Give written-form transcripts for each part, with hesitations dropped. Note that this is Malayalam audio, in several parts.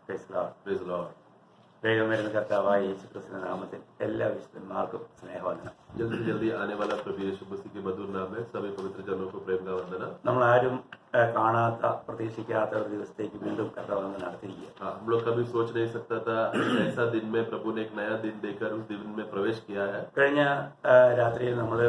Praise the Lord. വേഗം വരുന്ന കർത്താവായ യേശുക്രിസ്തുവിന്റെ നാമത്തിൽ എല്ലാ വിശുദ്ധന്മാർക്കും സ്നേഹവന്ദനം. जल्दी जल्दी आने वाला प्रभु यीशु मसीह के मधुर नाम में सभी पवित्र जनों को प्रेम का वंदना. നമ്മൾ ആരും കാണാത്ത പ്രതീക്ഷിക്കാത്ത ഒരു ദിവസത്തേക്ക് വീണ്ടും കർത്താവ് നടത്തിയിരിക്കുക. हम लोग कभी सोच नहीं सकता था ऐसा दिन में प्रभु ने एक नया दिन देकर उस दिन में प्रवेश किया है. കഴിഞ്ഞ രാത്രിയിൽ നമ്മൾ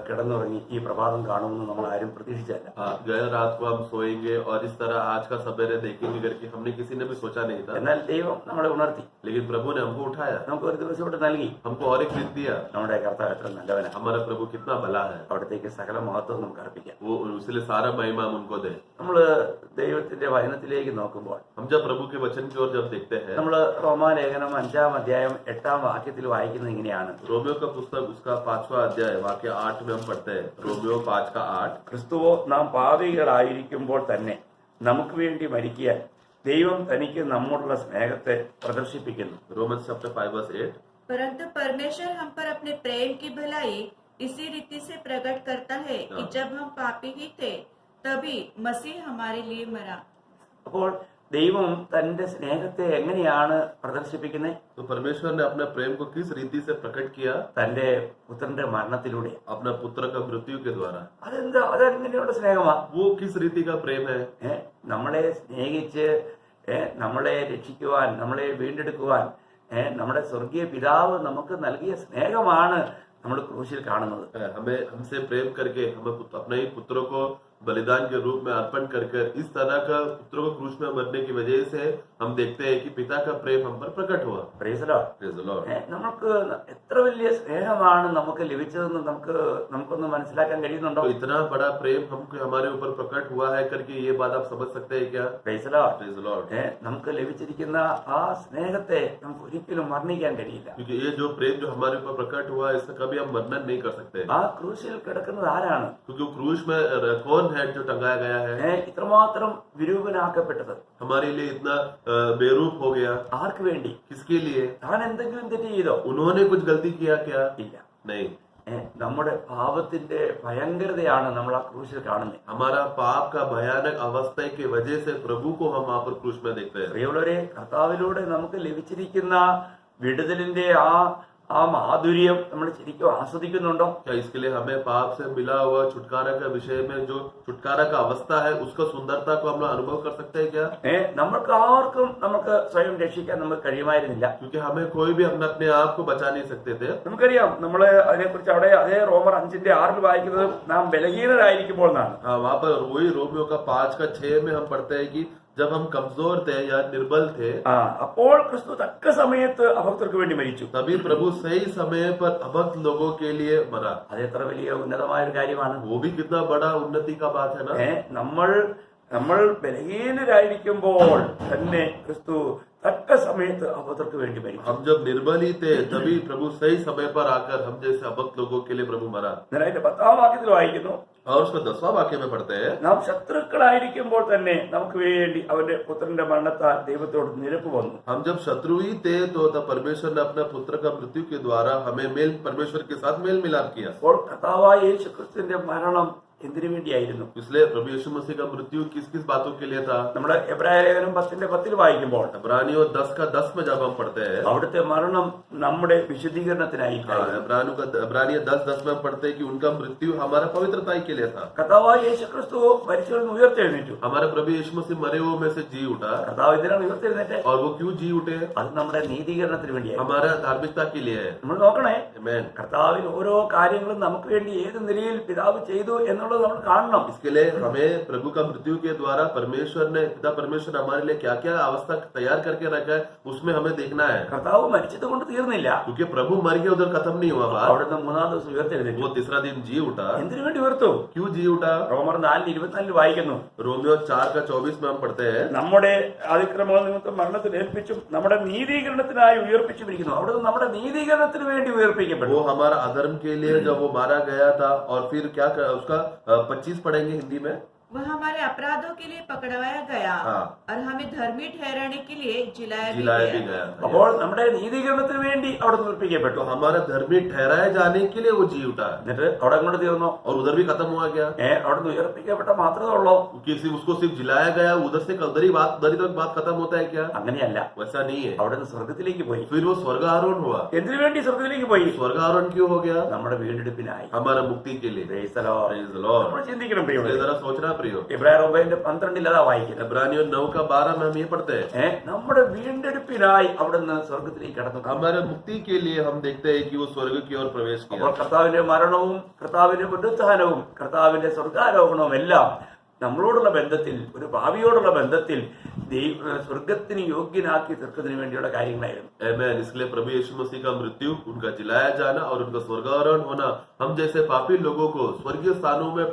കിടന്നുറങ്ങി ഈ പ്രഭാതം കാണുമെന്ന് നമ്മൾ ആരും പ്രതീക്ഷിച്ചല്ല. गए रात को हम सोएंगे और इस तरह आज का सवेरे देखेंगे करके हमने किसी ने भी सोचा नहीं था. എന്നാൽ ദൈവം നമ്മളെ ഉണർത്തി. लेकिन प्रभु ने हमको उठाया, നമുക്ക് ഒരു ദിവസം ഇവിടെ നൽകി. हमको और एक दिन दिया. നമ്മുടെ കർത്താവ് എത്ര നല്ലവനാണ്. हमारा प्रभु कितना भला है. അവിടത്തേക്ക് സകല മഹത്വം നമുക്ക് അർപ്പിക്കാം. वो इसलिए सारा महिमा हम उनको दे. നമ്മൾ ദൈവത്തിന്റെ വചനത്തിലേക്ക് നോക്കുമ്പോൾ हम जब प्रभु के वचन की ओर जब देखते हैं, നമ്മൾ റോമാലേഖനം 5-ാം അധ്യായം 8-ാം വാക്യത്തിൽ വായിക്കുന്നത് ഇങ്ങനെയാണ്. रोमियो का पुस्तक उसका 5वां अध्याय वाक्य 8 में हम पढ़ते हैं. रोमियो 5:8. ക്രിസ്തുവോ നാം പാപികളായിരിക്കുമ്പോൾ തന്നെ നമുക്ക് വേണ്ടി മരിക്കാൻ ദൈവം തനിക്ക് നമ്മോടുള്ള സ്നേഹത്തെ പ്രദർശിപ്പിക്കുന്നു. Romans chapter 5:8. परंतु परमेश्वर हम पर अपने प्रेम की भलाई इसी रीति से प्रकट करता है कि जब हम पापी ही थे तभी मसीह हमारे लिए मरा. അപ്പോൾ ദൈവം തന്റെ സ്നേഹത്തെ എങ്ങനെയാണ് പ്രദർശിപ്പിക്കുന്നത്? तो परमेश्वर ने अपने प्रेम को किस रीति से प्रकट किया? തന്റെ പുത്രന്റെ മരണത്തിലൂടെ. अपना पुत्र का मृत्यु के द्वारा. അതെങ്ങനെയുള്ള സ്നേഹമാ? वो किस रीति का प्रेम है? നമ്മളെ സ്നേഹിച്ച് നമ്മളെ രക്ഷിക്കുവാൻ, നമ്മളെ വീണ്ടെടുക്കുവാൻ നമ്മുടെ സ്വർഗീയ പിതാവ് നമുക്ക് നൽകിയ സ്നേഹമാണ് നമ്മൾ ക്രൂശിൽ കാണുന്നത്. हमें हमसे प्रेम करके हमें अपने ही पुत्रों को बलिदान के रूप में अर्पण कर इस तरह का पुत्रों को क्रूस में मरने की वजह से हम देखते हैं कि पिता का प्रेम हम पर प्रकट हुआ. Praise the Lord. Praise the Lord. നമുക്ക് എത്ര വലിയ സ്നേഹമാണ് നമുക്ക് ലഭിച്ചതെന്ന് നമുക്കൊന്ന് മനസ്സിലാക്കാൻ കഴിയുന്നുണ്ടോ? तो इतना बड़ा प्रेम हमको हमारे ऊपर प्रकट हुआ है करके ये बात आप समझ सकते हैं क्या? Praise the Lord. Praise the Lord. നമുക്ക് ലഭിച്ചിരിക്കുന്ന ആ സ്നേഹത്തെ നമുക്ക് ഒരിക്കലും വർണ്ണിക്കാൻ കഴിയില്ല. क्योंकि ये जो प्रेम जो हमारे ऊपर प्रकट हुआ है इसका कभी हम वर्णन नहीं कर सकते. ആ ക്രൂശിൽ കിടക്കുന്നത് ആരാണ്? क्योंकि क्रूस में कौन है जो टंगाया गया है? ഇത്രമാത്രം വിരൂപനാക്കപ്പെട്ടത് हमारे लिए इतना बेरूप हो गया. ആർക്ക് വേണ്ടി? किसके लिए? താൻ എന്തെങ്കിലും തെറ്റ് ചെയ്തോ? उन्होंने कुछ गलती किया क्या? ഇല്ല. नहीं. നമ്മുടെ പാപത്തിന്റെ ഭയങ്കരതയാണ് നമ്മൾ ആ ക്രൂശിൽ കാണുന്നത്. हमारा पाप का भयानक अवस्था की वजह से प्रभु को हम वहां पर क्रूस में देखते हैं. പ്രിയമുള്ളവരെ, കർത്താവിലൂടെ നമുക്ക് ലഭിച്ചിരിക്കുന്ന വിടുതലിന്റെ ആ മാധുര്യം നമ്മൾ ശരിക്കും ആസ്വദിക്കുന്നുണ്ടോ? क्या इसके लिए हमें पाप से मिला हुआ छुटकारा का विषय में जो छुटकारा का अवस्था है उसका सुंदरता को हम अनुभव कर सकते हैं क्या? നമ്മൾക്ക് ആർക്കും നമുക്ക് സ്വയം രക്ഷിക്കാൻ നമുക്ക് കഴിയുമായിരുന്നില്ല. क्योंकि हमें कोई भी अपने आप को बचा नहीं सकते थे. നമുക്കറിയാം, നമ്മള് അതിനെക്കുറിച്ച് അവിടെ അതേ റോമർ 5:6 വായിക്കുന്നത് നാം ബലഹീനരായിരിക്കുമ്പോൾ എന്നാണ്. वहाँ पर वही रोमियो का 5:6 में हम पढ़ते हैं कि जब हम कमजोर थे या निर्बल थे, അപ്പോൾ ക്രിസ്തു തക്ക സമയത്ത് അഭക്തർക്ക് വേണ്ടി മരിച്ചു. तभी प्रभु सही समय पर अभक्त लोगों के लिए मरा. അത് എത്ര വലിയ ഉന്നതമായ ഒരു കാര്യമാണ്. वो भी कितना बड़ा उन्नति का बात है ना. നമ്മൾ ബലഹീനരായിരിക്കുമ്പോൾ തന്നെ ക്രിസ്തു തക്ക സമയത്ത് അഭക്തർക്ക് വേണ്ടി മരിച്ചു. हम जब निर्बल ही थे तभी प्रभु सही समय पर आकर हम जैसे अभक्त लोगों के लिए प्रभु मरा. ഞാൻ അതിന്റെ 10-ാം വാക്യത്തിൽ വായിക്കുന്നു, और उसमें 10वां वाक्य में पढ़ते हैं, നാം ശത്രുക്കളായിരിക്കുമ്പോൾ തന്നെ നമുക്ക് വേണ്ടി അവന്റെ പുത്രന്റെ മരണത്താൽ ദൈവത്തോട് നിരപ്പ് വന്നു. हम जब शत्रु ही थे तो तब परमेश्वर ने अपना पुत्र का मृत्यु के द्वारा हमें परमेश्वर के साथ मेल मिलाप किया. അപ്പോൾ കർത്താവായ യേശുക്രിസ്തുവിന്റെ മരണം എന്തിനു വേണ്ടിയായിരുന്നു? इसलिए प्रभु यीशु मसीह का मृत्यु किस किस बातों के लिए था? നമ്മുടെ എബ്രായ ലേഖനം 10:10 വായിക്കുമ്പോൾ इब्रानियों 10:10 में जब हम पढ़ते हैं, അവിടുത്തെ മരണം നമ്മുടെ വിശുദ്ധീകരണത്തിനായി. इब्रानियों 10:10 में हम पढ़ते हैं कि उनका मृत्यु हमारा पवित्रता के लिए था. കർത്താവായ യേശുക്രിസ്തു മരിച്ചവരിൽ നിന്ന് ഉയർത്തെഴുന്നേറ്റു. हमारे प्रभु यीशु मसीह मरे हुए में से जी उठा. കർത്താവ് എന്തിനാണ് ഉയർത്തെഴുന്നേറ്റ്? और वो क्यों जी उठे? അത് നമ്മുടെ നീതീകരണത്തിന് വേണ്ടിയാണ്. हमारा धार्मिकता के लिए है. നമ്മൾ നോക്കണേ, आमीन. കർത്താവിൽ ഓരോ കാര്യങ്ങളും നമുക്ക് വേണ്ടി ഏത് നിലയിൽ പിതാവ് ചെയ്തു എന്നുള്ളത് നമ്മൾ കാണണം. इसके लिए हमें प्रभु का मृत्यु के द्वारा पिता परमेश्वर हमारे लिए क्या क्या अवस्था तैयार करके रखा है उसमें हमें देखना है. കർത്താവ് മരിച്ചത് കൊണ്ട് തീർന്നില്ല. क्योंकि प्रभु मर गया उधर खत्म नहीं हुआ बात. അവിടുന്ന് 3-ാം ദിവസം ഉയർത്തെഴുന്നേറ്റു. वो तीसरा दिन जी उठा. എന്തിനു വേണ്ടി ഉയർത്തു? क्यों जी उठा? റോമർ 4:24 വായിക്കുന്നു, रोमियो 4:24 में हम पढ़ते हैं, നമ്മുടെ അതിക്രമങ്ങൾ നിമിത്തം മരണത്തിൽ ഏൽപ്പിച്ചും നമ്മുടെ നീതീകരണത്തിനായി ഉയർപ്പിച്ചുമിരിക്കുന്നു. അവിടുന്ന് നമ്മുടെ നീതീകരണത്തിന് വേണ്ടി ഉയർപ്പിക്കപ്പെട്ടു. वो हमारा अधर्म के लिए जब वो मारा गया था. और फिर क्या उसका 25 पढ़ेंगे हिंदी में. वह हमारे अपराधों के लिए पकड़वाया गया हाँ। और हमें धर्मी ठहराने के लिए जिलाया भी जिलाया भी गया। गया। അപ്പോൾ നമ്മുടെ നീതീകരണത്തിന് വേണ്ടി അവിടെ നിർപ്പിക്കപ്പെട്ടു. तो हमारा धर्मी ठहराए जाने के लिए वो जी उठा എന്നിട്ട് അവിടെ കൊണ്ട് തീർന്നു. और उधर भी खत्म हुआ क्या? അവിടെ നിന്ന് ഉയർപ്പിക്കപ്പെട്ട മാത്രമേ ഉള്ളൂ. किसी उसको सिर्फ जिलाया गया, उधर से उधर ही बात खत्म होता है क्या? അങ്ങനെയല്ല. वैसा नहीं है। അവിടെ നിന്ന് സ്വർഗത്തിലേക്ക് പോയി. फिर वो स्वर्गारोहण हुआ। എന്തിനു വേണ്ടി സ്വർഗത്തിലേക്ക് പോയി? स्वर्गारोहण क्यों हो गया? നമ്മുടെ വീണ്ടെടുപ്പിനായി. हमारा मुक्ति के लिए। Praise the Lord. Praise the Lord। നമ്മൾ ചിന്തിക്കണം ये പ്രിയമുള്ളവരെ. जरा सोचना प्रियो। ഇബ്രാഹിം 9:12 അതാ വായിക്കുന്നത്. इब्रानियों 9:12 में हम ये पढ़ते हैं, നമ്മുടെ വീണ്ടെടുപ്പിനായി അവിടുന്ന് സ്വർഗത്തിലേക്ക് കടന്നു. हमारे मुक्ति के लिए हम देखते हैं कि वो स्वर्ग की ओर प्रवेश അപ്പോൾ किया। കർത്താവിന്റെ മരണവും കർത്താവിന്റെ പുനരുത്ഥാനവും കർത്താവിന്റെ സ്വർഗാരോഹണവും എല്ലാം നമ്മളോടുള്ള ബന്ധത്തിൽ, ഒരു ഭാവിയോടുള്ള ബന്ധത്തിൽ സ്വർഗത്തിന് യോഗ്യനാക്കി തീർക്കുന്നതിന് വേണ്ടിയുള്ള കാര്യങ്ങളായിരുന്നു. आमेन। इसलिए प्रभु यीशु मसीह का मृत्यु, उनका जिलाया जाना और उनका स्वर्गारोहण होना हम जैसे पापी लोगों को स्वर्गीय स्थानों में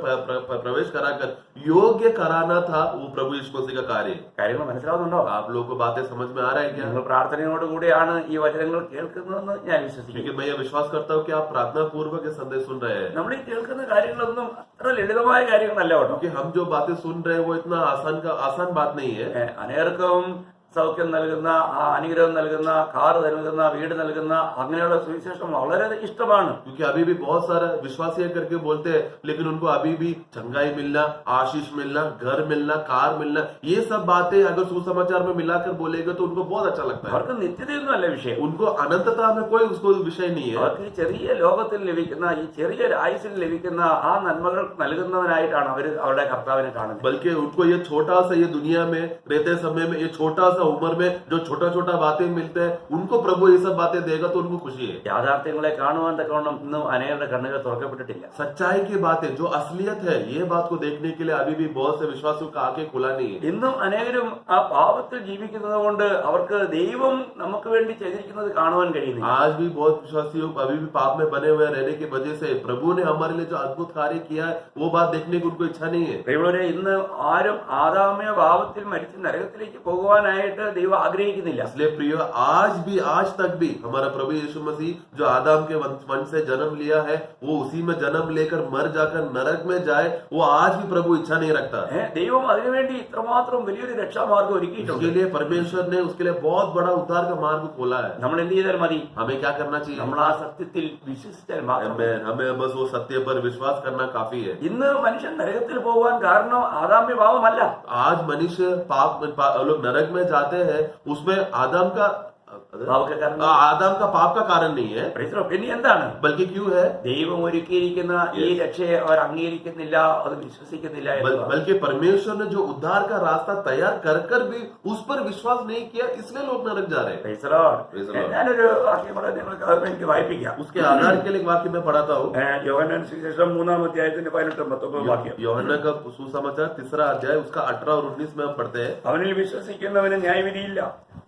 प्रवेश कराकर योग्य कराना था। वो प्रभु यीशु मसीह का कार्य। കാര്യങ്ങൾ മനസ്സിലാവുന്നുണ്ടോ? आप लोगों को बातें समझ में आ रहा है क्या? നിങ്ങൾ പ്രാർത്ഥനയോടുകൂടിയാണ് ഈ വചനങ്ങൾ കേൾക്കുന്നതെന്ന് ഞാൻ വിശ്വസിക്കുന്നു. क्योंकि मैं ये विश्वास करता हूँ कि आप प्रार्थना पूर्वक ये संदेश सुन रहे हैं। നമ്മൾ ഈ കേൾക്കുന്ന കാര്യങ്ങളൊന്നും അത്ര ലളിതമായ കാര്യങ്ങളല്ല കേട്ടോ. क्योंकि हम जो बातें सुन रहे हैं वो इतना आसान बात नहीं है। അനേർക്കും സൗഖ്യം നൽകുന്ന, അനുഗ്രഹം നൽകുന്ന, കാർ നൽകുന്ന, വീട് നൽകുന്ന അങ്ങനെയുള്ള സുവിശേഷം വളരെ ഇഷ്ടമാണ്. क्योंकि अभी भी बहुत सारा विश्वासी करके बोलते हैं, लेकिन उनको अभी भी चंगाई मिलना, आशीष मिलना, घर मिलना, कार मिलना, ये सब बातें अगर सुसमाचार में मिलाकर बोलेंगे तो उनको बहुत अच्छा लगता है। അവർക്ക് നിത്യതയൊന്നും അല്ല വിഷയം. उनको अनंतता में कोई उसको विषय नहीं है। അവർക്ക് ഈ ചെറിയ ലോകത്തിൽ ലഭിക്കുന്ന, ഈ ചെറിയ ആയുസിൽ ലഭിക്കുന്ന ആ നന്മകൾ നൽകുന്നവനായിട്ടാണ് അവർ അവരുടെ കർത്താവിനെ കാണുന്നത്. बल्कि उनको ये छोटा सा, ये दुनिया में रहते समय में, ये छोटा सा उम्र में जो छोटा छोटा बातें मिलते हैं, उनको प्रभु ये सब बातें देगा तो उनको खुशी है। യാഥാർത്ഥ്യങ്ങളെ കാണുവാൻ തക്കവണ്ണം ഇന്നും അനേകരുടെ കണ്ണുകൾ തുറക്കപ്പെട്ടിട്ടില്ല. सच्चाई की बातें, जो असलियत है, ये बात को देखने के लिए अभी भी बहुत से विश्वासियों का आंखें खुला नहीं है। ഇന്നും അനേകരും ആ പാപത്തിൽ ജീവിക്കുന്നത് കൊണ്ട് അവർക്ക് ദൈവം നമുക്ക് വേണ്ടി ചെയ്തിരിക്കുന്നത് കാണുവാൻ കഴിയുന്നില്ല. आज भी बहुत विश्वासियों अभी भी पाप में बने हुए रहने की वजह से प्रभु ने हमारे लिए जो अद्भुत कार्य किया है वो बात देखने की उनको इच्छा नहीं है। പ്രിയമുള്ളവരെ, ഇന്ന് ആരും ആദാമ്യ പാപത്തിൽ മരിച്ച് നരകത്തിലേക്ക് പോകുവാനായിട്ട് ദൈവം ആഗ്രഹിക്കുന്നില്ല. इसलिए प्रिय, आज तक भी हमारा प्रभु यीशु मसीह जो आदम के वंश से जन्म लिया है, वो उसी में जन्म लेकर मर जाकर नरक में जाए, वो आज भी प्रभु इच्छा नहीं रखता। ദൈവം അതിനുവേണ്ടി ഇത്രമാത്രം വലിയൊരു രക്ഷാമാർഗം ഒരുക്കിയിട്ടുണ്ട്. उसके लिए परमेश्वर ने उसके लिए बहुत बड़ा उद्धार का मार्ग खोला है। നമ്മൾ എന്ത് ചെയ്താൽ മതി? हमें क्या करना चाहिए? നമ്മൾ ആ സത്യത്തിൽ വിശ്വസിച്ചാൽ മാത്രം. हमें बस वो सत्य पर विश्वास करना काफी है। ഇന്ന് മനുഷ്യൻ നരകത്തിൽ പോകാൻ കാരണം ആദാമ്യ പാപമല്ല. आज मनुष्य लोग नरक में जाते हैं, उसमें आदम का पाप का कारण नहीं है, പിന്നെ എന്താണ്? बल्कि क्यों है? ദൈവം ഒരുക്കിയിരിക്കുന്ന ഈ രക്ഷയെ അവർ അംഗീകരിക്കുന്നില്ല, അത് വിശ്വസിക്കുന്നില്ല. बल्कि परमेश्वर ने जो उद्धार का रास्ता तैयार कर भी उस पर विश्वास नहीं किया, इसलिए लोग नरक जा रहे हैं। ഞാനൊരു വാക്യം കൂടെ നിങ്ങൾക്ക് എനിക്ക് വായിപ്പിക്കാം. उसके आधार के लिए वाक्य में पढ़ाता हूँ। യോഹന്നാൻ സുവിശേഷം 3-ാം-അധ്യായത്തിന്റെ 18-19 വാക്യം. യോഹന്നാൻ का सुसमाचार 3रा अध्याय उसका 18 और 19 में हम पढ़ते हैं, അവനിൽ വിശ്വസിക്കുന്നവന് ന്യായവിധിയില്ല,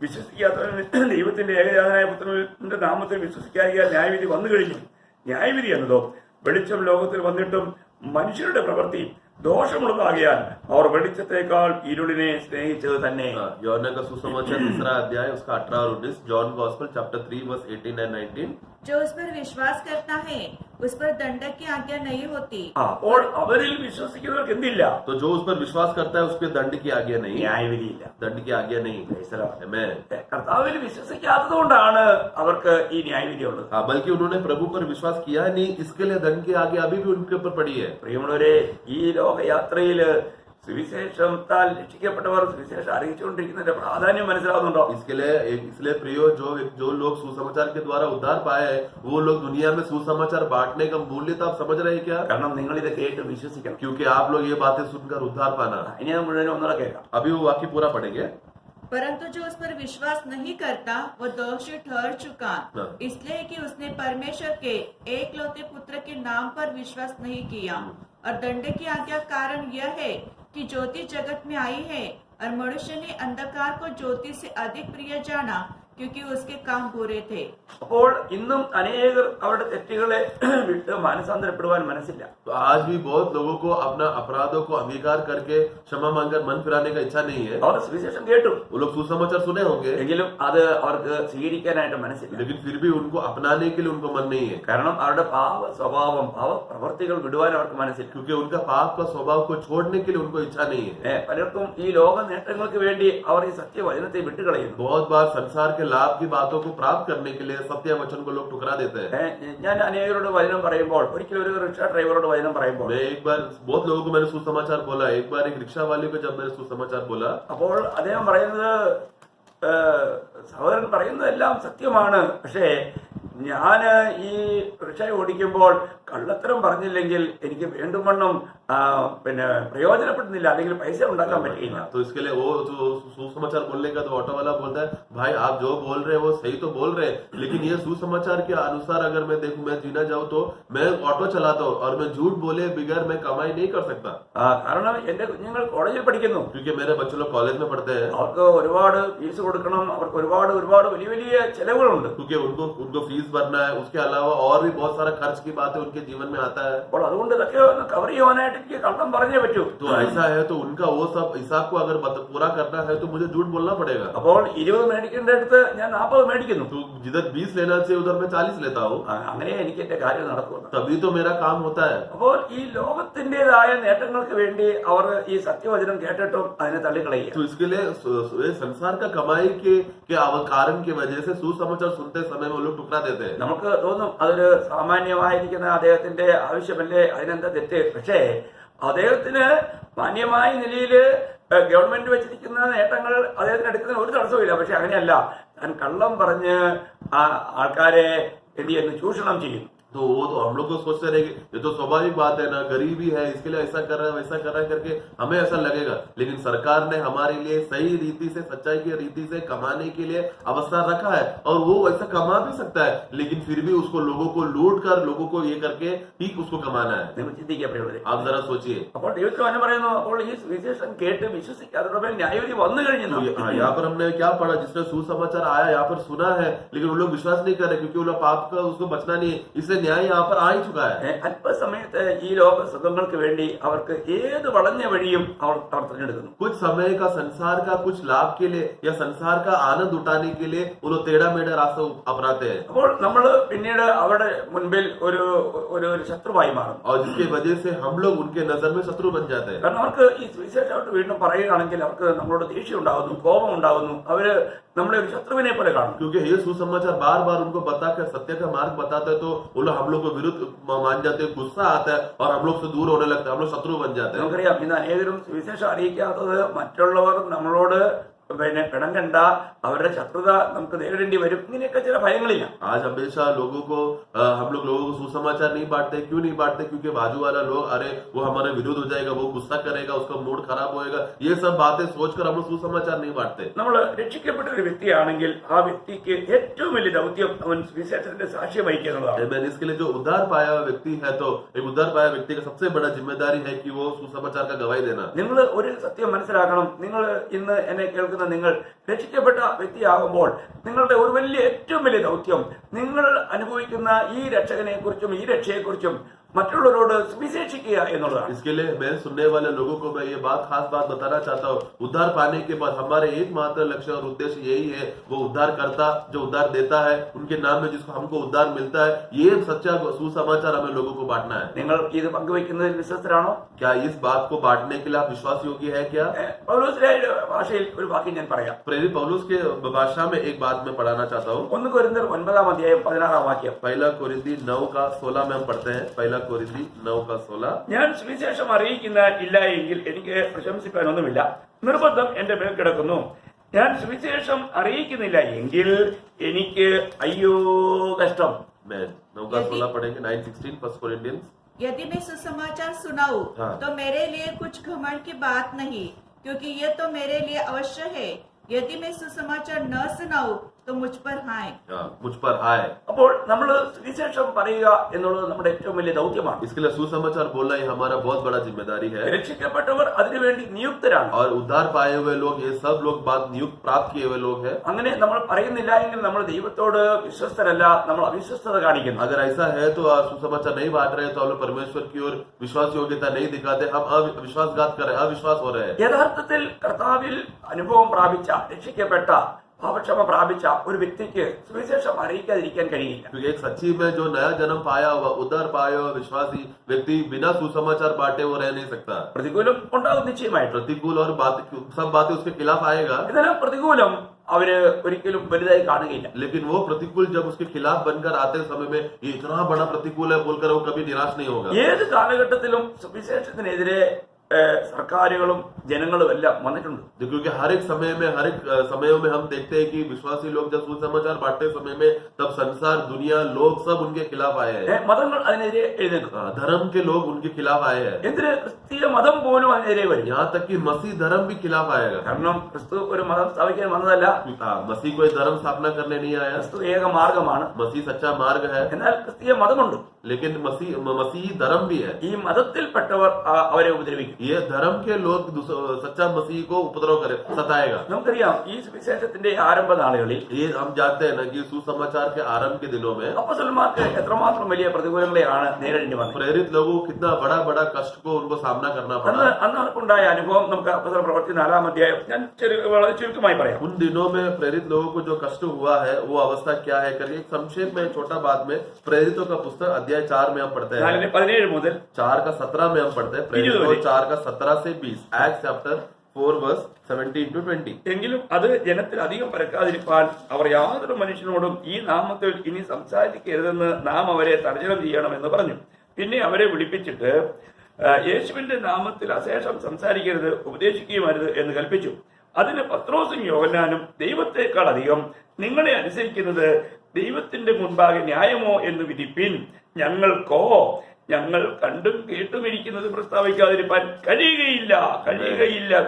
വിശ്വസിക്കാത്തവന് ദൈവത്തിന്റെ ഏകജാതനായ പുത്രന്റെ നാമത്തിൽ വിശ്വസിക്കാതിയാൽ ന്യായവിധി വന്നു കഴിഞ്ഞു. ന്യായവിധി എന്നതോ വെളിച്ചം ലോകത്തിൽ വന്നിട്ടും മനുഷ്യരുടെ പ്രവൃത്തി ദോഷമുള്ളതാകിയാൽ അവർ വെളിച്ചത്തേക്കാൾ ഇരുളിനെ സ്നേഹിച്ചത് തന്നെ. യോഹന്നാन का सुसमाचार 3रा अध्याय उसका 18 और 19, John gospel chapter 3 verse 18 and 19। जो उस पर विश्वास करता है उस पर दंडक की आज्ञा नहीं होती। അപ്പോൾ അവരിൽ വിശ്വസിക്കുന്നവർക്ക് എന്തില്ല? तो जो उस पर विश्वास करता है उसके दंड की आज्ञा नहीं, ന്യായവിധിയില്ല. दंड की आज्ञा नहीं। Amen। കർത്താവിൽ വിശ്വസിക്കാത്തത് കൊണ്ടാണ് അവർക്ക് ഈ ന്യായവിധി ഉള്ളത്. हाँ, बल्कि उन्होंने प्रभु पर विश्वास किया नहीं, इसके लिए दंड की आज्ञा अभी भी उनके ऊपर पड़ी है। പ്രിയമുള്ളവരെ, ഈ ലോകയാത്രയില് സുവിശേഷത്താൽ രക്ഷിക്കപ്പെട്ടവർ സുവിശേഷം അറിയിച്ചുകൊണ്ടിരിക്കുന്നതിന്റെ പ്രാധാന്യം മനസ്സിലാവുന്നുണ്ടോ? इसलिए प्रियो, जो लोग सुसमाचार के द्वारा उद्धार पाए हैं, वो लोग दुनिया में सुसमाचार बांटने का मूल्यता आप समझ रहे हैं क्या? കാരണം നിങ്ങൾ ഇത് കേട്ട് വിശ്വസിക്കണം. क्योंकि आप लोग ये बातें सुनकर उद्धार पाना। ഇനി നമ്മൾ മുഴുവൻ ഒന്നുകൂടെ കേൾക്കാം. अभी वो वाक्य पूरा पढ़ेंगे। परंतु जो उस पर विश्वास नहीं करता वो दोषी ठहर चुका, इसलिए कि उसने परमेश्वर के एकलौते पुत्र के नाम पर विश्वास नहीं किया। और दंड की आज्ञा कारण यह है कि ज्योति जगत में आई है और मनुष्य ने अंधकार को ज्योति से अधिक प्रिय जाना, क्योंकि उसके काम बुरे थे। അപ്പോൾ ഇന്നും അനേകർ അവരുടെ തെറ്റുകളെ വിട്ട് മാനസാന്തരപ്പെടുവാൻ മനസ്സില്ല. तो आज भी बहुत लोगों को अपना अपराधों को अंगीकार करके क्षमा मांगकर मन फिराने का इच्छा नहीं है। അവർ സുവിശേഷം കേട്ടു, वो लोग सुसमाचार सुने होंगे, എങ്കിലും അത് അവർക്ക് സ്വീകരിക്കാനായിട്ട് മനസ്സില്ല. लेकिन फिर भी उनको अपनाने के लिए उनको मन नहीं है, കാരണം അവരുടെ പാപ സ്വഭാവം, പാപ പ്രവൃത്തികൾ വിടുവാൻ അവർക്ക് മനസ്സില്ല. क्योंकि उनका पाप का स्वभाव को छोड़ने के लिए उनको इच्छा नहीं है। പലർക്കും ഈ ലോക നേട്ടങ്ങൾക്ക് വേണ്ടി അവർ ഈ സത്യവചനത്തെ വിട്ടുകളയുന്നു. बहुत बार संसार के लाभ की बातों को प्राप्त करने के लिए सत्य वचन को लोग ठुकरा देते हैं। ഞാൻ അനേകരോട് വചനം പറയുമ്പോൾ, ഒരിക്കലും ഒരു റിക്ഷ ഡ്രൈവറോട് വചനം പറയുമ്പോൾ, मैं एक बार बहुत लोगों को मैंने सुसमाचार बोला, एक बार एक रिक्शा वाले को जब मैंने सुसमाचार बोला, അപ്പോൾ അദ്ദേഹം പറയുന്നത്, സഹോദരൻ പറയുന്നതെല്ലാം സത്യമാണ്, പക്ഷേ ഞാൻ ഈ റിക്ഷ ഓടിക്കുമ്പോൾ കള്ളത്തരം പറഞ്ഞില്ലെങ്കിൽ എനിക്ക് വേണ്ടും വണ്ണം പിന്നെ പ്രയോജനപ്പെടുന്നില്ല, അല്ലെങ്കിൽ പൈസ ഉണ്ടാക്കാൻ പറ്റില്ല. तो इसके लिए वो सुसमाचार बोलने का तो ऑटो वाला बोलता है, भाई आप जो बोल रहे हैं वो सही तो बोल रहे हैं, लेकिन ये सुसमाचार के अनुसार अगर मैं देखूं, मैं जीना जाऊं तो मैं ऑटो चलाता हूँ और मैं झूठ बोले बगैर मैं कमाई नहीं कर सकता। കാരണം എന്റെ കുഞ്ഞുങ്ങൾ കോളേജിൽ പഠിക്കുന്നു, क्योंकि मेरे बच्चे लोग कॉलेज में पढ़ते हैं, അവർക്ക് ഒരുപാട് ഫീസ് കൊടുക്കണം, അവർക്ക് ഒരുപാട് വലിയ വലിയ ചെലവുകളുണ്ട്. क्योंकि उनको फीस भरना है, उसके अलावा और भी बहुत सारा खर्च की बात है उनके जीवन में आता है। അപ്പോൾ അതുകൊണ്ട് ഇതൊക്കെ ഒന്ന് കവർ ചെയ്യാനായിട്ട് എനിക്ക് കള്ളം പറഞ്ഞേ പറ്റൂ. तो ऐसा है तो उनका वो सब हिसाब को अगर पूरा करना है तो मुझे झूठ बोलना पड़ेगा। അപ്പോൾ 20 മേടിക്കേണ്ട അടുത്ത് ഞാൻ 40 മേടിക്കുന്നു. तो जिधर 20 लेना चाहिए उधर मैं 40 लेता हूँ, അങ്ങനെ എനിക്ക് എന്റെ കാര്യം നടക്കുന്നു. तभी तो मेरा काम होता है। അപ്പോൾ ഈ ലോകത്തിന്റേതായ നേട്ടങ്ങൾക്ക് വേണ്ടി അവർ ഈ സത്യവചനം കേട്ടിട്ടും അതിനെ തള്ളിക്കളയുക. तो इसके लिए संसार का कमाई के कारण की वजह से सुसमाचार सुनते समय में वो लोग ठुकरा देते हैं। നമുക്ക് തോന്നും അതൊരു സാമാന്യമായിരിക്കുന്ന അദ്ദേഹത്തിന്റെ ആവശ്യമല്ലേ, അതിനെന്താ തെറ്റ്? പക്ഷേ അദ്ദേഹത്തിന് മാന്യമായ നിലയിൽ ഗവൺമെന്റ് വെച്ചിരിക്കുന്ന നേട്ടങ്ങൾ അദ്ദേഹത്തിന് എടുക്കുന്നതിന് ഒരു തടസ്സമില്ല. പക്ഷെ അങ്ങനെയല്ല, താൻ കള്ളം പറഞ്ഞ് ആൾക്കാരെ എന്ത് ചെയ്യുന്നു, ചൂഷണം ചെയ്യുന്നു. तो वो तो हम लोग को सोचते रहे कि ये तो स्वाभाविक बात है ना, गरीबी है इसके लिए ऐसा कर रहा है वैसा कर रहा है करके हमें ऐसा लगेगा, लेकिन सरकार ने हमारे लिए सही रीति से, सच्चाई की रीति से कमाने के लिए अवसर रखा है और वो वैसा कमा भी सकता है, लेकिन फिर भी उसको लोगों को लूट कर, लोगों को ये करके ठीक उसको कमाना है। നിങ്ങൾ ചിന്തിക്കപ്പെടുന്നത്. आप जरा सोचिए। അപ്പോൾ ദൈവത്തിൽ വചനം പറയുന്നു, അപ്പോൾ ഈ സുവിശേഷം കേട്ട് വിശ്വസിക്കാതെ ന്യായവിധി വന്നു കഴിഞ്ഞു. यहाँ पर हमने क्या पढ़ा, जिसने सुसमाचार आया यहाँ पर सुना है, लेकिन वो लोग विश्वास नहीं कर रहे क्योंकि वो लोग पाप का उसको बचना नहीं है, इसलिए न्याय यहाँ पर आ ही चुका है। അല്പസമയത്ത് ഈ ലോക സുഖങ്ങൾക്ക് വേണ്ടി അവർക്ക് ഏത് വളഞ്ഞ വഴിയും അവർ തിരഞ്ഞെടുക്കുന്നു. कुछ समय का संसार का कुछ लाभ के लिए या संसार का आनंद उठाने के लिए वो लोग टेढ़ा मेढ़ा रास्ता अपनाते हैं, അപ്പോൾ നമ്മൾ പിന്നീട് അവരുടെ മുൻപിൽ ഒരു ശത്രുവായി മാറും. और जिसकी वजह से हम लोग उनके नजर में शत्रु बन जाते हैं। കാരണം അവർക്ക് ഈ സുവിശേഷമായിട്ട് വീണ്ടും പറയുകയാണെങ്കിൽ അവർക്ക് നമ്മളോട് ദേഷ്യം ഉണ്ടാകുന്നു, കോപം ഉണ്ടാകുന്നു, അവര് നമ്മളെ ഒരു ശത്രുവിനെ പോലെ കാണും. क्योंकि ये सुसमाचार बार बार उनको बताकर सत्य का मार्ग बताते हैं तो वो लोग हम लोग को विरुद्ध मान जाते हैं, गुस्सा आता है और हम लोग से दूर होने लगते हैं, हम लोग शत्रु बन जाते हैं। നമുക്കറിയാം, ഇന്ന് അനേകരും സുവിശേഷം അറിയിക്കാത്തത് മറ്റുള്ളവർ നമ്മളോട് പിണങ്ങണ്ട, അവരുടെ ശത്രുത നമുക്ക് നേരിടേണ്ടി വരും, ഇങ്ങനെയൊക്കെ ചില ഭയങ്ങളില്ല. आज हमेशा लोगों को सुसमाचार नहीं बांटते, क्यों नहीं बांटते? क्योंकि बाजू वाला लोग, अरे वो हमारे विरुद्ध हो जाएगा, वो गुस्सा करेगा, उसका मूड खराब होएगा, ये सब बातें सोचकर हम लोग सुसमाचार नहीं बांटते। നമ്മൾ രക്ഷിക്കപ്പെട്ട ഒരു വ്യക്തിയാണെങ്കിൽ ആ വ്യക്തിക്ക് ഏറ്റവും വലിയ ദൗത്യം അവൻ സുവിശേഷത്തിന്റെ സാക്ഷ്യം വഹിക്കുക എന്നുള്ളതാണ്. इसके लिए जो उद्धार पाया हुआ व्यक्ति है, तो एक उद्धार पाया व्यक्ति का सबसे बड़ा जिम्मेदारी है कि वो सुसमाचार का गवाही देना। നിങ്ങൾ ഒരു സത്യം മനസ്സിലാക്കണം, നിങ്ങൾ ഇന്ന് എന്നെ കേൾക്കുന്ന നിങ്ങൾ രക്ഷിക്കപ്പെട്ട വ്യക്തിയാകുമ്പോൾ നിങ്ങളുടെ ഒരു ഏറ്റവും വലിയ ദൗത്യം നിങ്ങൾ അനുഭവിക്കുന്ന ഈ രക്ഷകനെ കുറിച്ചും ഈ രക്ഷയെക്കുറിച്ചും മറ്റുള്ളവരോട് സുവിശേഷിക്കുക എന്നുള്ളതാണ്. इसके लिए मैं सुनने वाले लोगों को मैं ये खास बात बताना चाहता हूँ, उद्धार पाने के बाद हमारे एकमात्र लक्ष्य और उद्देश्य यही है, वो उद्धार करता जो उद्धार देता है, उनके नाम में जिसको हमको उद्धार मिलता है, ये सच्चा सुसमाचार हमें लोगों को बांटना है। നിങ്ങൾ ഇത് പങ്കുവയ്ക്കുന്നതിൽ വിശ്വസ്തരാണോ? क्या इस बात को बांटने के लिए आप विश्वास योग्य है? क्या പൗലോസിന്റെ ഭാഷയിൽ ഒരു വാക്യം ഞാൻ പറയാം. प्रेरित पौलुस के भाषा में एक बात मैं पढ़ाना चाहता हूँ। 1 കൊരിന്ത്യർ 9-16 വാക്യം. पहला कोरिन्थी 9:16 में हम पढ़ते हैं। पहला कोरिन्थी 9:16। ഞാൻ സുവിശേഷം അറിയിക്കുന്ന ഇല്ല എങ്കിൽ എനിക്ക് പ്രശംസിക്കാനൊന്നുമില്ല, നിർബന്ധം എന്റെ മേൽ കിടക്കുന്നു. ഞാൻ സുവിശേഷം അറിയിക്കുന്നില്ല എങ്കിൽ എനിക്ക് അയ്യോ കഷ്ടം. 9:16 पढ़ेंगे। 9:16 फर्स्ट कोरिन्थियंस। यदि मैं सुसमाचार सुनाऊं तो मेरे लिए कुछ घमंड की बात नहीं, क्योंकि ये तो मेरे लिए अवश्य है। यदि मैं सुसमाचार न सुनाऊं तो मुझ पर आए। मुझ पर आए। അപ്പോൾ നമ്മൾ സുവിശേഷം പറയുക എന്നുള്ളത് നമ്മുടെ ഏറ്റവും വലിയ ദൗത്യമാണ്. इसके लिए सुसमाचार बोलना ये हमारा बहुत बड़ा जिम्मेदारी है। രക്ഷിക്കപ്പെട്ടവർ അതിനുവേണ്ടി നിയുക്തരാണ്. और उद्धार पाए हुए लोग, ये सब लोग बाद नियुक्त प्राप्त किए हुए लोग हैं। അങ്ങനെ നമ്മൾ പറയുന്നില്ല എങ്കിൽ നമ്മൾ ദൈവത്തോട് വിശ്വസ്തരല്ല, നമ്മൾ അവിശ്വസ്തത കാണിക്കുന്നു. अगर ऐसा है तो सुसमाचार नहीं बांट रहे तो हम लोग परमेश्वर की ओर विश्वास योग्यता नहीं दिखाते, हम अविश्वासघात कर रहे, अविश्वास हो रहे हैं। യഥാർത്ഥത്തിൽ കർത്താവിൽ അനുഭവം പ്രാപിച്ച, രക്ഷിക്കപ്പെട്ട, പാപക്ഷമ പ്രാപിച്ച ഒരു വ്യക്തിക്ക് സുവിശേഷം അറിയിക്കാതിരിക്കാൻ കഴിയില്ല. क्योंकि एक सच्ची में जो नया जन्म पाया हुआ, उद्धार पाया हुआ विश्वासी व्यक्ति बिना सुसमाचार बांटे वो रह नहीं सकता। പ്രതികൂലം ഉണ്ടാകും നിശ്ചയമായിട്ട്. प्रतिकूल और सब बातें उसके खिलाफ आएगा, എന്നാൽ പ്രതികൂലം അവര് ഒരിക്കലും വലുതായി കാണുകയില്ല. लेकिन वो प्रतिकूल जब उसके खिलाफ बनकर आते समय में ये इतना बड़ा प्रतिकूल है बोलकर वो कभी निराश नहीं होगा। ഏത് കാലഘട്ടത്തിലും സുവിശേഷത്തിനെതിരെ സർക്കാരുകളും ജനങ്ങളും എല്ലാം വന്നിട്ടുണ്ട്. क्योंकि हर एक समय में, हर एक समयों में हम देखते हैं कि विश्वासी लोग जब सुसमाचार बांटते समय में तब संसार, दुनिया, लोग सब उनके खिलाफ आए हैं। മതങ്ങൾ അതിനെതിരെ എഴുന്നേക്കും. धर्म के लोग उनके खिलाफ आए हैं। എന്തിന് ക്രിസ്തീയ മതം പോലും അതിനെതിരെ വരും. यहाँ तक कि मसीह धर्म भी खिलाफ आएगा। കാരണം ക്രിസ്തു ഒരു മതം സ്ഥാപിക്കാൻ വന്നതല്ല. मसीह कोई धर्म स्थापना करने नहीं आया। ക്രിസ്തു ഏക മാർഗമാണ്. मसीह सच्चा मार्ग है, എന്നാൽ ക്രിസ്തീയ മതമുണ്ട്. लेकिन मसीह धर्म भी है। ഈ മതത്തിൽപ്പെട്ടവർ അവരെ ഉപദ്രവിക്കും. ये धर्म के लोग सच्चा मसीह को उपद्रव करे, सताएगा। നമുക്കറിയാം ഈ സുവിശേഷത്തിന്റെ ആരംഭ നാളുകളിൽ ये हम जानते हैं ना कि सुसमाचार के आरंभ के दिनों में അപ്പോസ്തലന്മാർക്ക് എത്രമാത്രം വലിയ പ്രതികൂലങ്ങളെയാണ് നേരിടേണ്ടി വന്നത്. प्रेरित लोगों को कितना बड़ा बड़ा कष्ट को उनको सामना करना पड़ा। അന്ന് അവർക്കുണ്ടായ അനുഭവം നമുക്ക് അപ്പോസ്തല പ്രവൃത്തി 4-ാം അധ്യായം ഞാൻ വളരെ ചുരുക്കമായി പറയാം. उन दिनों में प्रेरित लोगों को जो कष्ट हुआ है वो अवस्था क्या है करके एक संक्षेप में छोटा बात में प्रेरितों का पुस्तक अध्याय 4 में हम पढ़ते हैं। 4:17 मुതൽ 4:17 में हम पढ़ते हैं। प्रेरितों 4:17 से 20, एक्ट्स चैप्टर 4 verse 17 to 20। എങ്കിലും അത് ജനത്തിൽ അധികം പരക്കാതിരിക്കാൻ അവർ യാതൊരു മനുഷ്യനോടും ഈ നാമത്തിൽ ഇനി സംസാരിക്കരുതെന്ന് നാം അവരെ തർജ്ജനം ചെയ്യണമെന്ന് പറഞ്ഞു. പിന്നെ അവരെ വിളിപ്പിച്ചിട്ട് യേശുവിന്റെ നാമത്തിൽ അശേഷം സംസാരിക്കരുത്, ഉപദേശിക്കുകയുമരുത് എന്ന് കൽപ്പിച്ചു. അതിന് പത്രോസും യോഹന്നാനും ദൈവത്തെക്കാൾ അധികം നിങ്ങളെ അനുസരിക്കുന്നത് ദൈവത്തിന്റെ മുൻപാകെ ന്യായമോ എന്ന് വിധിപ്പിൻ. ഞങ്ങൾ കണ്ടും കേട്ടും ഇരിക്കുന്നത് പ്രസ്താവിക്കാതിരിക്കാൻ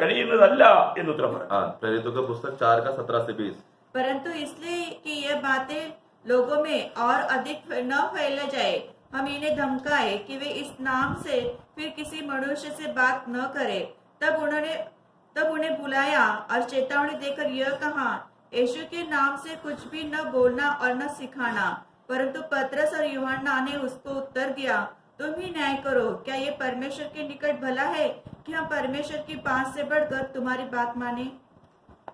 കഴിയുന്നതല്ല എന്ന് ഉത്തരം പറഞ്ഞു. प्रेरितों का पुस्तक 4:17 से 20। परंतु इसलिए कि ये बातें लोगों में और अधिक न फैल जाए, हम इन्हें धमकाए कि वे इस नाम से फिर किसी मनुष्य से बात न करे। तब उन्हें बुलाया और चेतावनी देकर यह कहा, यीशु के नाम से कुछ भी न बोलना और न सिखाना। परंतु पतरस और यूहन्ना ने उसको उत्तर दिया, तुम ही न्याय करो। क्या ये परमेश्वर के निकट भला है कि हम परमेश्वर की बात से बढ़कर तुम्हारी बात माने?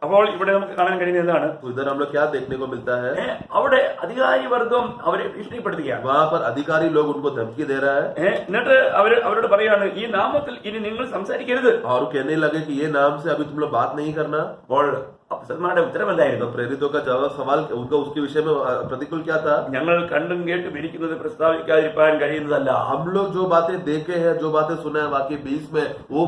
അപ്പോൾ ഇവിടെ നമുക്ക് കാണാൻ കഴിയുന്ന എന്താണ്? उधर हम लोग क्या देखने को मिलता है? അവിടെ അധികാരി വർഗം അവരെ ഭീഷണിപ്പെടുത്തുകയാണ്. वहाँ पर अधिकारी लोग उनको धमकी दे रहा है। എന്നിട്ട് അവരോട് പറയാണ്, ഈ നാമത്തിൽ ഇനി നിങ്ങൾ സംസാരിക്കരുത്. और कहने लगे कि ये नाम से अभी तुम लोग बात नहीं करना। അപ്പോൾ അപ്പോസ്തലന്മാരുടെ ഉത്തരം എന്തായിരുന്നു? प्रेरितों का जवाब सवाल उनका उसके विषय में प्रतिकूल क्या था? ഞങ്ങൾ കണ്ടും കേട്ടും ഇരിക്കുന്നത് പ്രസ്താവിക്കാതിരിക്കാൻ കഴിയുന്നതല്ല. हम लोग जो बातें देखे हैं, जो बातें सुना है वाकई 20 में, वो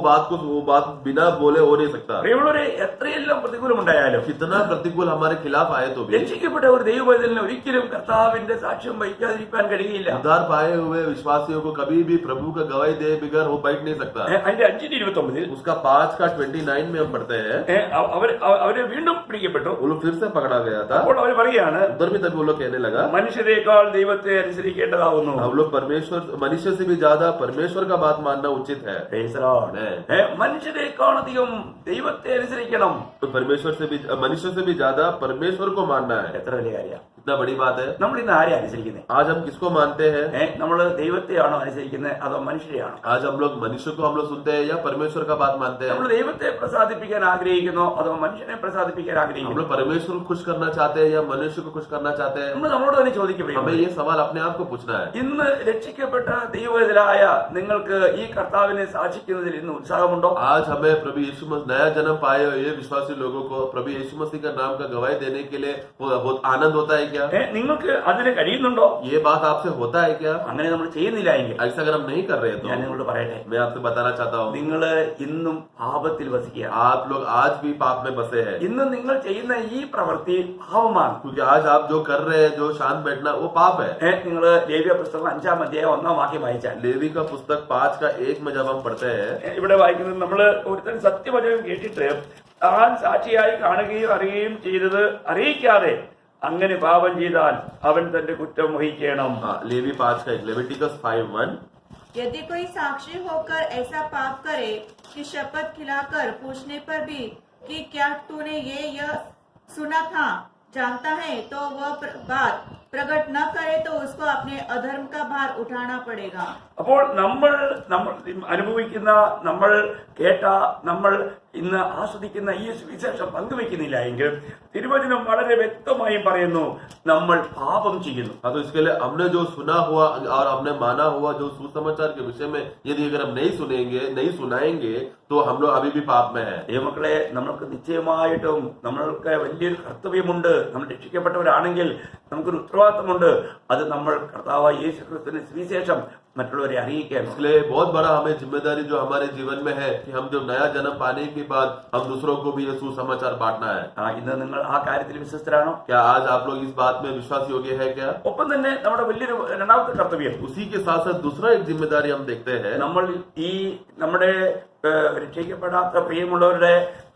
बात बिना बोले हो नहीं सकता। പ്രിയമുള്ളവരെ, എത്രയെല്ലാം പ്രതികൂലം ഉണ്ടായാലും, कितना प्रतिकूल हमारे खिलाफ आए तो भी രക്ഷിക്കപ്പെട്ട ഒരു ദൈവവൈതലിന് ഒരിക്കലും കർത്താവിന്റെ സാക്ഷ്യം വഹിക്കാതിരിക്കാൻ കഴിയില്ല. उद्धार पाए हुए विश्वासियों को कभी भी प्रभु का गवाही दे बिगर वो बैठ नहीं सकता। അതിന്റെ 5:29 उसका 5:29 में हम पढ़ते हैं, അവര് വീണ്ടും പിടിക്കപ്പെട്ടു. वो लोग फिर से पकड़ा गया था। അപ്പോൾ അവർ പറയുകയാണ്, उधर भी तभी वो लोग कहने लगा, മനുഷ്യരെക്കാൾ ദൈവത്തെ അനുസരിക്കേണ്ടതാവുന്നു. हम लोग मनुष्य से भी ज्यादा परमेश्वर का बात मानना उचित है। മനുഷ്യരെക്കാൾ അധികം ദൈവത്തെ അനുസരിക്കണം. तो मनुष्य से भी ज्यादा परमेश्वर को मानना है। എത്ര വലിയ കാര്യം! कितना बड़ी बात है। നമ്മൾ ഇന്ന് ആരെ അനുസരിക്കുന്നത്? आज हम किसको मानते हैं? നമ്മൾ ദൈവത്തെയാണോ അനുസരിക്കുന്നത് അതോ മനുഷ്യരെയാണോ? आज हम लोग मनुष्य को सुनते हैं या परमेश्वर का बात मानते हैं? നമ്മൾ ദൈവത്തെ പ്രസാദിപ്പിക്കാൻ ആഗ്രഹിക്കുന്നോ അതോ മനുഷ്യനെ പ്രസാദിപ്പിക്കാൻ हम ആഗ്രഹിക്കുന്നു? लोग परमेश्वर को खुश करना चाहते हैं या मनुष्य को खुश करना चाहते हैं? നമ്മളോട് തന്നെ ചോദിക്കപ്പെടും. हमें ये सवाल अपने आप को पूछना है। ഇന്ന് രക്ഷിക്കപ്പെട്ട ദൈവവേദനായ നിങ്ങൾക്ക് ഈ കർത്താവിനെ സാക്ഷിക്കുന്നതിൽ ഇന്ന് ഉത്സാഹമുണ്ടോ? आज हमें प्रभु यीशु मसीह नया जन्म पाए हुए ये विश्वासी लोगों को प्रभु यीशु मसीह का नाम का गवाही देने के लिए बहुत आनंद होता है क्या? നിങ്ങൾക്ക് അതിന് കഴിയുന്നുണ്ടോ? ये बात आपसे होता है क्या? അങ്ങനെ നമ്മൾ ചെയ്യുന്നില്ല എങ്കിൽ ऐसा अगर हम नहीं कर रहे तो ഞാൻ നിങ്ങളോട് പറയട്ടെ, मैं आपसे बताना चाहता हूँ, നിങ്ങൾ ഇന്നും പാപത്തിൽ വസിക്കുകയാണ്. आप लोग आज भी पाप में बसे हैं। ഇന്ന് നിങ്ങൾ ചെയ്യുന്ന ഈ പ്രവൃത്തി പാപമാണ്. क्योंकि आज आप जो कर रहे हैं, जो शांत बैठना, वो पाप है। നിങ്ങൾ ലേവ്യ പുസ്തകം 5-ാം അധ്യായം 1-ാം വാക്യം വായിച്ചാൽ, लेवी का पुस्तक 5:1 में जब हम पढ़ते हैं, ഇവിടെ വായിക്കുന്നത്, നമ്മൾ ഒരുത്തൻ സത്യവചനം കേട്ടിട്ട് താൻ സാക്ഷിയായി കാണുകയും അറിയുകയും ചെയ്തത് അറിയിക്കാതെ അങ്ങനെ പാപം ചെയ്താൽ അവൻ തന്റെ കുറ്റം വഹിക്കണം. लेवी 5 का 1 लेविटिकस 5:1 यदि कोई साक्षी होकर ऐसा पाप करे कि शपथ खिलाकर पूछने पर भी कि क्या तूने यह सुना था जानता है, तो वह बात प्रकट न करे तो उसको अपने अधर्म का भार उठाना पड़ेगा. അപ്പോൾ നമ്മൾ അനുഭവിക്കുന്ന, നമ്മൾ കേട്ട, നമ്മൾ ഇന്ന് ആസ്വദിക്കുന്ന ഈ സുവിശേഷം പങ്കുവെക്കുന്നില്ല എങ്കിൽ തിരുവചനം വളരെ വ്യക്തമായും പറയുന്നു നമ്മൾ പാപം ചെയ്യുന്നു. तो इसके लिए हमने जो सुना हुआ और हमने माना हुआ जो सुसमाचार के विषय में यदि अगर हम नहीं सुनेंगे, नहीं सुनाएंगे, तो हम लोग अभी भी पाप में हैं. ദൈവമക്കളെ, നമ്മൾക്ക് നിശ്ചയമായിട്ടും നമ്മൾക്ക് വലിയൊരു കർത്തവ്യമുണ്ട്. നമ്മൾ രക്ഷിക്കപ്പെട്ടവരാണെങ്കിൽ നമുക്കൊരു ഉത്തരവാദിത്തമുണ്ട്. അത് നമ്മൾ കർത്താവായ യേശുക്രിസ്തുവിന്റെ സുവിശേഷം മറ്റുള്ളവരെ അറിയിക്കാൻ. इसलिए बहुत बड़ा हमें जिम्मेदारी जो हमारे जीवन में है कि हम जब नया जन्म पाने के बाद हम दूसरों को भी ये सुसमाचार बांटना है. ഇന്ന് നിങ്ങൾ ആ കാര്യത്തിൽ വിശ്വസ്തരാണോ? क्या आज आप लोग इस बात में विश्वास योग्य है क्या? ഒപ്പം തന്നെ നമ്മുടെ വലിയൊരു രണ്ടാമത്തെ കർത്തവ്യം, उसी के साथ साथ दूसरा एक जिम्मेदारी हम देखते हैं. നമ്മൾ ഈ നമ്മുടെ രക്ഷിക്കപ്പെടാത്ത പ്രിയമുള്ളവരുടെ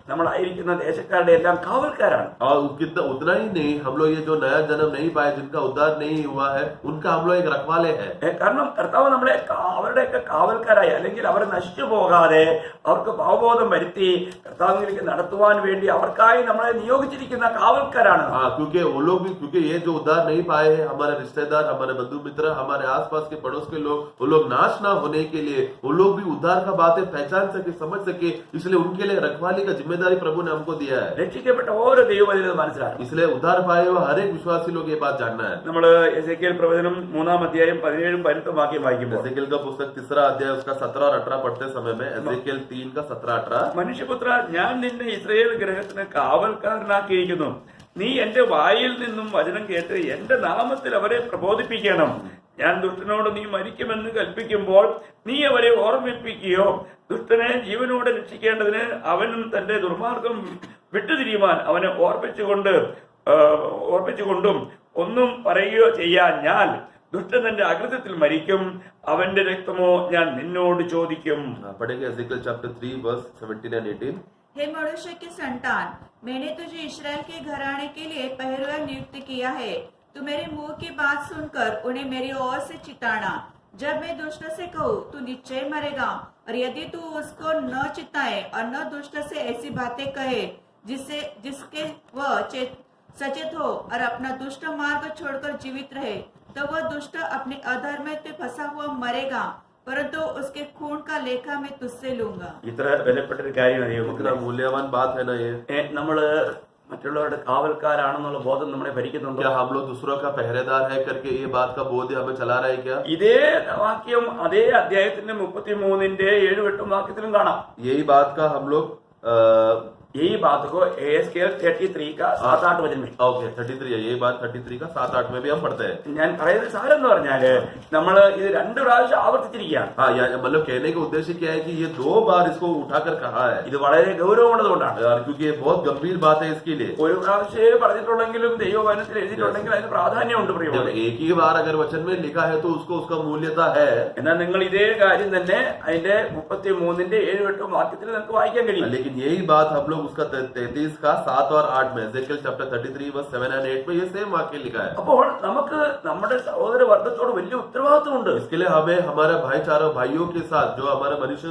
നമ്മളായിരിക്കുന്ന ദേശക്കാരുടെ എല്ലാം കാവൽക്കാരാണ്. और कितना उतना ही नहीं, हम लोग ये जो नया जन्म नहीं पाए, जिनका उद्धार नहीं हुआ है, उनका हम लोग एक रखवाले हैं. കാരണം കർത്താവ് നമ്മളെ അവരുടെയൊക്കെ കാവൽക്കാരായി, അല്ലെങ്കിൽ അവർ നശിച്ചു പോകാതെ അവർക്ക് പാവബോധം വരുത്തി കർത്താവിലേക്ക് നടത്തുവാൻ വേണ്ടി അവർക്കായി നമ്മളെ നിയോഗിച്ചിരിക്കുന്ന കാവൽക്കാരാണ്. हाँ, क्योंकि वो लोग भी, क्योंकि ये जो उद्धार नहीं पाए हैं, हमारे रिश्तेदार, हमारे बंधु मित्र, हमारे आसपास के पड़ोस के लोग, वो लोग नाश ना होने के लिए, वो लोग भी उद्धार का बातें पहचान सके, समझ सके, इसलिए उनके लिए रखवाली का जिम्मेदारी प्रभु ने हमको दिया है. രക്ഷിക്കപ്പെട്ട ഓരോ ദൈവവചനം മനസ്സിലാക്കണം. इसलिए उद्धार पाए हुए हर एक विश्वासी लोग ये बात जानना है. നമ്മൾ എസേക്കിയേൽ പ്രവചനം 3-ാം അധ്യായം 17-18 വാക്യം വായിക്കുമ്പോൾ एजेकिएल का पुस्तक 3 अध्याय उसका 17 और 18 पढ़ते समय में एजेकिएल 3 का 17-18 മനുഷ്യപുത്ര, ഞാൻ നിന്നെ ഇസ്രായേൽ ഗ്രഹത്തിന് കാവൽക്കാരനാക്കിയിരിക്കുന്നു. നീ എന്റെ വായിൽ നിന്നും വചനം കേട്ട് എന്റെ നാമത്തിൽ അവരെ പ്രബോധിപ്പിക്കണം. ഞാൻ ദുഷ്ടനോട് നീ മരിക്കുമെന്ന് കൽപ്പിക്കുമ്പോൾ നീ അവരെ ഓർമ്മിപ്പിക്കുകയോ ദുഷ്ടനെ ജീവനോടെ രക്ഷിക്കേണ്ടതിന് അവനും തന്റെ ദുർമാർഗം വിട്ടുതിരിയുവാൻ അവനെ ഓർപ്പിച്ചുകൊണ്ടും ഒന്നും പറയുകയോ ചെയ്യാഞ്ഞാൽ ദുഷ്ടൻ തന്റെ അകൃത്യത്തിൽ മരിക്കും. അവന്റെ രക്തമോ ഞാൻ നിന്നോട് ചോദിക്കും. पढ़ेंगे एजेकिएल चैप्टर 3 वर्स 17 and 18. हे मनुष्य के संतान, मैंने तुझे इस्राएल के घराने के लिए पहरुआ नियुक्त किया है. तू मेरे मुंह की बात सुनकर उन्हें मेरी ओर से चिताना. जब मैं दुष्ट से कहूँ तू निश्चय मरेगा, और यदि तू उसको न चिताए और न दुष्ट से ऐसी बातें कहे जिसके वह सचेत हो और अपना दुष्ट मार्ग छोड़कर जीवित रहे, तो वह दुष्ट अपने अधर्म में फंसा हुआ मरेगा, परंतु उसके खून का लेखा मैं तुझसे लूंगा. ഇത്ര വിലപ്പെട്ടൊരു കാര്യമാണ്. कितना मूल्यवान बात है ना ये. നമ്മള് മറ്റുള്ളവരുടെ കാവൽക്കാരാണെന്നുള്ള ബോധം നമ്മളെ ഭരിക്കുന്നുണ്ടോ? क्या हम लोग दूसरों का पहरेदार है करके ये बात का बोध हमें चला रहा है क्या? ഇതേ വാക്യം അതേ അധ്യായത്തിന്റെ 33-ന്റെ 7-8 വാക്യത്തിലും കാണാം. यही बात का हम लोग यही बात को एएसकेएल 33 का 7-8 वचन में. ओके 33 है, यही बात 33 का 7-8 में भी हम पढ़ते हैं. ഞാൻ പറയുന്ന സാരം എന്ന് പറഞ്ഞാല് നമ്മൾ ഇത് 2 പ്രാവശ്യം ആവർത്തിച്ചിരിക്കുകയാണ്. हाँ, मतलब कहने का उद्देश्य क्या है कि ये 2 बार इसको उठाकर कहा है. ഇത് വളരെ ഗൗരവമുള്ളതുകൊണ്ടാണ്. क्योंकि ये बहुत गंभीर बात है इसके लिए. ഒരു പ്രാവശ്യമേ പറഞ്ഞിട്ടുള്ളെങ്കിലും ദൈവവചനത്തിൽ എഴുതിയിട്ടുണ്ടെങ്കിൽ അതിന് പ്രാധാന്യമുണ്ട്. പ്രിയമുള്ളവരെ, एक ही बार अगर वचन में लिखा है तो उसको उसका मूल्यता है. എന്നാൽ നിങ്ങൾ ഇതേ കാര്യം തന്നെ അതിന്റെ 33-ന്റെ 7-8 വാക്യത്തിൽ നിങ്ങൾക്ക് വായിക്കാൻ കഴിയും. लेकिन यही बात हम लोग उसका 33 का 7 और 8 में एजेकिएल चैप्टर 33 वर्स 7 and 8 में ये सेम वाक्य लिखा है. അപ്പോൾ നമുക്ക് നമ്മുടെ സഹോദര വർഗത്തോട് വലിയ ഉത്തരവാദിത്വമുണ്ട്. इसके लिए हमें हमारे भाईचारा भाइयों के साथ जो हमारे मनुष्य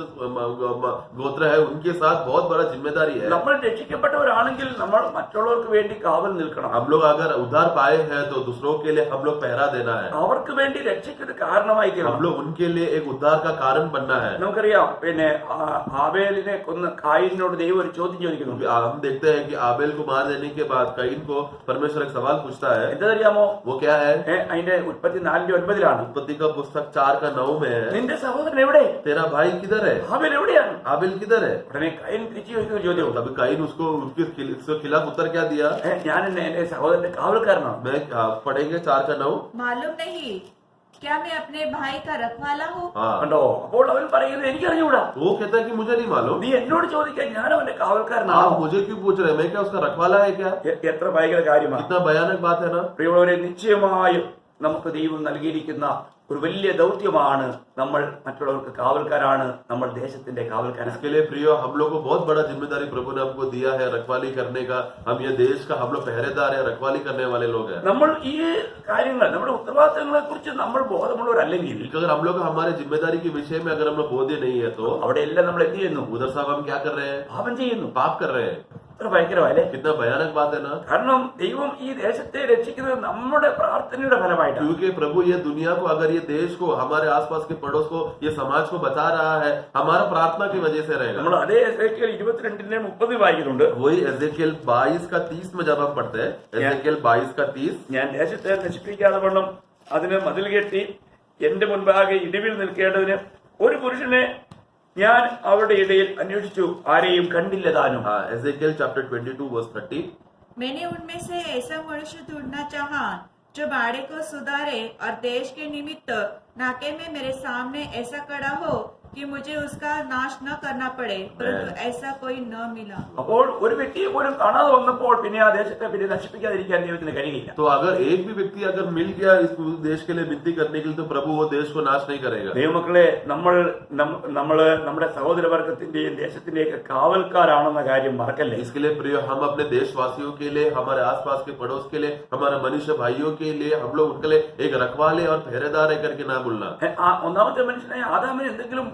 गोत्र है उनके साथ बहुत बड़ा जिम्मेदारी है. നമ്മൾ രക്ഷിക്കപ്പെട്ടവരാണെങ്കിൽ നമ്മൾ മറ്റുള്ളവർക്ക് വേണ്ടി കാവൽ നിൽക്കണം. हम लोग अगर उद्धार पाए हैं तो दूसरों के लिए हम लोग पहरा देना है. അവർക്ക് വേണ്ടി രക്ഷയ്ക്കൊരു കാരണമായി തീരണം. हम लोग उनके लिए एक उद्धार का कारण बनना है. നമുക്കറിയാം, പിന്നെ ആബേലിനെ കൊന്ന് കായീനോട് ദൈവം ഒരു ചോദ്യം ചോദിക്കുന്നു. हम देखते हैं कि आबेल को मार देने के बाद कईन को परमेश्वर एक सवाल पूछता है. എന്തറിയാമോ? वो क्या है? അതിന്റെ ഉൽപ്പത്തി 4:9 उत्पत्ति का पुस्तक 4 का 9 में है. നിന്റെ സഹോദരൻ എവിടെ? तेरा भाई किधर है? ആബേൽ എവിടെയാണ്? आबेल किधर है? ഉടനെ കയൻ തിരിച്ചു ചോദിക്കുന്ന ചോദ്യം. तभी कईन उसको उसके खिलाफ उत्तर क्या दिया? ഞാൻ എന്റെ സഹോദരന്റെ കാവൽക്കാരനാണ്. मैं पढ़ेंगे 4 का 9. मालूम नहीं क्या मैं अपने भाई का रखवाला हूँ? കണ്ടോ? അപ്പോൾ അവൻ പറയുന്നത് എനിക്കറിഞ്ഞൂടാ. वो कहता है कि मुझे नहीं मालूम. നീ എന്നോട് ചോദിക്കാൻ ഞാൻ അവന്റെ आप കാവൽക്കാരനാണ്. मुझे क्यों पूछ रहे हैं? मैं क्या उसका रखवाला है क्या? എത്ര ഭയങ്കര കാര്യമാണ്. कितना भयानक बात है ना. പ്രിയമുള്ളവരെ, നിശ്ചയമായും നമുക്ക് ദൈവം നൽകിയിരിക്കുന്ന ഒരു വലിയ ദൗത്യമാണ്. നമ്മൾ മറ്റുള്ളവർക്ക് കാവൽക്കാരാണ്, നമ്മൾ ദേശത്തിന്റെ കാവൽക്കാരാണ്. इसके लिए प्रियो हम लोग को बहुत बड़ा जिम्मेदारी प्रभु ने हमको दिया है रखवाली करने का. हम ये देश का हम लोग पहरेदार है, रखवाली करने वाले लोग हैं. നമ്മൾ ഈ കാര്യങ്ങൾ നമ്മുടെ ഉത്തരവാദിത്തങ്ങളെ കുറിച്ച് നമ്മൾ ബോധമുള്ളവരല്ലെങ്കിൽ, अगर हम लोग हमारे जिम्मेदारी के विषय में अगर हम लोग बोधे नहीं है तो അവിടെ എല്ലാം നമ്മൾ എന്ത് ചെയ്യുന്നു? उधर साहब हम क्या कर रहे हैं? പാപം ചെയ്യുന്നു. पाप कर रहे हैं. അത്ര ഭയങ്കരമല്ലേ? कितना भयानक बात है ना. കാരണം ദൈവം ഈ ദേശത്തെ രക്ഷിക്കുന്നത് നമ്മുടെ പ്രാർത്ഥനയുടെ ഫലമായിട്ടാണ്. क्योंकि प्रभु ये दुनिया को, अगर ये देश को, हमारे आसपास के पड़ोस को, ये समाज को बचा रहा है, हमारा प्रार्थना की वजह से रहेगा. നമ്മൾ അതേ എസേക്കിയേൽ 22:30 വായിക്കുന്നുണ്ട്. वही एजेकिएल 22:30 में जब हम पढ़ते हैं, एजेकिएल 22:30, ഞാൻ ദേശത്തെ നശിപ്പിക്കാതെ വണ്ണം അതിന് മതിൽ കെട്ടി എന്റെ മുൻപാകെ ഇടിവിൽ നിൽക്കേണ്ടതിന് ഒരു പുരുഷനെ ഞാൻ അവരുടെ ഇടയിൽ അന്വേഷിച്ചു, ആരെയും കണ്ടില്ല താനും. एजेकिएल चैप्टर 22:30. मैंने उनमें से ऐसा मनुष्य ढूंढना चाहा जो बाड़े को सुधारे और देश के निमित्त नाके में मेरे सामने ऐसा खड़ा हो कि मुझे उसका नाश न करना पड़े, परंतु ऐसा कोई न मिला. അപ്പോൾ ഒരു വ്യക്തിയെ പോലും കാണാതെ വന്നപ്പോൾ പിന്നെ ആ ദേശത്തെ പിന്നെ നശിപ്പിക്കാതിരിക്കാൻ ദൈവത്തിന് കഴിയില്ല. तो अगर एक भी व्यक्ति अगर मिल गया इस देश के लिए विनती करने के लिए, तो प्रभु वो देश को नाश नहीं करेगा. ദൈവമക്കളെ, നമ്മള് നമ്മുടെ സഹോദരവർഗത്തിന്റെയും ദേശത്തിന്റെയൊക്കെ കാവൽക്കാരാണെന്ന കാര്യം മറക്കല്ലേ. इसके लिए प्रिय, हम अपने देशवासियों के लिए, हमारे आसपास के पड़ोस के लिए, हमारे मनुष्य भाइयों के लिए, हम लोग उनके लिए एक रखवाले और पहरेदार है करके ना भूलना. ഒന്നാമത്തെ മനുഷ്യനായ ആദാമിന് എന്തെങ്കിലും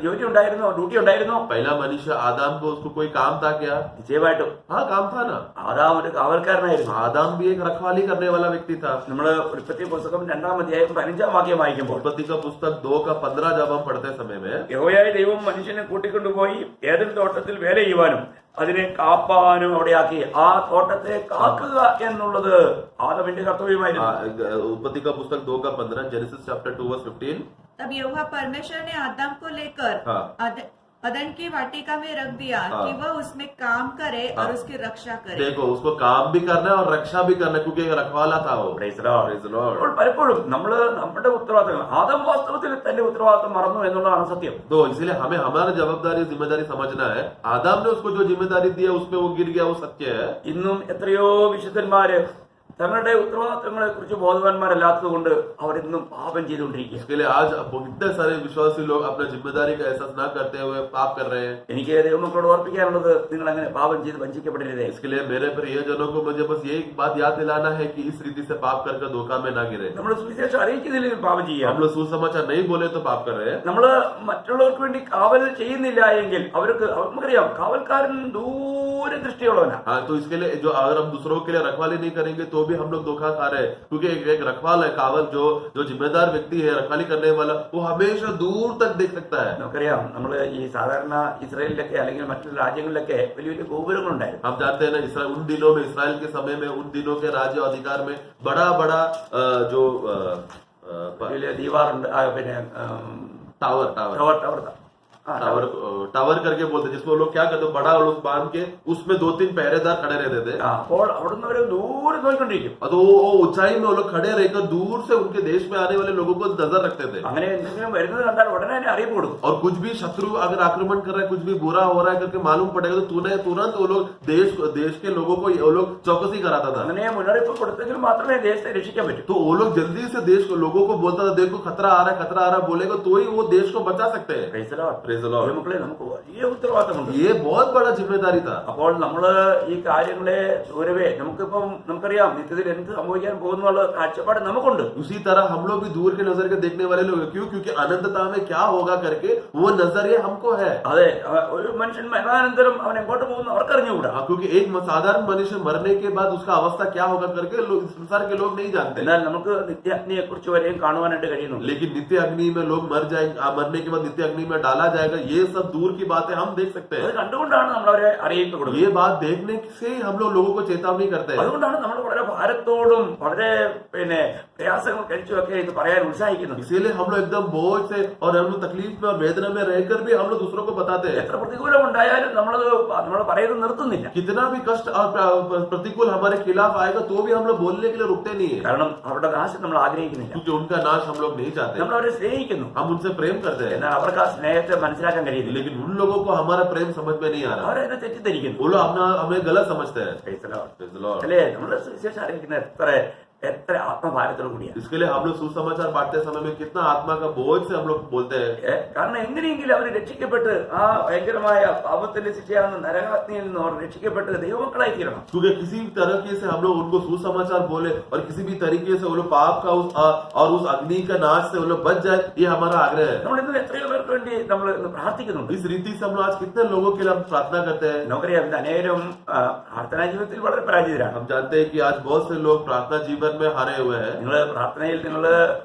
ജോലി ഉണ്ടായിരുന്നോ, ഡ്യൂട്ടി ഉണ്ടായിരുന്നോ? पहला मनुष्य आदम को, उसको कोई काम था क्या? നിശ്ചയമായിട്ടും हाँ, काम था ना. ആദാം ഒരു കാവൽക്കാരനായിരുന്നു. आदम भी एक रखवाली करने वाला व्यक्ति था. നമ്മള് ഉൽപ്പത്തി പുസ്തകം 2-ാം അധ്യായം 15-ാം വാക്യം വായിക്കുമ്പോൾ, उत्पत्ति का पुस्तक 2:15 जब हम पढ़ते समय में, യഹോവയായ ദൈവം മനുഷ്യനെ കൂട്ടിക്കൊണ്ടുപോയി ഏദൻ തോട്ടത്തിൽ വേല ചെയ്യുവാനും അതിനെ കാപ്പാനും അവിടെയാക്കി. ആ തോട്ടത്തെ കാക്കുക എന്നുള്ളത് ആദമിന്റെ കർത്തവ്യമായിരുന്നു. उत्पत्ति का पुस्तक 2:15, जेनेसिस चैप्टर 2:15. तब यहोवा परमेश्वर ने आदम को लेकर अदन की वाटिका में रख दिया कि वह उसमें काम करे और उसकी रक्षा करे. देखो, उसको काम भी करना है और रक्षा भी करना है, क्योंकि एक रखवाला था वो. Praise the Lord. അപ്പോൾ പലപ്പോഴും നമ്മുടെ ഉത്തരവാദിത്തങ്ങൾ, ആദം വാസ്തവത്തിൽ തന്റെ ഉത്തരവാദിത്തം മറന്നു എന്നുള്ളതാണ് സത്യം. तो इसलिए हमें हमारा जवाबदारी, जिम्मेदारी समझना है. आदम ने उसको जो जिम्मेदारी दी है उसमें वो गिर गया, वो सत्य है. ഇന്നും എത്രയോ വിശുദ്ധന്മാര് തങ്ങളുടെ ഉത്തരവാദിത്തങ്ങളെ കുറിച്ച് ബോധവാന്മാരല്ലാത്തത് കൊണ്ട് അവരിന്നും പാപം ചെയ്തുകൊണ്ടിരിക്കുക. इसके लिए आज इतने सारे विश्वासी लोग अपना जिम्मेदारी का एहसास न करते हुए पाप कर रहे हैं. എനിക്ക് ദൈവമക്കളോട് ഓർപ്പിക്കാനുള്ളത്, നിങ്ങൾ അങ്ങനെ പാപം ചെയ്ത് വഞ്ചിക്കപ്പെടരുതേ. इसके लिए मेरे प्रियजनों को मुझे बस ये बात याद दिलाना है कि इस रीति से पाप करके धोखा में ना गिरे. നമ്മൾ സുവിശേഷം അറിയിക്കുന്നില്ലെങ്കിൽ പാപം ചെയ്യാം. हम लोग सुसमाचार नहीं बोले तो पाप कर रहे हैं. നമ്മള് മറ്റുള്ളവർക്ക് വേണ്ടി കാവൽ ചെയ്യുന്നില്ല എങ്കിൽ നമുക്കറിയാം, കാവൽക്കാരൻ ദൂരെ ദൃഷ്ടിയുള്ളവനാ. हाँ, तो इसके लिए जो अगर हम दूसरों के लिए रखवाली नहीं करेंगे तो भी हम लोग धोखा खा रहे हैं. क्योंकि एक रखवाल है, कावल जो जिम्मेदार व्यक्ति है, रखवाली करने वाला, वो हमेशा दूर तक देख सकता है. നമുക്കറിയാം, നമ്മള് ഈ സാധാരണ ഇസ്രായേലിലൊക്കെ അല്ലെങ്കിൽ മറ്റുള്ള രാജ്യങ്ങളിലൊക്കെ വലിയ വലിയ ഗോപുരങ്ങളുണ്ടായിരുന്നു. हम जानते हैं ना, उन दिनों में, इसराइल के समय में, उन दिनों के राज्य अधिकार में बड़ा बड़ा जो വലിയ ദീവാറുണ്ട്, പിന്നെ टावर टावर करके बोलते, जिसमें लोग क्या करते, बड़ा लोग बांध के उसमें 2-3 पहरेदार खड़े रहते थे. അപ്പോൾ അവിടുന്ന് അവര് ദൂരെ നോക്കിക്കൊണ്ടിരിക്കും. तो वो ऊंचाई में वो लोग खड़े रहकर दूर से उनके देश में आने वाले लोगों को नजर रखते थे. അങ്ങനെ എന്തെങ്കിലും വരുന്നത് കണ്ടാൽ ഉടനെ തന്നെ അറിയിപ്പ് കൊടുക്കും. और कुछ भी शत्रु अगर आक्रमण कर रहा है, कुछ भी बुरा हो रहा है करके मालूम पड़ेगा, तो तुरंत वो लोग देश के लोगों को वो लोग चौकसी कराता था. അങ്ങനെ മുന്നറിയിപ്പ് കൊടുത്തെങ്കിൽ മാത്രമേ ദേശത്തെ രക്ഷിക്കാൻ പറ്റൂ. तो वो लोग जल्दी से देश को लोगों को बोलता था, देखो खतरा आ रहा है बोलेगा तो ही वो देश को बचा सकते हैं. മക്കളെ, നമുക്ക് വലിയ ഉത്തരവാദിത്തമുണ്ട്. ये बहुत बड़ा जिम्मेदारी था. അപ്പോൾ നമ്മള് ഈ കാര്യങ്ങളെ ദൂരവേ, നമുക്കറിയാം നിത്യത്തിൽ എന്ത് സംഭവിക്കാൻ പോകുന്നുള്ള കാഴ്ചപ്പാട് നമുക്കുണ്ട്. उसी तरह हम लोग भी दूर के नजर के देखने वाले लोग. क्यों? क्योंकि अनंतता में क्या होगा करके वो नजरिया हमको है. അതെ, ഒരു മനുഷ്യൻ മരണാനന്തരം അവൻ എങ്ങോട്ട് പോകുന്നു അവർക്കറിഞ്ഞുകൂടാ. क्योंकि एक साधारण मनुष्य मरने के बाद उसका अवस्था क्या होगा करके संसार के लोग नहीं जानते. എന്നാൽ നമുക്ക് നിത്യാഗ്നിയെ കുറിച്ച് വരെയും കാണുവാനായിട്ട് കഴിയുന്നു. लेकिन नित्य अग्नि में लोग मरने के बाद नित्य अग्नि में डाला जाएगा, ये सब दूर की बातें हम देख सकते हैं. അത് കണ്ടുകൊണ്ടാണ് നമ്മൾ അവരെ അറിയിപ്പ് കൊടുക്കുന്നത്. ये बात देखने से ही हम लोगों को चेतावनी करते हैं. അതുകൊണ്ടാണ് നമ്മൾ വളരെ ഭാരത്തോടും വളരെ പ്രയാസങ്ങൾ കഴിച്ചുമൊക്കെ ഇത് പറയാൻ ഉത്സാഹിക്കുന്നത്. इसीलिए हम लोग एकदम बोझ से और हम लोग तकलीफ में और वेदना में रहकर भी हम लोग दूसरों को बताते हैं. എത്ര പ്രതികൂലം ഉണ്ടായാലും നമ്മൾ പറയുന്നത് നിർത്തുന്നില്ല. कितना भी कष्ट और प्रतिकूल हमारे खिलाफ आएगा तो भी हम लोग बोलने के लिए रुकते नहीं है. കാരണം അവരുടെ നാശം നമ്മൾ ആഗ്രഹിക്കുന്നില്ല. क्योंकि उनका नाश हम लोग नहीं चाहते. നമ്മൾ അവരെ സ്നേഹിക്കുന്നു, हम उनसे प्रेम करते हैं. എന്നാൽ അവർക്ക് ആ സ്നേഹത്തെ മനസ്സിലാക്കാൻ കഴിയുന്നില്ല. लेकिन उन लोगों को हमारा प्रेम समझ में नहीं आ रहा. അവരെന്നെ തെറ്റിദ്ധരിക്കുന്നു. वो लोग हमें गलत समझते हैं. അല്ലേ? നമ്മൾ സുവിശേഷം അറിയിക്കുന്ന എത്ര ആത്മഭാരത്തോടു കൂടിയാണ്. इसके लिए हम लोग सुसमाचार बांटते समय में कितना आत्मा का बोझ से हम लोग बोलते हैं. കാരണം എങ്ങനെയെങ്കിലും അവർ രക്ഷിക്കപ്പെട്ട് ആ ഭയങ്കരമായ പാപത്തിന്റെ ശിക്ഷയാണെന്ന് നരകാഗ്നിയിൽ നിന്ന് അവർ രക്ഷിക്കപ്പെട്ട് ദൈവമക്കളായി തീരണം. क्योंकि किसी भी तरीके से हम लोग उनको सुसमाचार बोले और किसी भी तरीके से वो लोग पाप का और उस अग्नि का नाश से वो लोग बच जाए, ये हमारा आग्रह है. നമ്മൾ ഇന്ന് എത്രയോ പേർക്ക് വേണ്ടി നമ്മൾ പ്രാർത്ഥിക്കുന്നുണ്ട്. इस रीति से हम लोग आज कितने लोगों के लिए हम प्रार्थना करते हैं. നമുക്കറിയാം അനേകം പ്രാർത്ഥനാ ജീവിതത്തിൽ വളരെ പരാജിതരാണ്. हम जानते हैं कि आज बहुत से लोग प्रार्थना जीवन में हारे हुए हैं. നിങ്ങൾ പ്രാർത്ഥനയിൽ നിങ്ങൾ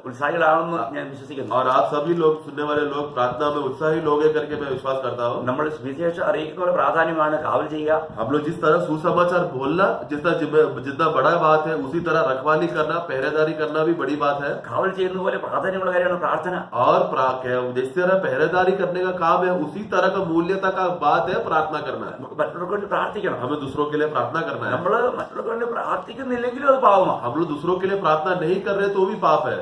ഉത്സാഹികളാണെന്ന് ഞാൻ വിശ്വസിക്കുന്നു. और आप सभी लोग सुनने वाले लोग प्रार्थना में उत्साही लोग हैं करके मैं विश्वास करता हूँ. നമ്മൾ സുവിശേഷം അറിയിക്കുന്ന പ്രാധാന്യമാണ് കാവൽ ചെയ്യുക. हम लोग जिस तरह सुसमाचार बोलना जितना बड़ा बात है, उसी तरह रखवाली करना, पहरेदारी करना भी बड़ी बात है. കാവൽ ചെയ്യുന്ന പോലെ പ്രാധാന്യമുള്ള കാര്യമാണ് പ്രാർത്ഥന. और जिस तरह पहरेदारी करने का काम है, उसी तरह का मूल्यता का बात है प्रार्थना करना. നമുക്ക് മറ്റുള്ളവർക്ക് വേണ്ടി പ്രാർത്ഥിക്കണം. हमें दूसरों के लिए प्रार्थना करना है. നമ്മൾ മറ്റുള്ളവർക്ക് വേണ്ടി പ്രാർത്ഥിക്കുന്നില്ലെങ്കിലും അത് പാവമാണ്. हम लोग दूसरों के लिए प्रार्थना नहीं कर रहे तो भी पाप है.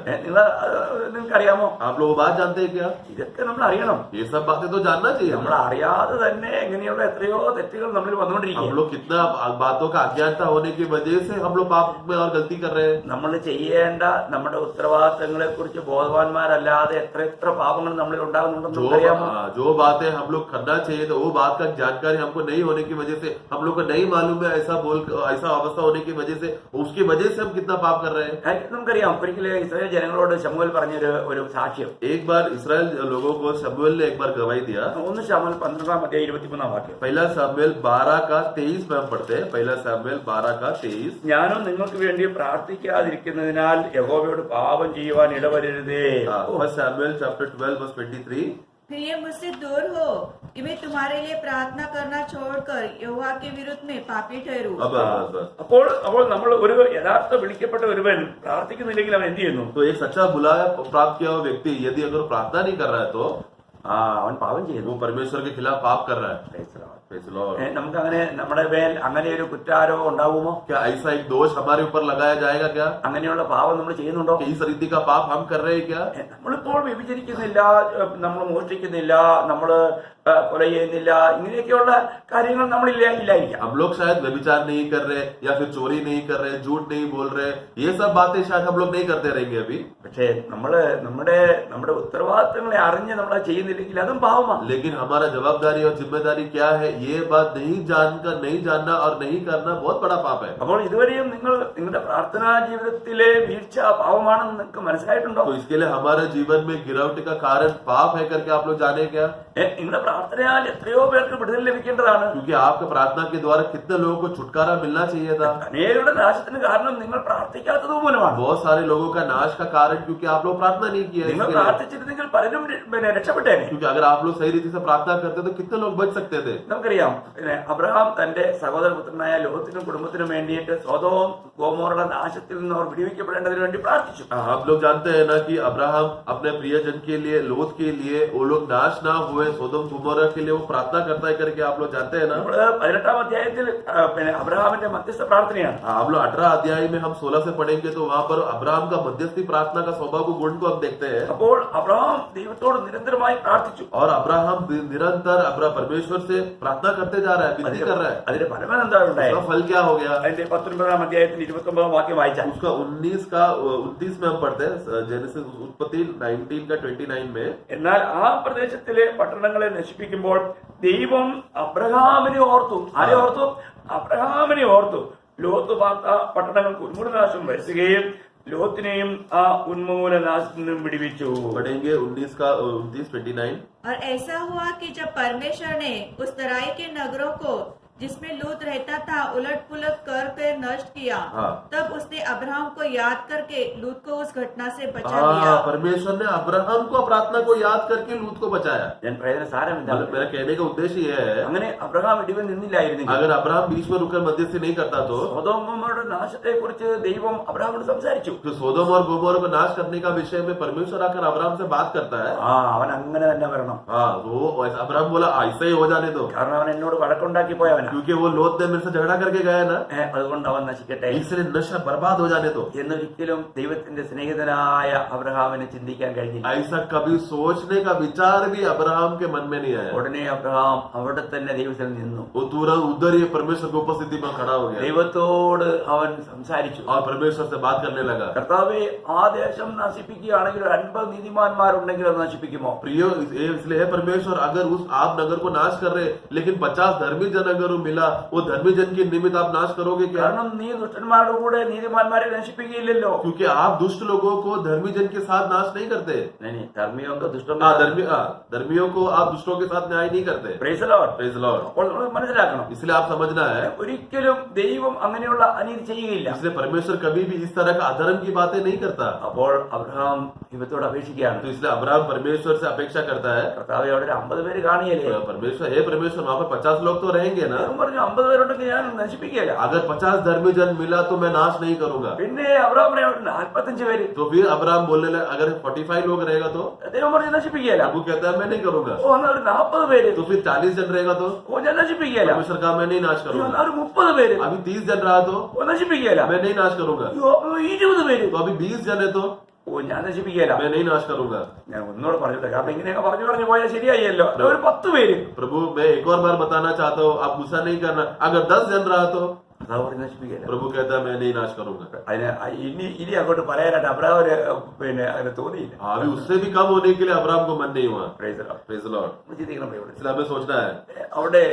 നിങ്ങൾക്കറിയാമോ? आप लोग वो बात जानते हैं क्या? ഇതൊക്കെ നമ്മൾ അറിയണം. ये सब बातें तो जानना चाहिए. നമ്മൾ അറിയാതെ തന്നെ എങ്ങനെയുള്ള എത്രയോ തെറ്റുകൾ നമ്മൾ हम വന്നുകൊണ്ടിരിക്കും. लोग कितना बातों का अज्ञानता होने की वजह से हम लोग पाप में और गलती कर रहे हैं. നമ്മൾ ചെയ്യേണ്ട നമ്മുടെ ഉത്തരവാദിത്തങ്ങളെ കുറിച്ച് ബോധവാന്മാരല്ലാതെ എത്ര എത്ര പാപങ്ങൾ നമ്മളിൽ ഉണ്ടാകുന്നുണ്ടെന്ന് നമുക്കറിയാമോ? जो बातें हम लोग करना चाहिए तो वो बात का जानकारी हमको नहीं होने की वजह से, हम लोग को नहीं मालूम है, ऐसा अवस्था होने की वजह से, उसकी वजह से हम कितना पाप कर रहे हैं. നമുക്കറിയാം ഒരിക്കലും ഇസ്രായേൽ ജനങ്ങളോട് ശമൂവേൽ പറഞ്ഞൊരു സാക്ഷ്യം. एक बार इस्राएल लोगों को शमूएल ने एक बार गवाही दिया. 1 ശമൂവേൽ 12:23 पहला शमूएल 12:23 में हम पढ़ते हैं. पहला शमूएल 12:23. ഞാനും നിങ്ങൾക്ക് വേണ്ടി പ്രാർത്ഥിക്കാതിരിക്കുന്നതിനാൽ യഹോവയോട് പാപം ചെയ്യുവാൻ ഇടവരരുതേ. फर्स्ट शमूएल चैप्टर 12:23. फिर ये मुझसे दूर हो कि मैं तुम्हारे लिए प्रार्थना करना छोड़कर यहोवा के विरुद्ध में पापी ठहरूं. അപ്പോൾ നമ്മൾ ഒരു യഥാർത്ഥ വിളിക്കപ്പെട്ട ഒരുവൻ പ്രാർത്ഥിക്കുന്നില്ലെങ്കിൽ അവൻ എന്ത് ചെയ്യുന്നു? तो एक सच्चा बुलाया प्राप्त किया हुआ व्यक्ति यदि अगर प्रार्थना नहीं कर रहा है तो അവൻ പാപം ചെയ്യുന്നു. वो परमेश्वर के खिलाफ पाप कर रहा है. നമുക്ക് അങ്ങനെ നമ്മുടെ മേൽ അങ്ങനെ ഒരു കുറ്റാരോപം ഉണ്ടാവുമോ? क्या ऐसा एक दोष हमारे ऊपर लगाया जाएगा क्या? അങ്ങനെയുള്ള പാപം നമ്മൾ ചെയ്യുന്നുണ്ടോ? इस रीति का पाप हम कर रहे हैं क्या? നമ്മളിപ്പോൾ വ്യഭിചരിക്കുന്നില്ല, നമ്മൾ മോഷ്ടിക്കുന്നില്ല, നമ്മൾ കൊല ചെയ്യുന്നില്ല, ഇങ്ങനെയൊക്കെയുള്ള കാര്യങ്ങൾ നമ്മളില്ലായിരിക്കാം. हम लोग शायद व्यभिचार नहीं कर रहे या फिर चोरी नहीं कर रहे, झूठ नहीं बोल रहे, ये सब बातें शायद हम लोग नहीं करते रहेंगे अभी. പക്ഷേ നമ്മുടെ ഉത്തരവാദിത്തങ്ങളെ അറിഞ്ഞ് നമ്മൾ ചെയ്യുന്നില്ലെങ്കിൽ അതും പാവമാണ്. लेकिन हमारा जवाबदारी और जिम्मेदारी क्या है, ये बात नहीं जानना और नहीं करना बहुत बड़ा पाप है. അപ്പോൾ ഇതുവരെയും നിങ്ങളുടെ പ്രാർത്ഥനാ ജീവിതത്തിലെ വീഴ്ച പാവമാണെന്ന് നിങ്ങൾക്ക് മനസ്സിലായിട്ടുണ്ടോ? तो इसके लिए हमारे जीवन में गिरावट का कारण पाप है करके आप लोग जाने क्या? നിങ്ങളുടെ പ്രാർത്ഥനയാൽ എത്രയോ പേർക്ക് വിടുതൽ ലഭിക്കേണ്ടതാണ്. क्योंकि आपके प्रार्थना के द्वारा कितने लोगों को छुटकारा मिलना चाहिए था. അനേകരുടെ നാശത്തിന് കാരണം നിങ്ങൾ പ്രാർത്ഥിക്കാത്തത് മൂലമാണ്. बहुत सारे लोगों का नाश का कारण क्योंकि आप लोग प्रार्थना नहीं किया. നിങ്ങൾ പ്രാർത്ഥിച്ചിരുന്നെങ്കിൽ പലരും രക്ഷപ്പെട്ടേനെ. क्योंकि अगर आप लोग सही रीति से प्रार्थना करते तो कितने लोग बच सकते थे. നമുക്കറിയാം അബ്രഹാം തന്റെ സഹോദരപുത്രനായ ലോത്തിനും കുടുംബത്തിനും വേണ്ടിയിട്ട് സൊദോം ഗൊമോറയുടെ നാശത്തിൽ നിന്ന് അവർ വിടുവിക്കപ്പെടേണ്ടതിന് വേണ്ടി പ്രാർത്ഥിച്ചു. आप लोग जानते हैं ना कि अब्राहम अपने प्रियजन के लिए, लोत के लिए, वो लोग नाश ना हुए, सोदोम गुमोरा के लिए वो प्रार्थना करता है करके आप लोग जानते हैं ना. 18 അധ്യായത്തിൽ അബ്രഹാമിന്റെ മധ്യസ്ഥ പ്രാർത്ഥനയാണ്. हम लोग 18 अध्याय में हम 16 से पढ़ेंगे तो वहां पर अब्राहम का मध्यस्थी प्रार्थना का स्वभाव को गुण को हम देखते हैं. അപ്പോൾ അബ്രഹാം ദൈവത്തോട് നിരന്തരമായി പ്രാർത്ഥിച്ചു. और अब्राहम निरंतर परमेश्वर से प्रार्थना करते जा रहा है, विनती कर रहा है. അതിന്റെ ഫലം എന്താണ് ഉണ്ടായത്? उसका फल क्या हो गया? അതിന്റെ 19 അധ്യായത്തിൽ 29 വാക്യം വായിച്ചാൽ उसका 29 में हम पढ़ते हैं. जेनेसिस उत्पत्ति 19:29 में. എന്നാൽ ആ പ്രദേശത്തിലെ പട്ടണങ്ങളെ നശിപ്പിക്കുമ്പോൾ ദൈവം അബ്രഹാമിനെ ഓർത്തു. ആരെ ഓർത്തു? അബ്രഹാമിനെ ഓർത്തു. ലോത്ത് പാർത്ത പട്ടണങ്ങൾക്ക് ഉന്മൂലനാശം വരുത്തുകയും ലോത്തിനെയും ആ ഉന്മൂലനാശത്തിൽ നിന്നും വിടുവിച്ചു. पढ़ेंगे 29:29. और ऐसा हुआ कि जब परमेश्वर ने उस तराई के नगरों को जिसमें लूत रहता था उलट पुलट कर नष्ट किया, तब उसने अब्राहम को याद करके लूत को उस घटना से बचा लिया. परमेश्वर ने अब्राहम को प्रार्थना को याद करके लूत को बचाया. मेरा कहने का उद्देश्य यह है, അങ്ങനെ അബ്രഹാം ഇടിവിൽ നിന്നില്ലായിരുന്നെങ്കിൽ, अगर अब्राहम बीच में रुकर मध्यस्थी नहीं करता तो സൊദോം ഗൊമോറയുടെ നാശത്തെ കുറിച്ച് ദൈവം അബ്രഹാമിനോട് സംസാരിച്ചു. तो सोदोम और गोमोरा को नाश करने का विषय में परमेश्वर आकर अब्राहम से बात करता है. അവൻ അങ്ങനെ തന്നെ വരണം. वो अब्राहम बोला ऐसा ही हो जाने दो, കാരണം അവൻ എന്നോട് വഴക്കുണ്ടാക്കി പോയവൻ. क्योंकि वो लोत ने मेरे से झगड़ा करके गया ना, അതുകൊണ്ട് അവൻ നശിക്കട്ടെ इसलिए नशा बर्बाद हो जाने दो। എന്നൊരിക്കലും ദൈവത്തിന്റെ സ്നേഹിതനായ അബ്രഹാമിന് ചിന്തിക്കാൻ കഴിഞ്ഞില്ല. ऐसा कभी सोचने का विचार भी अब्राहम के मन में नहीं आया। ഉടനെ അബ്രഹാം അവിടെ തന്നെ ദൈവത്തിൽ നിന്നു. वो तुरंत उधर ही परमेश्वर की उपस्थिति में खड़ा हो गया ദൈവത്തോട് അവൻ സംസാരിച്ചു. और परमेश्वर से बात करने लगा। കർത്താവേ, ആ ദേശം നശിപ്പിക്കുകയാണെങ്കിൽ 50 നീതിമാന്മാരുണ്ടെങ്കിൽ അത് നശിപ്പിക്കുമോ? प्रियो, इसलिए है परमेश्वर, अगर उस आप नगर को नाश कर रहे लेकिन 50 धर्मी जन अगर मिला, वो धर्मी जन के निमित्त आप नाश करोगे क्या? കാരണം നീ ദുഷ്ടന്മാരുടെ കൂടെ നീതിമാന്മാരെ നശിപ്പിക്കുകയില്ലല്ലോ. क्योंकि आप दुष्ट लोगों को धर्मी जन के साथ नाश नहीं करते। धर्मियों को आप दुष्टों के साथ न्याय नहीं करते। Praise the Lord. Praise the Lord. അപ്പോൾ നമ്മൾ മനസ്സിലാക്കണം, इसलिए आप समझना है, ഒരിക്കലും ദൈവം അങ്ങനെയുള്ള അനീതി ചെയ്യുകയില്ല. इसलिए परमेश्वर कभी भी इस तरह का अधर्म की बातें नहीं करता। അപ്പോൾ അബ്രഹാം ദൈവത്തോട് അപേക്ഷിക്കുകയാണ്. तो इसलिए अब्राहम परमेश्वर से अपेक्षा करता है, കർത്താവേ, അവിടെ 50 പേര് കാണിയല്ലേ? परमेश्वर, हे परमेश्वर, वहां पर 50 लोग तो रहेंगे ना। ദൈവം പറഞ്ഞു 50 പേരുണ്ടെങ്കിൽ ഞാൻ നശിപ്പിക്കുകയില്ല. अगर 50 धर्मी जन मिला तो मैं नाश नहीं करूंगा। പിന്നെ അബ്രഹാം പറഞ്ഞു 45 പേര്. तो फिर अब्राहम बोलने लगा, अगर 45 लोग रहेगा तो? ദൈവം പറഞ്ഞു നശിപ്പിക്കുകയില്ല. वो कहता है मैं नहीं करूंगा। ഓ, എന്നാൽ 40 പേര്. तो फिर 40 जन रहेगा तो? ഓ, ഞാൻ നശിപ്പിക്കുകയില്ല. परमेश्वर कहा मैं नहीं नाश करूंगा। എന്നാൽ 30 പേര്. अभी 30 जन रहा तो? ഓ, നശിപ്പിക്കുകയില്ല. मैं नहीं नाश करूंगा। 20 പേര്. तो अभी 20 जन है तो? ഓ, ഞാൻ നശിപ്പിക്കുകയില്ല. मैं नहीं नाश करूंगा। ഞാൻ ഒന്നുകൂടെ പറഞ്ഞിട്ട്, കാരണം ഇങ്ങനെയൊക്കെ പറഞ്ഞു പോയാൽ ശരിയായല്ലോ. ഒരു 10 പേര്. प्रभु, मैं एक और बार बताना चाहता हूँ, आप गुस्सा नहीं करना। अगर 10 जन रहा तो? നശിപ്പിക്കുകയില്ല. प्रभु कहता है मैं नहीं नाश करूंगा। അതിന് ഇനി അങ്ങോട്ട് പറയാനായിട്ട് അബ്രഹാമിന് പിന്നെ അതിന് തോന്നിയില്ല. अभी उससे भी कम होने के लिए अब्राहम को मन नहीं हुआ। Praise the Lord. Praise the Lord. ചിന്തിക്കണം ഇവിടെ. इसलिए हमें सोचना है, അവിടെ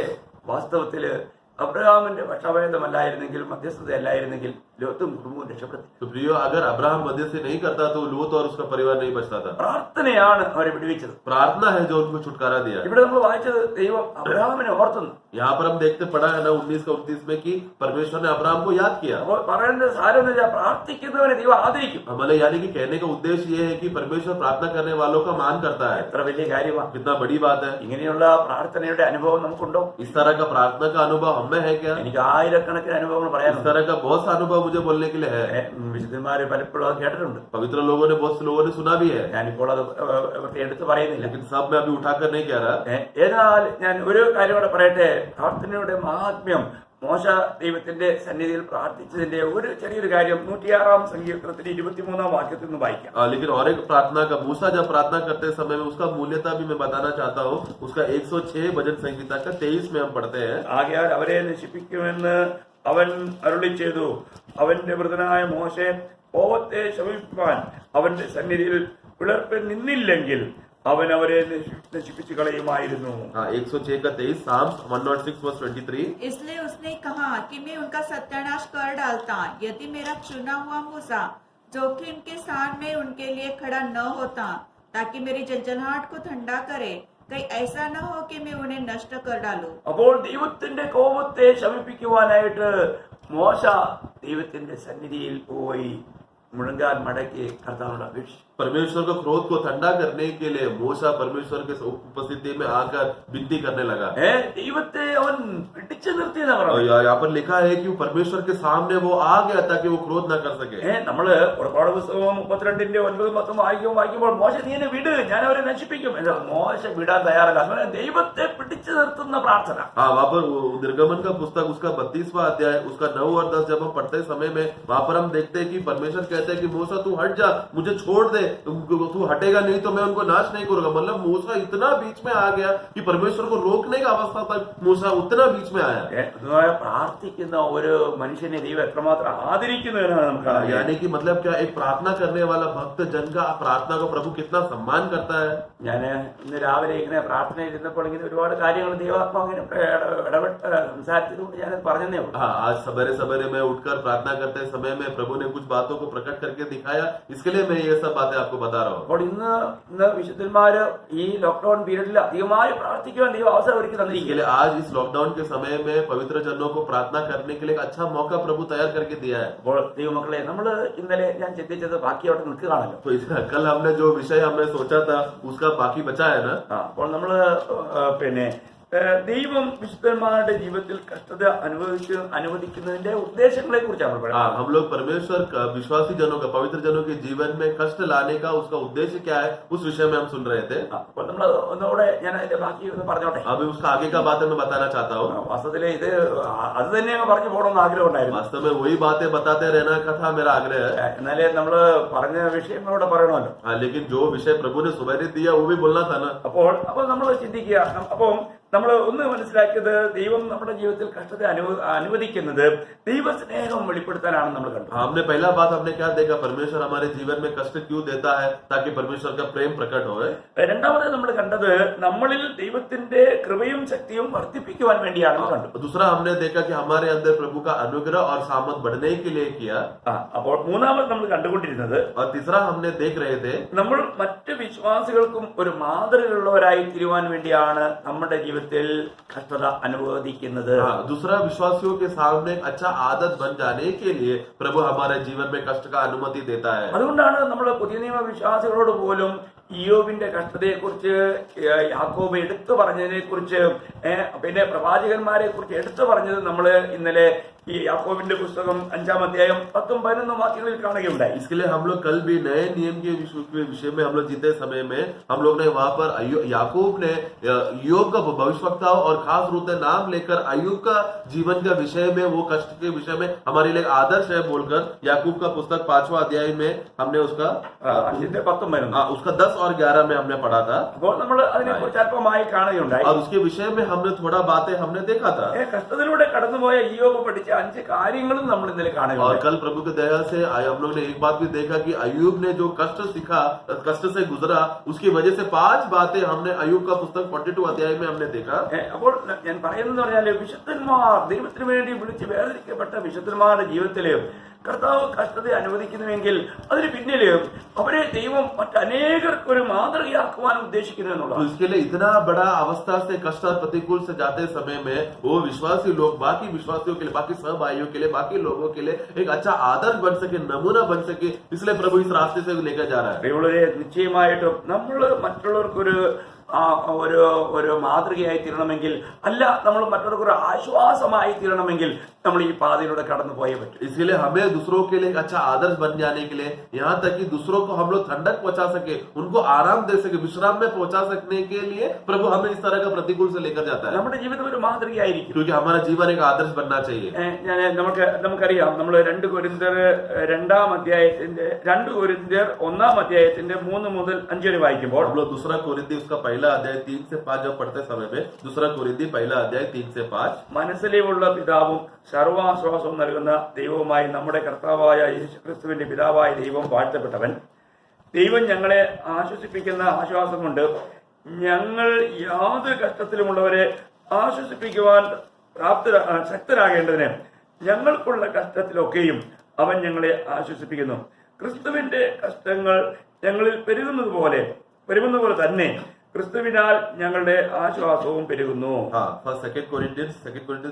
വാസ്തവത്തില് അബ്രഹാമിന്റെ പക്ഷപാതമല്ലായിരുന്നെങ്കിൽ, മധ്യസ്ഥതയല്ലായിരുന്നെങ്കിൽ ലോത്തും കുടുംബവും രക്ഷപ്പെടുത്തി. तो प्रियो, अगर अब्राहम मध्य से नहीं करता तो लोत और उसका परिवार नहीं बचता था। പ്രാർത്ഥനയാണ് അവരെ വിടുവിച്ചത്. प्रार्थना है जो उनको छुटकारा दिया। ഇവിടെ നമ്മൾ വായിച്ചത് ദൈവം അബ്രഹാമിനെ ഓർത്തുന്നു. यहाँ पर हम देखते पढ़ा है ना 19-29 में कि परमेश्वर ने अब्राहम को याद किया। അപ്പോൾ പറയുന്നത് സാരം എന്ന് വെച്ചാൽ പ്രാർത്ഥിക്കുന്നവനെ ദൈവം ആദരിക്കും. हमारे यानी कि कहने का उद्देश्य ये है कि परमेश्वर प्रार्थना करने वालों का मान करता है। എത്ര വലിയ കാര്യമാണ്. कितना बड़ी बात है। ഇങ്ങനെയുള്ള പ്രാർത്ഥനയുടെ അനുഭവം നമുക്കുണ്ടോ? इस तरह का प्रार्थना का अनुभव हमें है क्या? എനിക്ക് ആയിരക്കണക്കിന് അനുഭവങ്ങൾ इस പറയാനുണ്ട്. तरह का बहुत सा अनुभव मुझे बोलने के लिए है। വിശുദ്ധന്മാര് പലപ്പോഴും അത് കേട്ടിട്ടുണ്ട്. पवित्र लोगों ने, बहुत से लोगों ने सुना भी है, ഞാനിപ്പോൾ അത് എടുത്ത് പറയുന്നില്ല. लेकिन सब मैं अभी उठाकर नहीं कह रहा। എന്നാൽ ഞാൻ ഒരു കാര്യം കൂടെ പറയട്ടെ. പ്രാർത്ഥനയുടെ മഹാത്മ്യം, മോശ ദൈവത്തിന്റെ സന്നിധിയിൽ പ്രാർത്ഥിച്ചതിന്റെ ഒരു ചെറിയൊരു കാര്യം 106 സങ്കീർത്തനത്തിന്റെ 23 വാക്യത്തിൽ നിന്ന് വായിക്കാം. लेकिन और एक प्रार्थना का, मूसा जब प्रार्थना करते समय में उसका मूल्यता भी मैं बताना चाहता हूँ। उसका 106 भजन संहिता का 23 में हम पढ़ते हैं, ആകയാൽ അവരെ നശിപ്പിക്കുമെന്ന് അവൻ അരുളി ചെയ്തു. അവന്റെ വൃതനായ മോശെ കോപത്തെ ശമിപ്പിക്കാൻ അവന്റെ സന്നിധിയിൽ പിളർപ്പിൽ നിന്നില്ലെങ്കിൽ അവൻ അവരെ നശിപ്പിച്ചു കളയുമായിരുന്നു. 106 का 23, Psalms 106:23। इसलिए उसने कहा कि मैं उनका सत्यानाश कर डालता यदि मेरा चुना हुआ मूसा जोखिम के स्थान में उनके लिए खड़ा न होता, ताकि मेरी जलजलाहट को ठंडा करे, कहीं ऐसा न हो कि मैं उन्हें नष्ट कर डालूं। അപ്പോൾ ദൈവത്തിന്റെ കോപത്തെ ശമിപ്പിക്കുവാനായിട്ട് മോശ ദൈവത്തിന്റെ സന്നിധിയിൽ പോയി മുഴങ്കാൽ മടക്കി കർത്താവിനോട് അപേക്ഷിച്ചു. परमेश्वर को क्रोध को ठंडा करने के लिए मूसा परमेश्वर के उपस्थिति में आकर विनती करने लगा। ദൈവത്തെ അവൻ പിടിച്ചു നിർത്തിയെന്നാ और പറഞ്ഞു. यहाँ पर लिखा है कि परमेश्वर के सामने वो आ गया ताकि वो क्रोध न कर सके। നമ്മള് പുറപ്പാട് പുസ്തകം 32 9 10 വായിക്കുമ്പോൾ മോശ നീ എന്നെ വിട്, ഞാൻ അവരെ നശിപ്പിക്കും. മോശ വിടാൻ തയ്യാറല്ല. അങ്ങനെ ദൈവത്തെ പിടിച്ചു നിർത്തുന്ന പ്രാർത്ഥന. हाँ, वहाँ पर निर्गमन का पुस्तक उसका 32वां अध्याय उसका 9 और 10 जब हम पढ़ते समय में वहाँ पर हम देखते हैं कि परमेश्वर कहते हैं कि मूसा तू हट जा, मुझे छोड़ दे, तू हटेगा नहीं तो मैं उनको नाश नहीं करूंगा। मतलब मूसा इतना बीच में आ गया कि परमेश्वर को रोकने का अवस्था तक मूसा उतना बीच में आया। പ്രാർത്ഥിക്കുന്ന ഒരു മനുഷ്യനെ ദൈവം എത്രമാത്രം ആദരിക്കുന്നതിനാണ് നമുക്ക് അറിയാം. यानी कि मतलब क्या, एक प्रार्थना करने वाला भक्त जन का प्रार्थना को प्रभु कितना सम्मान करता है। ഞാൻ ഇന്ന് രാവിലെ ഇങ്ങനെ പ്രാർത്ഥനയിൽ ഇരുന്നപ്പോൾ ഇങ്ങനെ ഒരുപാട് കാര്യങ്ങൾ ദൈവാത്മാ ഇങ്ങനെ ഇടപെട്ട് സംസാരിച്ചതുകൊണ്ട് ഞാനത് പറഞ്ഞതേ ഉള്ളൂ. हाँ, आज सवेरे सवेरे में उठकर प्रार्थना करते समय में प्रभु ने कुछ बातों को प्रकट करके दिखाया, इसके लिए मैं ये सब बातें आपको बता रहा हूँ। അപ്പോൾ ഇന്ന് വിശുദ്ധന്മാര് ഈ ലോക്ക്ഡൌൺ പീരീഡിൽ അധികമായി പ്രാർത്ഥിക്കുവാൻ ദൈവം അവസരം ഒരുക്കി इसके തന്നിരിക്കുകയില്ല. लिए आज इस लॉकडाउन के समय में पवित्र जनों को प्रार्थना करने के लिए एक अच्छा मौका प्रभु तैयार करके दिया है। അപ്പോൾ ദൈവമക്കളെ, നമ്മള് ഇന്നലെ ഞാൻ ചിന്തിച്ചത് ബാക്കി അവിടെ നിൽക്കുകയാണല്ലോ. तो कल हमने जो विषय हमने सोचा था उसका बाकी बचा है ना। അപ്പോൾ നമ്മള് പിന്നെ ദൈവം വിശുദ്ധന്മാരുടെ ജീവിതത്തിൽ കഷ്ടത അനുവദിക്കുന്നതിന്റെ ഉദ്ദേശങ്ങളെ കുറിച്ചാണ് പറയുന്നത്. हाँ, हम लोग परमेश्वर विश्वासी जनों का, पवित्र जनों के जीवन में कष्ट लाने का उसका उद्देश्य क्या है, उस विषय में हम सुन रहे थे. അപ്പോൾ നമ്മൾ ഒന്നുകൂടെ ഞാൻ അതിന്റെ ബാക്കി ഒന്ന് പറഞ്ഞോട്ടെ. अभी उसका आगे का बात मैं बताना चाहता हूँ. വാസ്തവത്തില് ഇത് അത് തന്നെ പറഞ്ഞു പോകണമെന്ന് ആഗ്രഹം ഉണ്ടായിരുന്നു. वास्तव में वही बातें बताते रहना का था मेरा आग्रह है. എന്നാലേ നമ്മള് പറഞ്ഞ വിഷയങ്ങളോടെ പറയണമല്ലോ. हाँ, लेकिन जो विषय प्रभु ने सुबह दिया वो भी बोलना था ना. അപ്പോൾ നമ്മൾ ചിന്തിക്കുക. അപ്പം നമ്മൾ ഒന്ന് മനസ്സിലാക്കിയത് ദൈവം നമ്മുടെ ജീവിതത്തിൽ കഷ്ടത അനുവദിക്കുന്നത് ദൈവസ്നേഹം വെളിപ്പെടുത്താനാണ് നമ്മൾ കണ്ടത്. हमने पहला बात हमने क्या देखा, परमेश्वर हमारे जीवन में कष्ट क्यों देता है, ताकि परमेश्वर का प्रेम प्रकट हो. രണ്ടാമത് നമ്മൾ കണ്ടത് നമ്മളിൽ ദൈവത്തിന്റെ കൃപയും ശക്തിയും വർദ്ധിപ്പിക്കുവാൻ വേണ്ടിയാണ് കണ്ടത്. दूसरा हमने देखा कि हमारे अंदर प्रभु का अनुग्रह और सामर्थ बढ़ने के लिए किया. അപ്പോൾ മൂന്നാമത് നമ്മൾ കണ്ടുകൊണ്ടിരുന്നത്, और तीसरा हमने देख रहे थे, നമ്മൾ മറ്റ് വിശ്വാസികൾക്കും ഒരു മാതൃകയുള്ളവരായി തീരുവാൻ വേണ്ടിയാണ് നമ്മുടെ ജീവിതത്തിൽ കഷ്ടത അനുവദിക്കുന്നത്. दूसरा विश्वासियों के सामने अच्छा आदत बन जाने के लिए प्रभु हमारे जीवन में कष्ट का अनुमति देता है. അതുകൊണ്ടാണ് നമ്മൾ പുതിയ നിയമ വിശ്വാസികളോട് പോലും ഇയ്യോബിന്റെ കഷ്ടതയെക്കുറിച്ച് യാക്കോബ് എടുത്തു പറഞ്ഞതിനെ കുറിച്ച് പിന്നെ പ്രവാചകന്മാരെ കുറിച്ച് എടുത്തു പറഞ്ഞത് നമ്മൾ ഇന്നലെ ഈ യാക്കോബിന്റെ പുസ്തകം 5-ാം അധ്യായം 10-11 വാക്യങ്ങളിൽ കാണുകയുണ്ടായി. इसके लिए हम लोग कल भी नए नियम के विषय में हम लोग जीते समय में हम लोग ने वहां पर याकूब ने योग का भविष्यवक्ता और खास रूप से नाम लेकर अय्यूब का जीवन का विषय में, वो कष्ट के विषय में हमारे लिए आदर्श है बोलकर याकूब का पुस्तक 5वां अध्याय में हमने उसका 5-10 उसका 10 और 11 में हमने पढ़ा था. അപ്പോൾ നമ്മൾ അതിനെക്കുറിച്ച് അല്പമായി കാണുകയുണ്ടായി. और उसके विषय में हमने थोड़ा बातें हमने देखा था. കഷ്ടത്തിലൂടെ കടന്നുപോയ ഇയ്യോബ് പഠിച്ച 5 കാര്യങ്ങളും നമ്മൾ ഇന്നലെ और കാണുകയുണ്ടായി. कल प्रभु के दया से हम लोग ने एक बात भी देखा कि अय्यूब ने जो कष्ट सीखा, कष्ट से गुजरा, उसकी वजह से 5 बातें हमने अय्यूब का पुस्तक 42 अध्याय में हमने देखा. അപ്പോൾ ഞാൻ പറയുന്നത് പറഞ്ഞാല് വിശുദ്ധന്മാർ, ദൈവത്തിന് വേണ്ടി വിളിച്ച് വേർതിരിക്കപ്പെട്ട വിശുദ്ധന്മാരുടെ ജീവിതത്തില് കർത്താവ് കഷ്ടത അനുവദിക്കുന്നുവെങ്കിൽ അതിന് പിന്നില് അവരെ ദൈവം മറ്റനേകർക്ക് ഒരു മാതൃകയാക്കുവാൻ ഉദ്ദേശിക്കുന്നു എന്നുള്ളത്. तो इसके लिए इतना बड़ा अवस्था से कष्ट और प्रतिकूल से जाते समय में वो विश्वासी लोग बाकी विश्वासियों के लिए, बाकी सहभाइयों के लिए, बाकी लोगों के लिए एक अच्छा आदर्श बन सके, नमूना बन सके, इसलिए प्रभु इस रास्ते से लेकर जा रहा है. ദൈവങ്ങളെ നിശ്ചയമായിട്ടും നമ്മൾ മറ്റുള്ളവർക്കൊരു ഒരു മാതൃകയായി തീരണമെങ്കിൽ, അല്ല നമ്മൾ മറ്റുള്ളവർക്ക് ഒരു ആശ്വാസമായി തീരണമെങ്കിൽ നമ്മൾ ഈ പാതയിലൂടെ കടന്നു പോയേ പറ്റും. इसके लिए हमें दूसरों के लिए एक अच्छा आदर्श बन जाने के लिए, यहाँ तक कि दूसरों को हम लोग ठंडक पहुंचा सके, उनको आराम दे सके, विश्राम में पहुंचा सकने के लिए प्रभु हमें इस तरह का प्रतिकूल से लेकर जाता है. നമ്മുടെ ജീവിതം ഒരു മാതൃകയായിരിക്കും. क्योंकि हमारा जीवन एक आदर्श बनना चाहिए. നമുക്കറിയാം, നമ്മൾ 2 കൊരിന്ത്യർ 1-ാം അധ്യായത്തിന്റെ 3 മുതൽ 5 വരെ വായിക്കുമ്പോൾ हम लोग दूसरा कोरिन्थी उसका पहला अध्याय 3 से 5 जब पढ़ते समय में, दूसरा कोरिन्थी पहला अध्याय 3 से 5, മനസ്സിലുള്ള പിതാവും സർവാശ്വാസവും നൽകുന്ന ദൈവവുമായി നമ്മുടെ കർത്താവായ യേശുക്രിസ്തുവിന്റെ പിതാവായ ദൈവം വാഴ്ത്തപ്പെട്ടവൻ. ദൈവം ഞങ്ങളെ ആശ്വസിപ്പിക്കുന്ന ആശ്വാസം കൊണ്ട് ഞങ്ങൾ യാതൊരു കഷ്ടത്തിലുമുള്ളവരെ ആശ്വസിപ്പിക്കുവാൻ ശക്തരാകേണ്ടതിന് ഞങ്ങൾക്കുള്ള കഷ്ടത്തിലൊക്കെയും അവൻ ഞങ്ങളെ ആശ്വസിപ്പിക്കുന്നു. ക്രിസ്തുവിന്റെ കഷ്ടങ്ങൾ ഞങ്ങളിൽ പെരുകുന്നത് പോലെ തന്നെ ക്രിസ്തുവിനാൽ ഞങ്ങളുടെ ആശ്വാസവും പെരുകുന്നു. Second Corinthians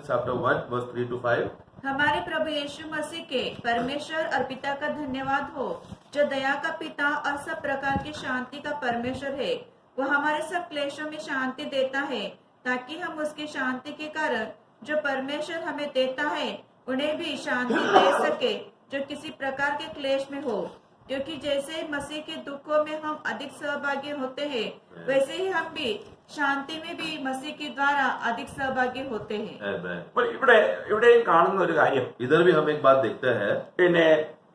chapter 1 verse 3 to 5. हमारे प्रभु यीशु मसीह के परमेश्वर और पिता का धन्यवाद हो, जो दया का पिता और सब प्रकार की शांति का परमेश्वर है. वो हमारे सब क्लेशों में शांति देता है, ताकि हम उसकी शांति के कारण जो परमेश्वर हमें देता है उन्हें भी शांति दे सके जो किसी प्रकार के क्लेश में हो. क्योंकि जैसे मसीह के दुखों में हम अधिक सहभागी होते हैं, वैसे ही हम भी शांति में भी मसीह के द्वारा अधिक सहभागी होते हैं. ഇവിടെയും കാണുന്ന ഒരു കാര്യം, इधर भी हम एक बात देखते हैं, പിന്നെ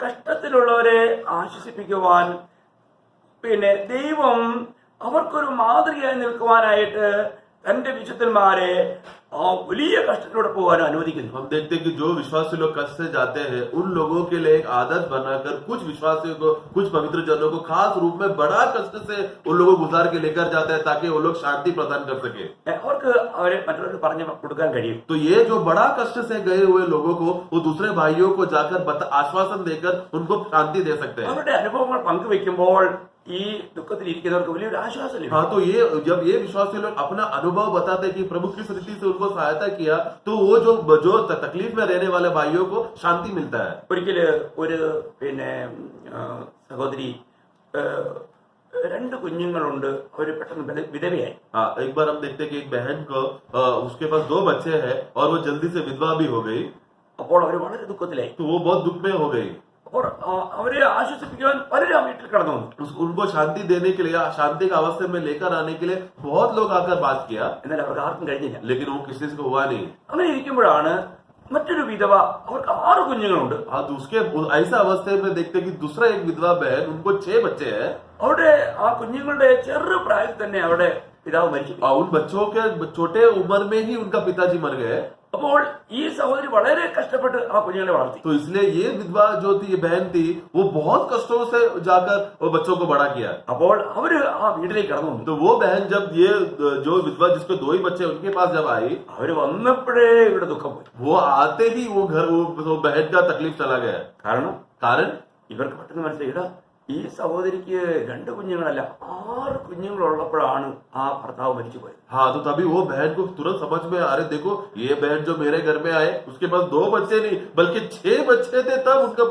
കഷ്ടത്തിലുള്ളവരെ ആശ്വസിപ്പിക്കുവാൻ ദൈവം അവർക്കൊരു മാതൃകയായി നിൽക്കുവാനായിട്ട് തന്റെ വിശുദ്ധന്മാരെ ആ വലിയ കഷ്ടത്തിലൂടെ പോകാൻ അനുവദിക്കുന്നു. हम देखते हैं कि जो विश्वासी लोग कष्ट से जाते हैं, उन लोगों के लिए एक आदत बनाकर कुछ विश्वासियों को, कुछ पवित्र जनों को खास रूप में बड़ा कष्ट से उन लोगों को गुजार के लेकर जाता है, ताकि वो लोग शांति प्रदान कर सके. അവർക്ക് അവരെ മറ്റുള്ളവർക്ക് പറഞ്ഞു കൊടുക്കാൻ കഴിയും. तो ये जो बड़ा कष्ट से गए हुए लोगों को वो दूसरे भाइयों को जाकर आश्वासन देकर उनको शांति दे सकते हैं. അവരുടെ അനുഭവങ്ങൾ പങ്കുവെക്കുമ്പോൾ ഈ ദുഃഖത്തിൽ ഇരിക്കുന്നവർക്ക് വലിയൊരു ആശ്വാസം ലഭിക്കും. हाँ, तो ये जब ये विश्वासी लोग अपना अनुभव बताते हैं कि प्रभु किस रीति से उनको सहायता किया, तो वो जो तकलीफ में रहने वाले भाइयों को शांति मिलता है. ഒരിക്കല് ഒരു സഹോദരി രണ്ട് കുഞ്ഞുങ്ങളുണ്ട്, അവര് പെട്ടെന്ന് വിധവയായി. हाँ, एक बार हम देखते हैं कि एक बहन को उसके पास 2 बच्चे हैं और वो जल्दी से विधवा भी हो गई, അപ്പോൾ അവര് വളരെ ദുഃഖത്തിലായി. तो वो बहुत दुख में हो गई. അപ്പോൾ അവരെ ആശ്വസിപ്പിക്കുവാൻ പലരും ആ വീട്ടിൽ കടന്നു വന്നു. उनको शांति देने के लिए या शांति का अवस्था में लेकर आने के लिए बहुत लोग आकर बात किया, എന്നാൽ അവർക്ക് ആർക്കും കഴിഞ്ഞില്ല. लेकिन वो किसी को हुआ नहीं. അങ്ങനെ ഇരിക്കുമ്പോഴാണ് മറ്റൊരു വിധവ, അവർക്ക് 6 കുഞ്ഞുങ്ങളുണ്ട്. हाँ, तो उसके ऐसा अवस्था में देखते कि दूसरा एक विधवा बहन, उनको 6 बच्चे हैं. അവിടെ ആ കുഞ്ഞുങ്ങളുടെ ചെറു പ്രായത്തിൽ തന്നെ അവിടെ പിതാവ് മരിച്ചു. उन बच्चों के छोटे उम्र में ही उनका पिताजी मर गए. അപ്പോൾ ഈ സഹോദരി വളരെ കഷ്ടപ്പെട്ട് ആ കുഞ്ഞുങ്ങളെ വളർത്തി. तो इसलिए ये विधवा जो थी, ये बहन थी, वो बहुत कष्टों से जाकर वो बच्चों को बड़ा किया. അപ്പോൾ അവര് ആ വീട്ടിലേക്ക് കടന്നു വന്നു. तो वो बहन जब ये जो विधवा जिसके 2 ही बच्चे उनके पास जब आई, അവര് വന്നപ്പോഴേ ഇവിടെ ദുഃഖം പോയി. वो आते ही वो घर वो बहन का तकलीफ चला गया. कारण ഇവർക്ക് പെട്ടെന്ന് മനസ്സിലായി, ഇടാ ഈ സഹോദരിക്ക് 2 കുഞ്ഞുങ്ങളല്ല 6 കുഞ്ഞുങ്ങളുള്ളപ്പോഴാണ് ആ ഭർത്താവ് മരിച്ചു പോയത്. हाँ, तो तभी वो बहन को तुरंत समझ में आ रहे, देखो ये बहन जो मेरे घर में आए, उसके पास 2 बच्चे नहीं बल्कि 6 बच्चे थे, तब उनका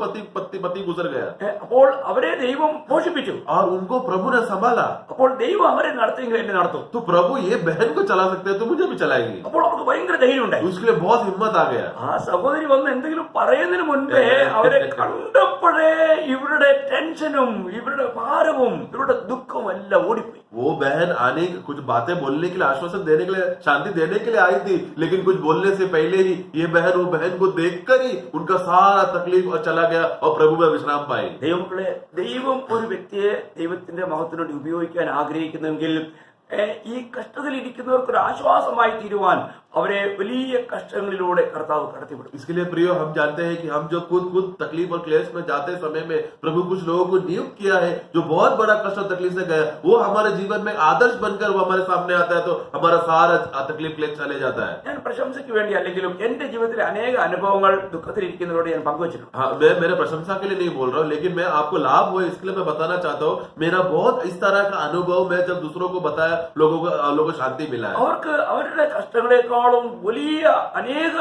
पति गुजर गया. അപ്പോൾ അവരെ ദൈവം പോഷിപ്പിച്ചു. और उनको प्रभु ने संभाला. അപ്പോൾ ദൈവം അവരെ നടത്തിയെങ്കിൽ എന്നെ നടത്തും. तो प्रभु ये बहन को चला सकते हैं तो मुझे भी चलाएंगे. അപ്പോൾ അവർക്ക് ഭയങ്കര ധൈര്യം ഉണ്ടായി. उसके लिए बहुत हिम्मत आ गया. ആ സഹോദരി വന്ന് എന്തെങ്കിലും പറയുന്നതിന് മുൻപേ അവരെ കണ്ടപ്പോഴേ ഇവരുടെ ടെൻഷനും ഇവരുടെ ഭാരവും ഇവരുടെ ദുഃഖവും എല്ലാം ഓടിപ്പോയി. वो बहन आने कुछ बातें बोलने के लिए, आश्वासन देने के लिए, शांति देने के लिए आई थी, लेकिन कुछ बोलने से पहले ही ये बहन वो बहन को देखकर ही उनका सारा तकलीफ और चला गया और प्रभु में विश्राम पाई. ദൈവം ഒരു വ്യക്തിയെ ദൈവത്തിന്റെ മഹത്വത്തിന് വേണ്ടി ഉപയോഗിക്കാൻ ആഗ്രഹിക്കുന്നെങ്കിൽ ഈ കഷ്ടത്തിൽ ഇരിക്കുന്നവർക്ക് ഒരു ആശ്വാസമായി തീരുവാൻ അവരെ വലിയ കഷ്ടങ്ങളിലൂടെ കർത്താവ് കടത്തിവിടും. इसके लिए प्रियो, हम जानते हैं कि हम जो खुद तकलीफ और क्लेश में जाते समय में प्रभु कुछ लोगों को नियुक्त किया है जो बहुत बड़ा कष्ट और तकलीफ से गया, वो हमारे जीवन में आदर्श बनकर वो हमारे सामने आता है, तो हमारा सारा तकलीफ क्लेश चले जाता है. ഞാൻ പ്രശംസയ്ക്ക് വേണ്ടി അല്ലെങ്കിലും എന്റെ ജീവിതത്തിലെ അനേക അനുഭവങ്ങൾ ദുഃഖത്തിലിരിക്കുന്നവരോട് ഞാൻ പങ്കുവച്ചിട്ടുണ്ട്. हाँ, मैं मेरे प्रशंसा के लिए नहीं बोल रहा हूँ, लेकिन मैं आपको लाभ हुआ इसके लिए मैं बताना चाहता हूँ. मेरा बहुत इस तरह का अनुभव मैं जब दूसरों को बताया, लोगों को शांति मिला है. അവർക്ക് അവരുടെ കഷ്ടങ്ങളെക്കാളും വലിയ അനേക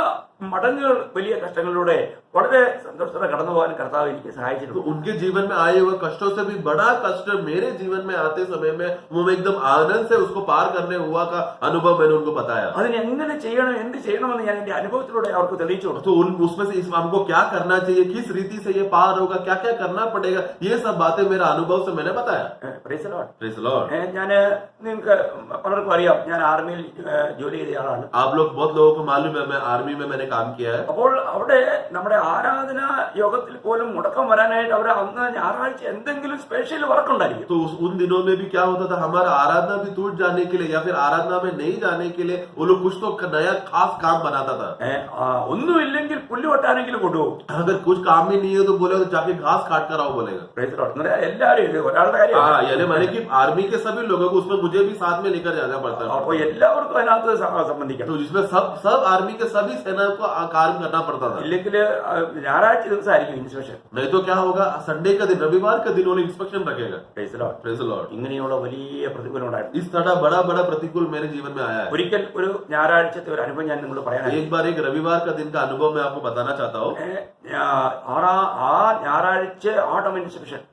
മടങ്ങുകൾ വലിയ കഷ്ടങ്ങളിലൂടെ വളരെ സന്തോഷത്തോടെ കടന്നു പോകാൻ കർത്താവ് എനിക്ക് സഹായിച്ചിട്ടുണ്ട്. तो उनके जीवन में आए हुए कष्टों से भी बड़ा कष्ट मेरे जीवन में आते समय में वो मैं एकदम आनंद से उसको पार करने हुआ का अनुभव मैंने उनको बताया. അതിന് എങ്ങനെ ചെയ്യണം എന്ത് ചെയ്യണമെന്ന് ഞാൻ എന്റെ അനുഭവത്തിലൂടെ അവർക്ക് തെളിയിച്ചു കൊടുത്തു. तो उसमें से हमको क्या करना चाहिए, किस रीति से ये पार होगा, क्या क्या करना पड़ेगा, ये सब बातें मेरा अनुभव से मैंने बताया. Praise the Lord. Praise the Lord. ഞാൻ നിങ്ങൾക്ക് പലർക്കും അറിയാം, ഞാൻ ആർമിയിൽ ജോലി ചെയ്ത ആളാണ്. आप लोग बहुत लोगों को मालूम है, मैं आर्मी में मैंने काम किया है. അപ്പോൾ അവിടെ നമ്മുടെ ആരാധന യോഗത്തിൽ പോലും മുടക്കം വരാനായിട്ട് അവർ അന്ന് ഞായറാഴ്ച എന്തെങ്കിലും സ്പെഷ്യൽ വർക്ക് ഉണ്ടായിരിക്കും. तो उन दिनों में भी क्या होता था, हमारा आराधना भी टूट जाने के लिए या फिर आराधना में नहीं जाने के लिए वो लोग कुछ तो नया खास काम बनाता था. ഒന്നുമില്ലെങ്കിൽ പുല്ല് വെട്ടാനെങ്കിലും കൊണ്ടുപോകും. अगर कुछ काम ही नहीं है तो बोले तो जाके घास काट कर आओ बोलेगा. എല്ലാവരും ഇത് ഒരാളുടെ കാര്യം. हाँ, यानी माने कि आर्मी के सभी लोगों को उसमें मुझे भी साथ में लेकर जाना पड़ता है. അപ്പൊ എല്ലാവർക്കും അതിനകത്ത് സംബന്ധിക്കണം. तो जिसमें सब आर्मी के सभी सेना को कार्य करना पड़ता था. ഇല്ലെങ്കിൽ ഞായറാഴ്ച ദിവസമായിരിക്കും ഇൻസ്പെക്ഷൻ. नहीं तो क्या होगा, संडे का दिन, रविवार का दिन वो इंस्पेक्शन रखेगा. Praise the Lord. Praise the Lord. ഇങ്ങനെയുള്ള വലിയ പ്രതികൂലം ഉണ്ടായിരുന്നു. इस तरह बड़ा प्रतिकूल मेरे जीवन में आया है. ഒരിക്കൽ ഒരു ഞായറാഴ്ചത്തെ ഒരു അനുഭവം ഞാൻ നിങ്ങളോട് പറയാനാണ്. एक बार एक रविवार का दिन का अनुभव मैं आपको बताना चाहता हूँ. ആ ഞായറാഴ്ച ഓട്ടം ഇൻസ്പെക്ഷൻ.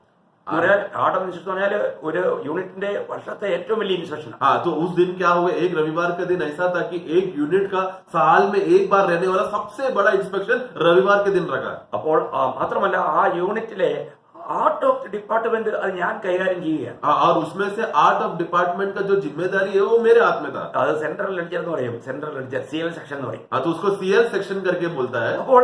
ഓട്ടം ഇൻസ്പെക്ഷൻ പറഞ്ഞാൽ ഒരു യൂണിറ്റിന്റെ വർഷത്തെ ഏറ്റവും വലിയ ഇൻസ്പെക്ഷൻ. हाँ, तो उस दिन क्या हुआ, एक रविवार का दिन ऐसा था कि एक यूनिट का साल में एक बार रहने वाला सबसे बड़ा इंस्पेक्शन रविवार के दिन रखा. അപ്പോൾ മാത്രമല്ല ആ യൂണിറ്റിലെ आर्ट ऑफ डिपार्टमेंट അത് ഞാൻ കൈകാര്യം ചെയ്യുകയാണ്. और उसमें से आर्ट ऑफ डिपार्टमेंट का जो जिम्मेदारी है वो मेरे हाथ में था. അത് സെൻട്രൽ ലെഡ്ജർ എന്ന് പറയും. സെൻട്രൽ ലെഡ്ജർ CL സെക്ഷൻ എന്ന് പറയും. हाँ, तो उसको CL सेक्शन करके बोलता है. അപ്പോൾ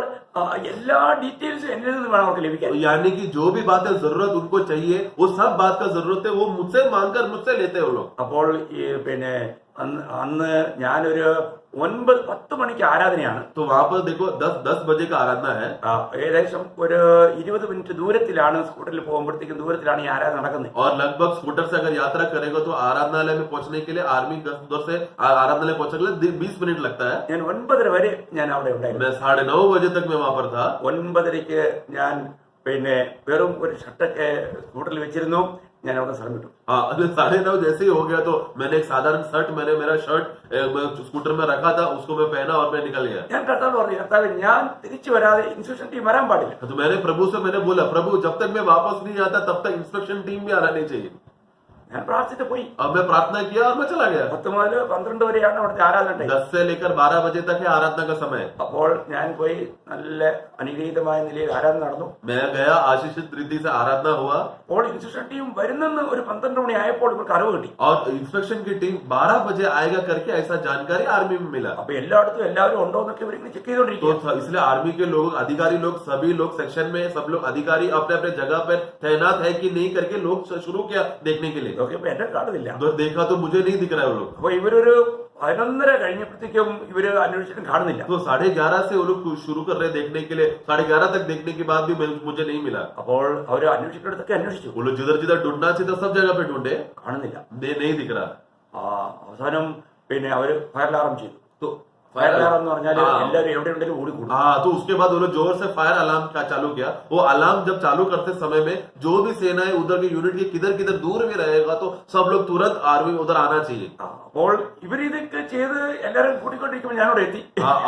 എല്ലാ ഡീറ്റെയിൽസും എന്നിൽ നിന്ന് വേണം അവർക്ക് ലഭിക്കാൻ. यानी कि जो भी बातें जरूरत उनको चाहिए, वो सब बात का जरूरत है वो मुझसे मांगकर मुझसे लेते हैं वो लोग. അപ്പോൾ പിന്നെ അന്ന് ഞാനൊരു 9-10 മണിക്ക് ആരാധനയാണ്. तो वहां पर देखो 10 बजे का आराधना है. ഏകദേശം ഒരു 20 മിനിറ്റ് ദൂരത്തിലാണ് സ്കൂട്ടറിൽ പോകുമ്പോഴത്തേക്കും ദൂരത്തിലാണ് ഈ ആരാധന നടക്കുന്നത്. और लगभग स्कूटर से अगर यात्रा करेगा तो आराधनालय में पहुंचने के लिए आर्मी उधर से आराधनालय पहुंचने के लिए 20 मिनट लगता है. ഞാൻ 9:30 വരെ ഞാൻ അവിടെ ഉണ്ടായിരുന്നു. मैं 9:30 बजे तक मैं वहां पर था. 9:30 ഞാൻ പിന്നെ വെറും ഒരു ഷർട്ടൊക്കെ സ്കൂട്ടറിൽ വെച്ചിരുന്നു. ഞാൻ അവിടെ സ്ഥലം വിട്ടു. हाँ, 9:30 जैसे ही हो गया तो मैंने एक साधारण शर्ट, मैंने मेरा शर्ट स्कूटर में रखा था, उसको मैं पहना और मैं निकल गया. ഞാൻ കർത്താവ് പറഞ്ഞു, കർത്താവ് ഞാൻ തിരിച്ചു വരാതെ ഇൻസ്പെക്ഷൻ ടീം വരാൻ പാടില്ല. तो मैंने प्रभु से बोला, प्रभु जब तक मैं वापस नहीं आता तब तक इंस्पेक्शन टीम भी आना नहीं चाहिए. ഞാൻ പ്രാർത്ഥിച്ചിട്ട് പോയി. अब मैं प्रार्थना किया और मैं चला गया. 10 മുതൽ 12 വരെയാണ് അവിടുത്തെ ആരാധന ഉണ്ടായി. 10 से लेकर 12 बजे तक है आराधना का समय. അപ്പോൾ ഞാൻ പോയി, നല്ല അനുഗ്രഹീതമായ നിലയിൽ ആരാധന നടന്നു. मैं गया, आशीषित रीति से आराधना हुआ. അപ്പോൾ ഇൻസ്പെക്ഷൻ ടീം വരുന്നെന്ന് ഒരു 12 മണി ആയപ്പോൾ ഇവർക്ക് അറിവ് കിട്ടി. और इंस्पेक्शन की टीम 12 बजे आएगा करके ऐसा जानकारी आर्मी में मिला. അപ്പൊ എല്ലായിടത്തും എല്ലാവരും ഉണ്ടോ എന്നൊക്കെ ഇവരിങ്ങനെ ചെക്ക് ചെയ്തോണ്ടിരിക്കും. तो इसलिए आर्मी के लोग, अधिकारी लोग, सभी लोग सेक्शन में, सब लोग अधिकारी अपने अपने जगह पर तैनात है कि नहीं करके लोग शुरू किया देखने के लिए. ഇതൊക്കെ ഇപ്പൊ എന്നെ കാണുന്നില്ല. तो देखा तो मुझे नहीं दिख रहा है वो लोग. അപ്പൊ ഇവരൊരു 11:30 കഴിഞ്ഞപ്പോഴത്തേക്കും ഇവര് അന്വേഷിച്ചിട്ടും കാണുന്നില്ല. तो 11:30 से वो लोग शुरू कर रहे देखने के लिए. 11:30 तक देखने के बाद भी मुझे नहीं मिला. അപ്പോൾ അവര് അന്വേഷിക്കുന്നിടത്തൊക്കെ അന്വേഷിച്ചു. वो लोग जिधर जिधर ढूंढना चाहिए सब जगह पे ढूंढे, കാണുന്നില്ല. नहीं दिख रहा. അവസാനം പിന്നെ അവര് ഫയർ അലാറം ചെയ്തു. तो ഫയർ അലാറം എന്ന് പറഞ്ഞാൽ എല്ലാവരും എവിടെ ഉണ്ടെങ്കിലും ഓടിക്കൂടും. हाँ, तो उसके बाद वो लोग जोर से फायर अलार्म का चालू किया. वो अलार्म जब चालू करते समय में जो भी सेना है उधर के यूनिट के किधर किधर दूर भी रहेगा तो सब लोग तुरंत आर्मी उधर आना चाहिए. അപ്പോൾ ഇവരിതൊക്കെ ചെയ്ത് എല്ലാവരും കൂട്ടിക്കൊണ്ടിരിക്കുമ്പോൾ ഞാനിവിടെ എത്തി.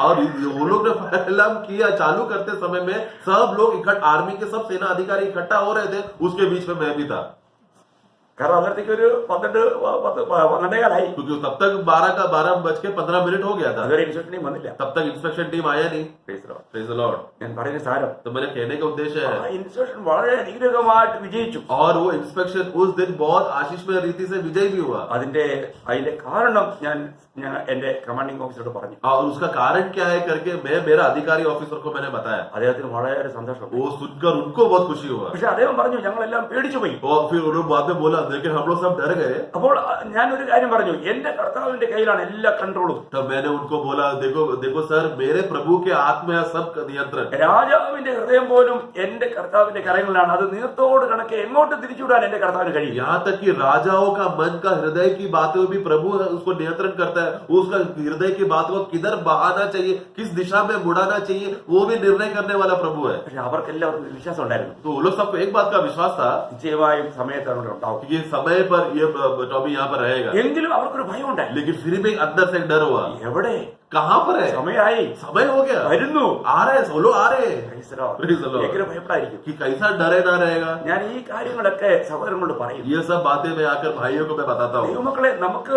और वो लोग ने फायर अलार्म किया चालू करते समय में सब लोग इकट्ठा, आर्मी के सब सेना अधिकारी इकट्ठा हो रहे थे. उसके बीच में मैं भी था. കാരണം അന്നേരത്തേക്ക് ഒരു 12:15 क्योंकि तब तक 12:15 हो गया था. അതുവരെ ഇൻസ്പെക്ഷൻ ടീം വന്നില്ല. तब तक इंस्पेक्शन टीम आया नहीं. Praise the Lord. ഞാൻ പറയുന്ന സാരം, तो मेरे कहने का उद्देश्य है, ഇൻസ്പെക്ഷൻ വളരെ നീരകമായിട്ട് വിജയിച്ചു. और वो इंस्पेक्शन उस दिन बहुत आशीषमय रीति से विजय भी हुआ. അതിന്റെ കാരണം ഞാൻ എന്റെ കമാൻഡിംഗ് ഓഫീസറോട് പറഞ്ഞു. और उसका कारण क्या है करके मैं मेरा अधिकारी ऑफिसर को मैंने बताया. അദ്ദേഹത്തിന് വളരെ സന്തോഷം. वो सुनकर उनको बहुत खुशी हुआ. പക്ഷെ അദ്ദേഹം പറഞ്ഞു ഞങ്ങളെല്ലാം പേടിച്ചു പോയി. और फिर उन्होंने बाद में बोला लेकिन हम लोग सब डर गए. അപ്പോൾ ഞാൻ ഒരു കാര്യം പറഞ്ഞു, എന്റെ കർത്താവിന്റെ കയ്യിലാണ് എല്ലാ കൺട്രോളും. तब मैंने उनको बोला देखो सर, मेरे प्रभु के हाथ में है सब नियंत्रण. രാജാവിന്റെ ഹൃദയം പോലും എന്റെ കർത്താവിന്റെ കരങ്ങളിലാണ്. അത് നീർത്തോട് കണക്കെ എങ്ങോട്ട് തിരിച്ചുവിടാൻ എന്റെ കർത്താവിന് കഴിയും. यहाँ तक कि राजाओं का मन का हृदय की बातों भी प्रभु उसको नियंत्रण करता है. उसका हृदय की बातों को किधर बहाना चाहिए, किस दिशा में मुड़ाना चाहिए, वो भी निर्णय करने वाला प्रभु है. പക്ഷെ അവർക്കെല്ലാവർക്കും വിശ്വാസം ഉണ്ടായിരുന്നു. तो वो लोग सबको एक बात का विश्वास था നിശ്ചയമായും സമയത്ത് അവിടെ ഉണ്ടാവും. कि ये समय पर ये टॉमी यहाँ पर रहेगा. എങ്കിലും അവർക്കൊരു ഭയം ഉണ്ടായി. लेकिन फिर भी अंदर से एक डर हुआ. എവിടെ कहाँ पर है? സമയമായി, समय हो गया, വരുന്നു, आ रहे हैं, सोलो आ रहे हैं. Praise the Lord. Praise the Lord. ഭയങ്കര ഭയപ്പെടായിരിക്കും. कि कैसा डरे ना रहेगा. ഞാൻ ഈ കാര്യങ്ങളൊക്കെ സഹോദരങ്ങളോട് പറയും. ये सब बातें मैं आकर भाइयों को मैं बताता हूँ. ദൈവമക്കളെ, നമുക്ക്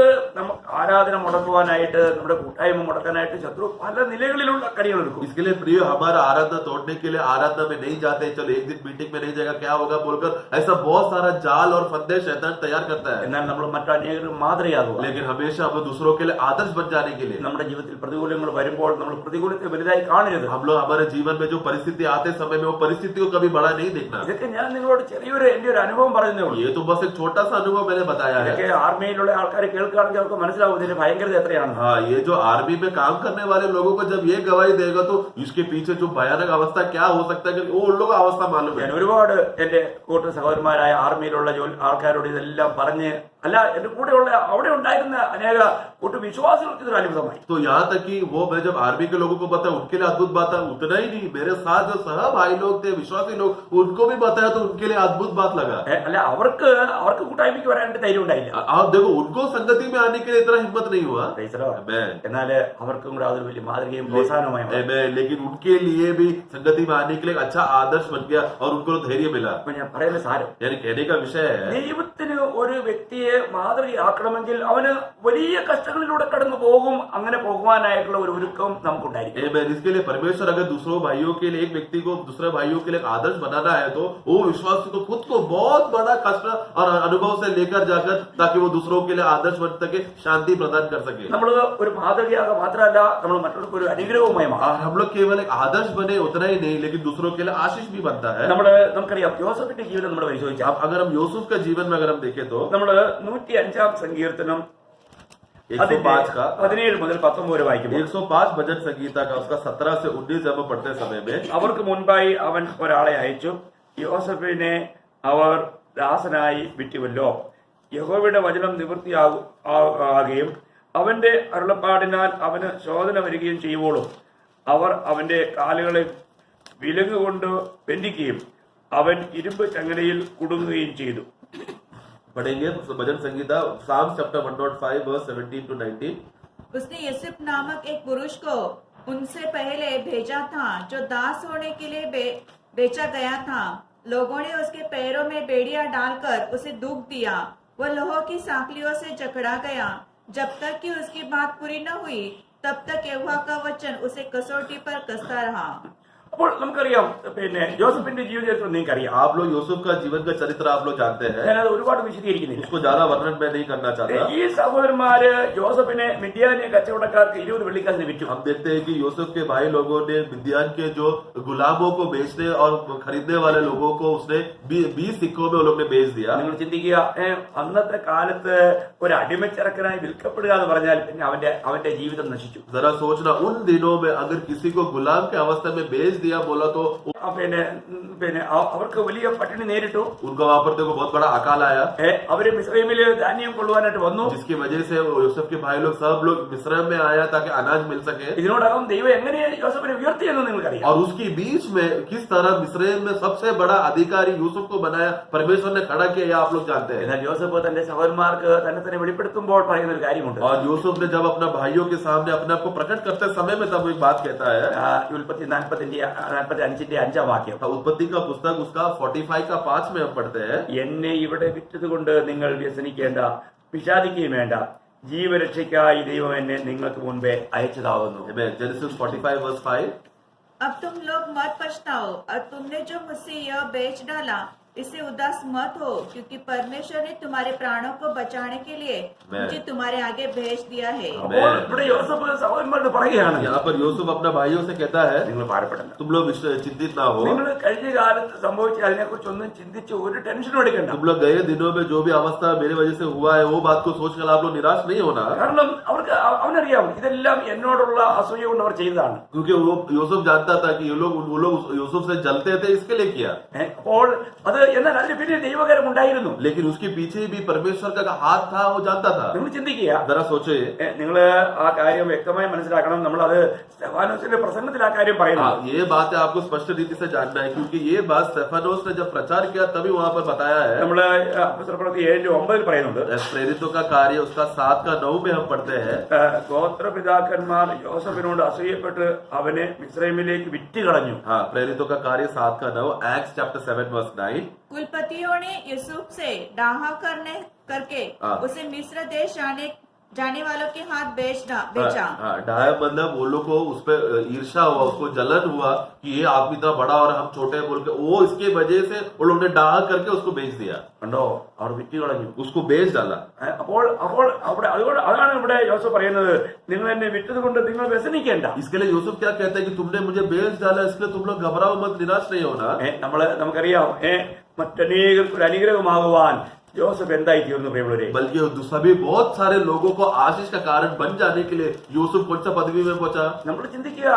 ആരാധന മുടക്കുവാനായിട്ട്, നമ്മുടെ കൂട്ടായ്മ മുടക്കാനായിട്ട് ശത്രു പല നിലകളിലുള്ള കടികൾ എടുക്കും. इसके लिए प्रिय, हमारा आराधना तोड़ने के लिए आराधना में नहीं जाते, चलो एक दिन मीटिंग में नहीं जाएगा क्या होगा बोलकर ऐसा बहुत सारा जाल और फंदे शैतान तैयार करता है. എന്നാൽ നമ്മൾ മറ്റനേകരും മാതൃകയാകുക. लेकिन हमेशा हम दूसरों के लिए आदर्श बन जाने के लिए നമ്മുടെ ജീവിതത്തിൽ പ്രതികൂലങ്ങൾ വരുമ്പോൾ നമ്മൾ പ്രതികൂലത്തെ വലുതായി കാണരുത്. हम लोग हमारे जीवन में जो परिस्थिति आते समय में वो परिस्थिति को कभी बड़ा नहीं देखना. ഇതൊക്കെ ഞാൻ നിങ്ങളോട് ചെറിയൊരു എന്റെ ഒരു അനുഭവം പറയുന്നേ ഉള്ളൂ. ये तो बस एक छोटा सा अनुभव मैंने बताया है. ഇതൊക്കെ ആർമിയിലുള്ള ആൾക്കാർ കേൾക്കുകയാണെങ്കിൽ അവർക്ക് മനസ്സിലാവും ഇതിന്റെ ഭയങ്കരത എത്രയാണ്. हाँ, ये जो आर्मी में काम करने वाले लोगों को जब ये गवाही देगा तो इसके पीछे जो भयानक अवस्था क्या हो सकता है वो उन लोगों को अवस्था मालूम है. ഞാൻ ഒരുപാട് എന്റെ കൂട്ടു സഹോദരന്മാരായ ആർമിയിലുള്ള ആൾക്കാരോട് ഇതെല്ലാം പറഞ്ഞ്, അല്ല എന്റെ കൂടെയുള്ള അവിടെ ഉണ്ടായിരുന്ന അനേക കൂട്ടു വിശ്വാസികൾക്ക് ഇതൊരു അത്ഭുതമായി. तो यहाँ तक कि वो मैं जब आर्मी के लोगों को बताया उनके लिए अद्भुत बात था. उतना ही नहीं, मेरे साथ जो सह भाई लोग थे, विश्वासी लोग, उनको भी बताया तो उनके लिए अद्भुत बात लगा. അല്ല അവർക്ക് കൂട്ടായ്മയ്ക്ക് വരാനായിട്ട് ധൈര്യം ഉണ്ടായില്ല. आप देखो, उनको संगति में आने के लिए इतना हिम्मत नहीं हुआ. എന്നാൽ അവർക്കും കൂടെ അതൊരു വലിയ മാതൃകയും പ്രോത്സാഹനവുമായി. लेकिन उनके लिए भी संगति में आने के लिए अच्छा आदर्श बन गया और उनको धैर्य मिला. അപ്പൊ ഞാൻ പറയുന്ന സാരം, यानी कहने का विषय है, ദൈവത്തിന് ഒരു വ്യക്തിയെ മാതൃകയാക്കണമെങ്കിൽ അവന് വലിയ കഷ്ടങ്ങളിലൂടെ കടന്നു പോകും. അങ്ങനെ പോകുവാനായിട്ടുള്ള ഒരു ഒരുക്കം നമുക്കുണ്ടായിരിക്കും. इसके लिए परमेश्वर अगर दूसरों भाइयों के लिए, एक व्यक्ति को दूसरे भाइयों के लिए एक आदर्श बनाना है तो वो विश्वासी को खुद को बहुत बड़ा कष्ट और अनुभव से लेकर जाकर ताकि वो दूसरों के लिए आदर्श बन सके, शांति प्रदान कर सके. നമ്മൾ ഒരു മാതൃകയാക മാത്രമല്ല, നമ്മൾ മറ്റുള്ളവർക്ക് ഒരു അനുഗ്രഹവുമായി മാറും. हम लोग केवल एक आदर्श बने उतना ही नहीं, लेकिन दूसरों के लिए आशीष भी बनता है. നമുക്കറിയാം യോസഫിന്റെ ജീവിതം നമ്മൾ പരിശോധിച്ചാൽ, अगर हम यूसुफ का जीवन में अगर हम देखें तो നമ്മൾ 105 സങ്കീർത്തനം 105 का 17 മുതൽ 19 വരെ വായിക്കുമ്പോൾ 105 भजन संगीता का उसका 17 से 19 जब हम पढ़ते समय में അവർക്ക് മുൻപായി അവൻ ഒരാളെ അയച്ചു, യോസഫിനെ അവർ ദാസനായി വിറ്റുവല്ലോ. യഹോവയുടെ വചനം നിവൃത്തിയാകുകയും അവന്റെ അരുളപ്പാടിനാൽ അവന് ശോധന വരികയും ചെയ്യുവോളും അവർ അവന്റെ കാലുകളെ വിലങ്ങുകൊണ്ട് ബന്ധിക്കുകയും അവൻ ഇരുമ്പ് ചങ്ങലയിൽ കുടുങ്ങുകയും ചെയ്തു. पढ़ेंगे भजन संगीता साम चैप्टर 105 वर्स 17 to 19. उसने यूसुफ नामक एक पुरुष को उनसे पहले भेजा था जो दास होने के लिए बेचा गया था. लोगों ने उसके पैरों में बेड़ियां डालकर उसे दुख दिया वह लोहों की सांकलियों से जकड़ा गया। जब तक कि उसकी बात पूरी न हुई तब तक यहोवा का वचन उसे कसौटी पर कसता रहा। അപ്പോൾ നമുക്കറിയാം, പിന്നെ ജോസഫിന്റെ ജീവിതത്തിൽ നിങ്ങൾക്കറിയാം. आप लोग यूसुफ का जीवन का चरित्र आप लोग जानते हैं, ഞാനത് ഒരുപാട് വിശദീകരിക്കുന്നില്ല. उसको ज्यादा वर्णन मैं नहीं करना चाहता. ഈ സഹോദരന്മാര് ജോസഫിനെ മിദ്യാനിയ കച്ചവടക്കാർക്ക് 20 വെള്ളിക്കാശിന് വിറ്റു. हम देखते हैं कि यूसुफ के भाई लोगों ने मिद्यान के जो गुलामों को बेचने और खरीदने वाले लोगों को उसने 20 सिक्कों में उन लोग ने बेच दिया. നിങ്ങൾ ചിന്തിക്കുക, അന്നത്തെ കാലത്ത് ഒരു അടിമച്ചരക്കനായി വിൽക്കപ്പെടുക എന്ന് പറഞ്ഞാൽ പിന്നെ അവന്റെ ജീവിതം നശിച്ചു. जरा सोचना, उन दिनों में अगर किसी को गुलाम के अवस्था में बेच दिया बोला तो പിന്നെ അവർക്ക് വലിയ പട്ടിണി നേരിട്ടു. उनका वहां पर देखो बहुत बड़ा अकाल आया. അവര് മിസ്രൈമില് ധാന്യം കൊള്ളുവാനായിട്ട് വന്നു. जिसकी वजह से यूसुफ के भाई लोग सब लोग मिस्र में आया ताकि अनाज मिल सके. ഇതിനോടകം ദൈവം എങ്ങനെ യോസഫിനെ ഉയർത്തിയെന്ന് നിങ്ങൾക്കറിയാം. और उसकी बीच में किस तरह मिस्र में सबसे बड़ा अधिकारी यूसुफ को बनाया, परमेश्वर ने खड़ा किया, यह आप लोग जानते हैं. എന്നാൽ യോസഫ് തന്റെ സഹോദരന്മാർക്ക് തന്നെ തന്നെ വെളിപ്പെടുത്തുമ്പോൾ പറയുന്ന ഒരു കാര്യമുണ്ട്. और यूसुफ ने जब अपना भाइयों के सामने अपने आप को प्रकट करते समय में तब एक बात कहता है. ഉൽപ്പത്തി 45-5 5 വാക്യം. उत्पत्ति का पुस्तक उसका 45 का 5 में हम पढ़ते हैं. എന്നെ ഇവിടെ വിറ്റതുകൊണ്ട് നിങ്ങൾ വ്യസനിക്കേണ്ട, വിഷാദിക്കുകയും വേണ്ട. ജീവരക്ഷയ്ക്കായി ദൈവം എന്നെ നിങ്ങൾക്ക് മുൻപേ അയച്ചതാവുന്നു. Genesis 45 verse 5. अब तुम लोग मत पछताओ और तुमने जो मुझसे यह बेच डाला इससे उदास मत हो, क्योंकि परमेश्वर ने तुम्हारे प्राणों को बचाने के लिए मुझे तुम्हारे आगे भेज दिया है। അപ്പോൾ ഇവിടെ യോസഫ് സഹോദരന്മാരോട് പറയുകയാണ്, यहाँ पर यूसुफ अपना भाइयों से कहता है, നിങ്ങൾ ഭാരപ്പെടണ്ട. तुम लोग चिंतित ना हो. നിങ്ങൾ കഴിഞ്ഞ കാലത്ത് സംഭവിച്ച അതിനെക്കുറിച്ച് ഒന്നും ചിന്തിച്ച് ഒരു ടെൻഷനും എടുക്കണ്ട. तुम लोग गए दिनों में जो भी अवस्था मेरी वजह से हुआ है वो बात को सोचकर आप लोग निराश नहीं होना. കാരണം അവനറിയാം ഇതെല്ലാം എന്നോടുള്ള അസൂയ കൊണ്ട് അവർ ചെയ്തതാണ്. क्योंकि वो यूसुफ जानता था कि वो लोग यूसुफ से जलते थे, इसके लिए किया. അപ്പോൾ അത് എന്നാൽ അതിന് പിന്നെ ദൈവകരം ഉണ്ടായിരുന്നു. लेकिन उसके पीछे भी परमेश्वर का हाथ था, वो जानता था. നിങ്ങൾ ചിന്തിക്കുക, जरा सोचे. നിങ്ങൾ ആ കാര്യം വ്യക്തമായി മനസ്സിലാക്കണം. നമ്മൾ അത് സ്തെഫാനോസിന്റെ പ്രസംഗത്തിൽ ആ കാര്യം പറയുന്നു. ये बात है आपको स्पष्ट रीति से जानना है, क्योंकि ये बात स्तेफानोस ने जब प्रचार किया तभी वहां पर बताया है. നമ്മൾ അപ്പോസ്തലപ്രവൃത്തി 7:9 പറയുന്നുണ്ട്. प्रेरितों का कार्य उसका 7 का 9 में हम पढ़ते हैं. ഗോത്രപിതാക്കന്മാർ യോസഫിനോട് അസൂയപ്പെട്ട് അവനെ മിസ്രൈമിലേക്ക് വിറ്റ് കളഞ്ഞു. हाँ, प्रेरितों का कार्य 7 का 9, एक्ट्स चैप्टर 7 वर्स 9. कुलपतियों ने यूसुफ से डाहा करके उसे मिस्र देश जाने वालों के हाथ बेचा। डाया मतलब वो लोग को उस पर ईर्षा हुआ, उसको जलन हुआ कि ये आदमी इतना बड़ा और हम छोटे बोल के, वो इसके वजह से वो लोग ने डाह करके उसको बेच दिया. കണ്ടോ, അവർ വിറ്റ് കളഞ്ഞു, उसको बेच डाला. അപ്പോൾ അവിടെ അതാണ് ഇവിടെ യോസഫ് പറയുന്നത്, നിങ്ങൾ എന്നെ വിറ്റത് കൊണ്ട് നിങ്ങൾ വ്യസനിക്കേണ്ട. इसके लिए यूसुफ क्या कहता है कि तुमने मुझे बेच डाला, इसलिए तुम लोग घबराओ मत, निराश नहीं होना. നമുക്കറിയാം മറ്റനേകർക്ക് ഒരു അനുഗ്രഹമാകുവാൻ യോസഫ് എന്തായി തീർന്നു പ്രിയമുള്ളവരെ. बल्कि सभी बहुत सारे लोगों को आशीष का कारण बन जाने के लिए यूसुफ कौन सा पदवी में पहुंचा. നമ്മൾ ചിന്തിക്കുക,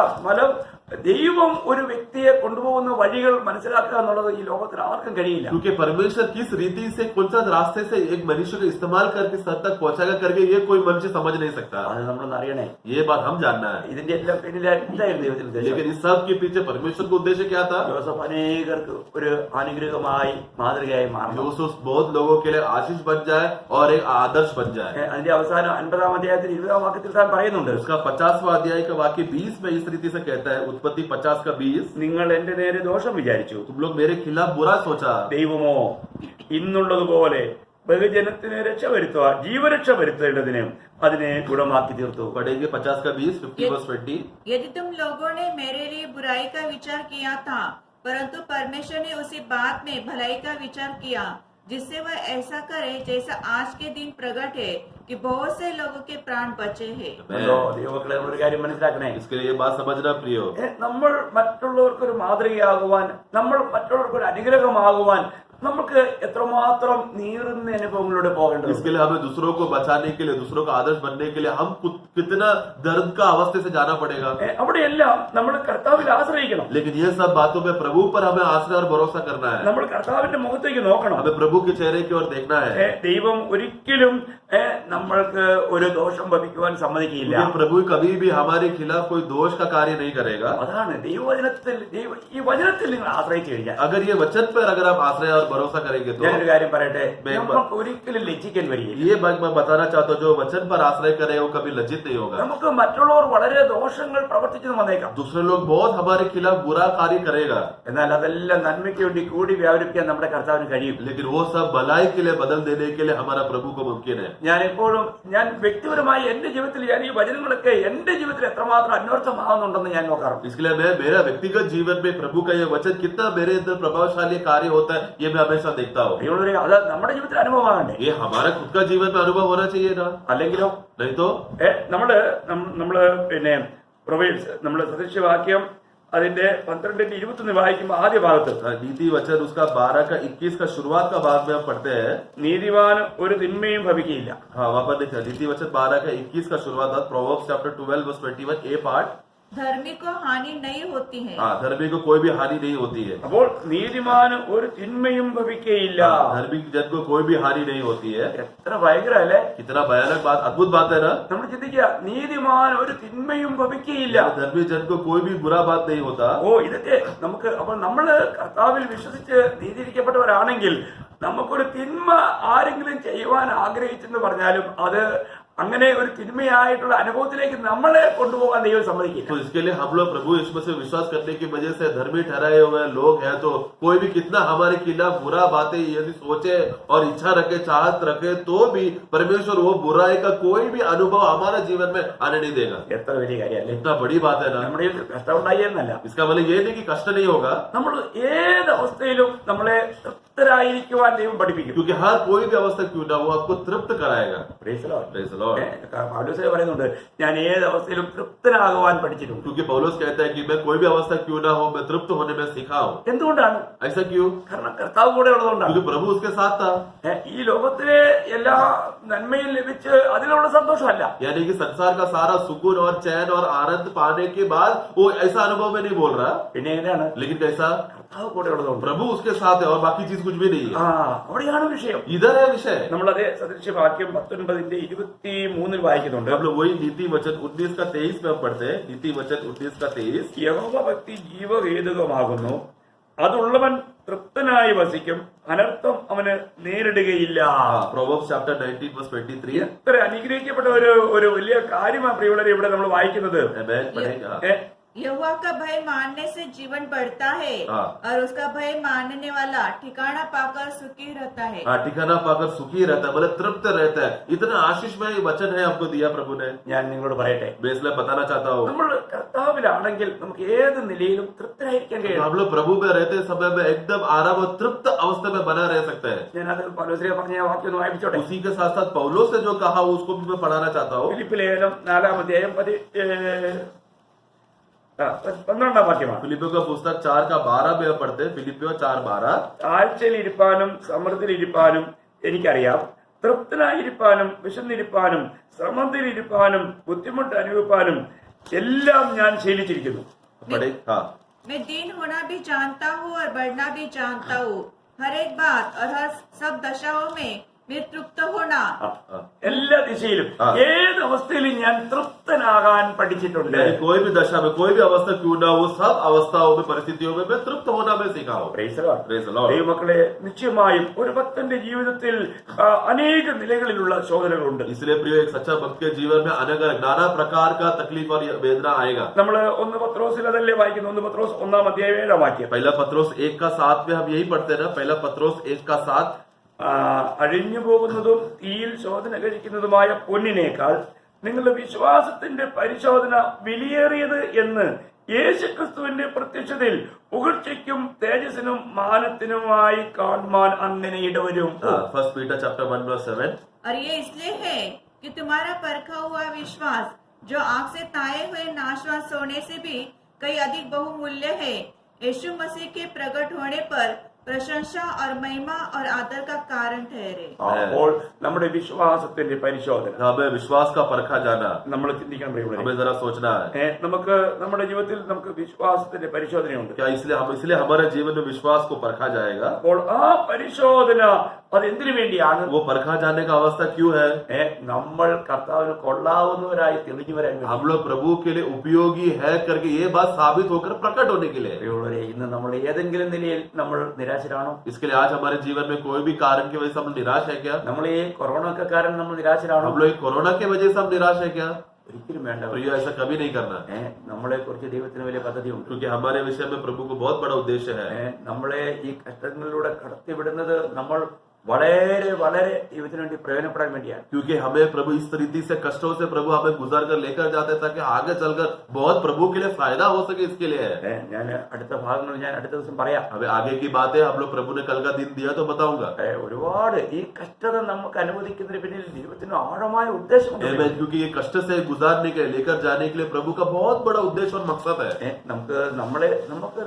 ദൈവം ഒരു വ്യക്തിയെ കൊണ്ടുപോകുന്ന വഴികൾ മനസ്സിലാക്കുക എന്നുള്ളത് ഈ ലോകത്തിൽ ആർക്കും കഴിയില്ല. क्योंकि परमेश्वर किस रीति से कौन सा रास्ते से एक मनुष्य को इस्तेमाल करके सर तक पहुंचाएगा करके ये कोई मनुष्य समझ नहीं सकता. അത് നമ്മളൊന്ന് അറിയണേ. ये बात हम जानना है. ഇതിന്റെ എല്ലാം പിന്നിലെ എന്തായിരുന്നു ദൈവത്തിന്റെ ഉദ്ദേശം? लेकिन इस सब के पीछे परमेश्वर का उद्देश्य क्या था? യോസഫ് അനേകർക്ക് ഒരു അനുഗ്രഹമായി മാതൃകയായി മാറും. यूसुफ बहुत लोगों के लिए आशीष बन जाए और एक आदर्श बन जाए. അതിന്റെ അവസാനം 50-ാം അധ്യായത്തിൽ 20-ാം വാക്യത്തിൽ താൻ പറയുന്നുണ്ട്, उसका 50वां अध्याय का वाक्य 20 में इस रीति से कहता है, उत्पत्ति 50 का 20. നിങ്ങൾ എന്റെ നേരെ ദോഷം വിചാരിച്ചു, तुम लोग मेरे खिलाफ बुरा सोचा. ദൈവമോ ഇന്നുള്ളതുപോലെ ബഹുജനത്തിന് രക്ഷ വരുത്തുക, ജീവരക്ഷ വരുത്തേണ്ടതിന് അതിനെ ഗുണമാക്കി തീർത്തു. पढ़ेंगे 50 का 20, 50 verse 20. यदि तुम लोगों ने मेरे लिए बुराई का विचार किया था, परंतु परमेश्वर ने उसी बात में भलाई का विचार किया, जिससे वह ऐसा करे जैसा आज के दिन प्रकट है कि बहुत से लोगों के प्राण बचे हैं. ദൈവമക്കളെ, ഒരു കാര്യം മനസ്സിലാക്കണേ. इसके लिए ये बात समझना प्रियो. നമ്മൾ മറ്റുള്ളവർക്കൊരു മാതൃകയാകുവാൻ, നമ്മൾ മറ്റുള്ളവർക്കൊരു അനുഗ്രഹമാകുവാൻ നമുക്ക് എത്രമാത്രം നീറുന്ന അനുഭവങ്ങളിലൂടെ പോകേണ്ടത്. इसके लिए हमें दूसरों को बचाने के लिए, दूसरों का आदर्श बनने के लिए हम कितना दर्द का अवस्था से जाना पड़ेगा. അവിടെയെല്ലാം നമ്മൾ കർത്താവിൽ ആശ്രയിക്കണം. लेकिन ये सब बातों में प्रभु पर हमें आश्रय और भरोसा करना है. നമ്മൾ കർത്താവിന്റെ മുഖത്തേക്ക് നോക്കണം. हमें प्रभु के चेहरे की ओर देखना है. ദൈവം ഒരിക്കലും നമ്മൾക്ക് ഒരു ദോഷം ഭവിക്കുവാൻ സമ്മതിക്കില്ല. प्रभु कभी भी हमारे खिलाफ कोई दोष का कार्य नहीं करेगा. അതാണ് ദൈവവചനത്തിൽ, ഈ വചനത്തിൽ നിങ്ങൾ ആശ്രയിച്ചു കഴിഞ്ഞാൽ, अगर ये वचन पर अगर आप आश्रय और भरोसा करेंगे तो ഞാനൊരു കാര്യം പറയട്ടെ, मैं एक നമുക്ക് ഒരിക്കലും ലജ്ജിക്കാൻ വരികയില്ല. ये बात मैं बताना चाहता हूँ, जो वचन पर आश्रय करे वो कभी लज्जित नहीं होगा। നമുക്ക് മറ്റുള്ളവർ വളരെ ദോഷങ്ങൾ പ്രവർത്തിച്ചെന്ന് വന്നേക്കാം, दूसरे लोग बहुत हमारे खिलाफ बुरा कार्य करेगा, എന്നാൽ അതെല്ലാം നന്മയ്ക്ക് വേണ്ടി കൂടി വ്യാപരിപ്പിക്കാൻ നമ്മുടെ കർത്താവിന് കഴിയും. लेकिन वो सब भलाई के लिए बदल देने के लिए हमारा प्रभु को मुमकिन है। ഞാൻ വ്യക്തിപരമായി എന്റെ ജീവിതത്തിൽ ഞാൻ ഈ വചനങ്ങളൊക്കെ എന്റെ ജീവിതത്തിൽ എത്രമാത്രം അന്വർത്ഥമാകുന്നുണ്ടെന്ന് ഞാൻ നോക്കാറുണ്ട്. इसके लिए मैं मेरा व्यक्तिगत जीवन में प्रभु का ये वचन कितना मेरे अंदर प्रभावशाली कार्य होता है, ये मैं हमेशा देखता हूँ। അത് നമ്മുടെ ജീവിതത്തിൽ അനുഭവമാകണ്ടേ? ये हमारा खुद का जीवन में अनुभव होना चाहिए ना, അല്ലെങ്കിലോ नहीं तो നമ്മള് പിന്നെ പ്രൊവേഴ്സ് നമ്മള് സദൃശ്യവാക്യം അതിന്റെ 12-21 വായിക്കുമ്പോൾ ആദ്യ ഭാഗത്ത് नीति वचन उसका 12 का 21 का शुरुआत का भाग में हम पढ़ते हैं। നീതിമാന് ഒരു തിന്മയും ഭവിക്കുകയില്ല. हाँ वहां पर देखा नीति वचन 12 का 21 का शुरुआत था, प्रोवर्ब्स चैप्टर 12 वर्स 21 ए पार्ट। धर्मी को हानि नहीं होती है। हाँ धर्मी को कोई भी हानि नहीं होती है। അപ്പോൾ നീതിമാന് ഒരു തിന്മയും ഭവിക്കുകയില്ല. धार्मिक जन को कोई भी हानि नहीं होती है। എത്ര ഭയങ്കര അല്ലേ? कितना भयानक बात, अद्भुत बात है ना। നമ്മൾ ചിന്തിക്കുക, നീതിമാൻ ഒരു തിന്മയും ഭവിക്കുകയില്ല. धर्मी जन को कोई भी बुरा बात नहीं होता। ഇതൊക്കെ നമുക്ക്, അപ്പോൾ നമ്മള് കർത്താവിൽ വിശ്വസിച്ച് നീതിയിരിക്കപ്പെട്ടവരാണെങ്കിൽ നമുക്കൊരു തിന്മ ആരെങ്കിലും ചെയ്യുവാൻ ആഗ്രഹിച്ചെന്ന് പറഞ്ഞാലും അത് അങ്ങനെ ഒരു തിന്മയായിട്ടുള്ള അനുഭവത്തിലേക്ക് നമ്മളെ കൊണ്ടുപോകാൻ ദൈവം സമ്മതിക്കില്ല. तो इसके लिए हम लोग प्रभु यीशु से विश्वास करने की वजह से धर्मी ठहराए हुए लोग हैं, तो कोई भी कितना हमारे खिलाफ बुरा बातें यदि सोचे और इच्छा रखे, चाहत रखे, तो भी परमेश्वर वो बुराई का कोई भी अनुभव हमारे जीवन में आने नहीं देगा। എത്ര വലിയ കാര്യമല്ലേ? इतना बड़ी बात है ना। നമ്മുടെ ജീവിതത്തിൽ കഷ്ടം ഉണ്ടായി എന്നല്ല, इसका मतलब ये नहीं कि कष्ट नहीं होगा, നമ്മൾ ഏത് അവസ്ഥയിലും നമ്മളെ തൃപ്തരായിരിക്കുവാൻ ദൈവം പഠിപ്പിക്കും. क्योंकि हर कोई भी अवस्था क्यों ना वो आपको तृप्त कराएगा। Praise the Lord. Praise the Lord। പൗലോസ് പറയുന്നുണ്ട്, ഞാൻ ഏത് അവസ്ഥയിലും തൃപ്തനാകുവാൻ പഠിച്ചിട്ടുണ്ട്. क्योंकि पौलुस कहता है कि मैं कोई भी अवस्था क्यों ना हो, मैं तृप्त होने में सीखा हूँ। എന്തുകൊണ്ടാണ്? ऐसा क्यों? കാരണം കർത്താവ് കൂടെ ഉള്ളതുകൊണ്ടാണ്. क्योंकि प्रभु उसके साथ था। ഈ ലോകത്തിലെ എല്ലാ നന്മയും ലഭിച്ച് അതിലുള്ള സന്തോഷമല്ല, यानी कि संसार का सारा सुकून और चैन और आनंद पाने के बाद वो ऐसा अनुभव में नहीं बोल रहा, പിന്നെ എങ്ങനെയാണ്? लेकिन कैसा? കർത്താവ് കൂടെ ഉള്ളതുകൊണ്ട്. प्रभु उसके साथ है और बाकी चीज कुछ भी नहीं है। അവിടെയാണ് വിഷയം. इधर है विषय। നമ്മളതേ സദൃശ്യവാക്യം 19-23 വായിക്കുന്നുണ്ട്. हम लोग वही नीति वचन 19 का 23 में हम पढ़ते हैं। नीति वचन 19 का 23। യഹോവ ഭക്തി ജീവഹേതുകമാകുന്നു, അതുള്ളവൻ തൃപ്തനായി വസിക്കും, അനർത്ഥം അവന് നേരിടുകയില്ല. Proverbs chapter 19 verse 23। എത്ര അനുഗ്രഹിക്കപ്പെട്ട ഒരു വലിയ കാര്യമാണ് പ്രിയമുള്ളവരെ ഇവിടെ നമ്മൾ വായിക്കുന്നത്. Amen पढ़ेगा। यहोवा का भय मानने से जीवन बढ़ता है और उसका भय मानने वाला ठिकाना पाकर सुखी रहता है। ठिकाना पाकर सुखी रहता है, मतलब तृप्त रहता है। इतना आशीषमय वचन है आपको दिया प्रभु ने। ഞാൻ നിങ്ങളോട് പറയട്ടെ, मैं इसलिए बताना चाहता हूँ, നമ്മൾ കർത്താവിലാണെങ്കിൽ നമുക്ക് ഏത് നിലയിലും തൃപ്തരായിരിക്കാൻ കഴിയും. हम लोग प्रभु में रहते समय में एकदम आराम और तृप्त अवस्था में बना रह सकते हैं। ഞാൻ അത് പൗലോസിനെ പറഞ്ഞ വാക്യം ഒന്ന് വായിപ്പിച്ചോട്ടെ. उसी के साथ साथ पौलुस ने जो कहा उसको भी मैं पढ़ाना चाहता हूँ। ഫിലിപ്പ് ലേഖനം 4-ാം അധ്യായം 12-ാം വാക്യമാണ്. फिलिपियों का पुस्तक 4 का 12 में पढ़ते हैं। फिलिपियो 4:12। താഴ്ചയിലിരിപ്പാനും സമൃദ്ധിയിലിരിപ്പാനും എനിക്കറിയാം, തൃപ്തനായിരിക്കാനും വിശന്നിരിപ്പാനും സമൃദ്ധിയിലിരിപ്പാനും ബുദ്ധിമുട്ട് അനുഭവിപ്പാനും എല്ലാം ഞാൻ ശീലിച്ചിരിക്കുന്നു. मैं दीन होना भी जानता हूँ और बढ़ना भी जानता हूँ, हर एक बात और हर सब दशाओं में मैं तृप्त होना। എല്ലാ ദിശയിലും ഏത് അവസ്ഥയിലും ഞാൻ തൃപ്തനാകാൻ പഠിച്ചിട്ടുണ്ട്. कोई भी दशा में, कोई भी अवस्था क्यों ना हो, सब अवस्थाओं में, परिस्थितियों में मैं तृप्त होना मैं सीखा हूँ। ദൈവമക്കളെ, നിശ്ചയമായും ഒരു ഭക്തന്റെ ജീവിതത്തിൽ അനേക നിലകളിലുള്ള ശോധനകളുണ്ട്. इसलिए प्रिय, एक सच्चा भक्त के जीवन में अनेक नाना प्रकार का तकलीफ और वेदना आएगा। നമ്മൾ 1 പത്രോസിൽ അതല്ലേ വായിക്കുന്നു. 1 പത്രോസ് 1-ാം അധ്യായം 7-ാം വാക്യം. पहला पत्रोस 1 का 7 में हम यही पढ़ते हैं ना। पहला पत्रोस 1 का 7। അഴിഞ്ഞു പോകുന്നതും തീയിൽ ശോധന കഴിക്കുന്നതുമായ പൊന്നിനേക്കാൾ നിങ്ങളുടെ വിശ്വാസത്തിന്റെ പരിശോധന വിലയേറിയത് എന്ന് യേശുക്രിസ്തുവിന്റെ പ്രത്യക്ഷതയിൽ പുകഴ്ചയ്ക്കും തേജസ്സിനും മാനത്തിനുമായി കാണുവാൻ അങ്ങനെ ഇടവരും. First Peter chapter 1 verse 7। और ये इसलिए है कि तुम्हारा परखा हुआ विश्वास, जो आग से ताए हुए नाशवान सोने से भी कई अधिक बहुमूल्य है, यीशु मसीह के प्रकट होने पर प्रशंसा और महिमा और आदर का कारण ठहरे। അപ്പോൾ നമ്മുടെ വിശ്വാസത്തിന്റെ പരിശോധന, हमें विश्वास का परखा जाना, നമ്മൾ ചിന്തിക്കാൻ കഴിയും. हमें जरा सोचना है, നമുക്ക് നമ്മുടെ ജീവിതത്തിൽ നമുക്ക് വിശ്വാസത്തിന്റെ പരിശോധനയുണ്ട്. क्या इसलिए हमारे जीवन में विश्वास को परखा जाएगा। അപ്പോൾ ആ പരിശോധന അത് എന്തിനു വേണ്ടിയാണ്? वो परखा जाने का अवस्था क्यों है? നമ്മൾ കർത്താവിന് കൊള്ളാവുന്നവരായി തെളിഞ്ഞു വരാൻ വേണ്ടി. हम लोग प्रभु के लिए उपयोगी है करके ये बात साबित होकर प्रकट होने के लिए. പ്രിയമുള്ളവരെ, ഇന്ന് നമ്മൾ ഏതെങ്കിലും നിലയിൽ നമ്മൾ നിരാശരാണോ? इसके लिए आज हमारे जीवन में कोई भी कारण की वजह से हम निराश है क्या? നമ്മൾ ഈ കൊറോണ ഒക്കെ കാരണം നമ്മൾ നിരാശരാണോ? हम लोग कोरोना की वजह से हम निराश है क्या? ഒരിക്കലും വേണ്ട. प्रिय, ऐसा कभी नहीं करना, നമ്മളെ കുറിച്ച് ദൈവത്തിന് വലിയ പദ്ധതിയുണ്ട്. क्योंकि हमारे विषय में प्रभु को बहुत बड़ा उद्देश्य है. നമ്മളെ ഈ കഷ്ടങ്ങളിലൂടെ കടത്തിവിടുന്നത് നമ്മൾ വളരെ വളരെ ദൈവത്തിന് വേണ്ടി പ്രയോജനപ്പെടാൻ വേണ്ടിയാണ്. क्योंकि हमें प्रभु इस रीति से कष्टों से प्रभु हमें गुजार कर लेकर जाते हैं ताकि आगे चलकर बहुत प्रभु के लिए फायदा हो सके, इसके लिए है. ഞാൻ അടുത്ത ഭാഗങ്ങൾ ഞാൻ അടുത്ത ദിവസം പറയാം. हमें आगे की बातें हम लोग प्रभु ने कल का दिन दिया तो बताऊंगा. ഒരുപാട് ഈ കഷ്ടത നമുക്ക് അനുവദിക്കുന്നതിന് പിന്നിൽ ദൈവത്തിന് ആഴമായ ഉദ്ദേശമുണ്ട്. क्योंकि ये कष्ट से गुजारने के लिए, लेकर जाने के लिए प्रभु का बहुत बड़ा उद्देश्य और मकसद है. നമുക്ക്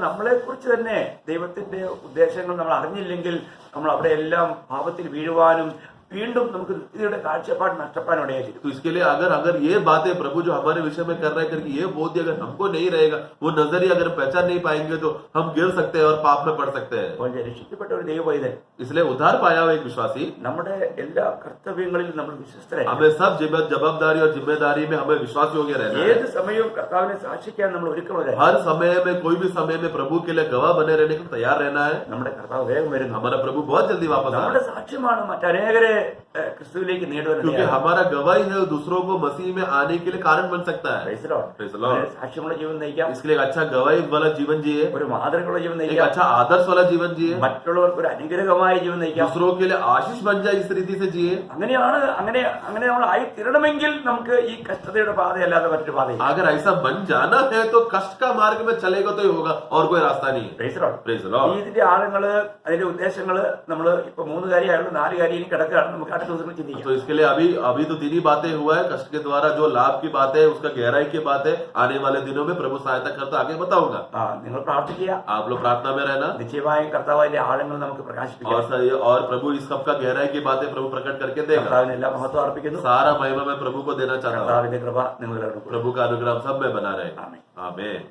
നമ്മളെ കുറിച്ച് തന്നെ ദൈവത്തിന്റെ ഉദ്ദേശങ്ങൾ നമ്മൾ അറിഞ്ഞില്ലെങ്കിൽ നമ്മൾ അവിടെ എല്ലാം പാപത്തിൽ വീഴുവാനും വീണ്ടും നമുക്ക് ഇതിയുടെ കാഴ്ചപ്പാട് നഷ്ടപ്പെടാനിടയായി. तो इसके लिए अगर ये बातें प्रभु जो हमारे विषय में कर रहे हैं करके ये बोध अगर हमको नहीं रहेगा, वो नजरिया अगर पहचान नहीं पाएंगे तो हम गिर सकते हैं और पाप में पड़ सकते हैं. രക്ഷിക്കപ്പെട്ട ഒരു ദൈവവൈതൻ, इसलिए उद्धार पाया हुआ एक विश्वासी, നമ്മുടെ എല്ലാ കർത്തവ്യങ്ങളിലും നമ്മൾ വിശ്വസ്തരായി. हमें सब जवाबदारी और जिम्मेदारी में हमें विश्वास योग्य रहना है. ഏത് സമയവും കർത്താവിനെ സാക്ഷിക്കാൻ നമ്മൾ ഒരുക്കമുള്ളവരായി. हर समय में, कोई भी समय में प्रभु के लिए गवाह बने रहने को तैयार रहना है. നമ്മുടെ കർത്താവ് വേഗം വരുന്നു. हमारा प्रभु बहुत जल्दी वापस आ നമ്മുടെ रहा है. സാക്ഷ്യമാണ് മറ്റനേകരെ ക്രിസ്തുവിലേക്ക് നേടുവാൻ. क्योंकि हमारा गवाही है दूसरों को मसीह में आने के लिए कारण बन सकता है. Praise the Lord. സാക്ഷ്യമുള്ള ജീവൻ നയിക്കാം. इसके लिए एक अच्छा गवाही वाला जीवन जिए, ഒരു മാതൃകയുള്ള ജീവൻ एक നയിക്കാം. अच्छा आदर्श वाला जीवन जिए, മറ്റുള്ളവർക്ക് ഒരു അനുഗ്രഹമായ ജീവൻ നയിക്കാം. दूसरों के लिए आशीष बन जाए, इस रीति से जिए. അങ്ങനെ നമ്മൾ ആയി തീരണമെങ്കിൽ നമുക്ക് ഈ കഷ്ടതയുടെ പാതയല്ലാതെ മറ്റൊരു പാതയില്ല. अगर ऐसा बन जाना है तो कष्ट का मार्ग में चलेगा तो ही होगा, और कोई रास्ता नहीं है. Praise the Lord. ഇതിന്റെ ആഴങ്ങള്, അതിന്റെ ഉദ്ദേശങ്ങള് നമ്മൾ ഇപ്പൊ 3 കാര്യമായുള്ളൂ, 4 കാര്യം ഇനി കിടക്കുകയാണ്. നമുക്ക് അടുത്ത ദിവസം ചിന്തിക്കാം. तो इसके लिए अभी तो 3 ही बातें हुआ है. कष्ट के द्वारा जो लाभ की बात है, उसका गहराई की बात है, आने वाले दिनों में प्रभु सहायता करता आगे बताऊंगा. നിങ്ങൾ പ്രാർത്ഥിക്കുക. आप लोग प्रार्थना में रहना, നിശ്ചയമായും കർത്താവിന്റെ ആഴങ്ങൾ നമുക്ക് പ്രകാശിപ്പിക്കാം. और प्रभु इस सब का गहराई की बातें प्रभु प्रकट करके देगा. കർത്താവിന് എല്ലാ മഹത്വം അർപ്പിക്കുന്നു. सारा महिमा मैं प्रभु को देना चाहता हूँ. കർത്താവിന്റെ കൃപ നിങ്ങളുടെ प्रभु का अनुग्रह सब में बना रहे. ആമേൻ. आमीन.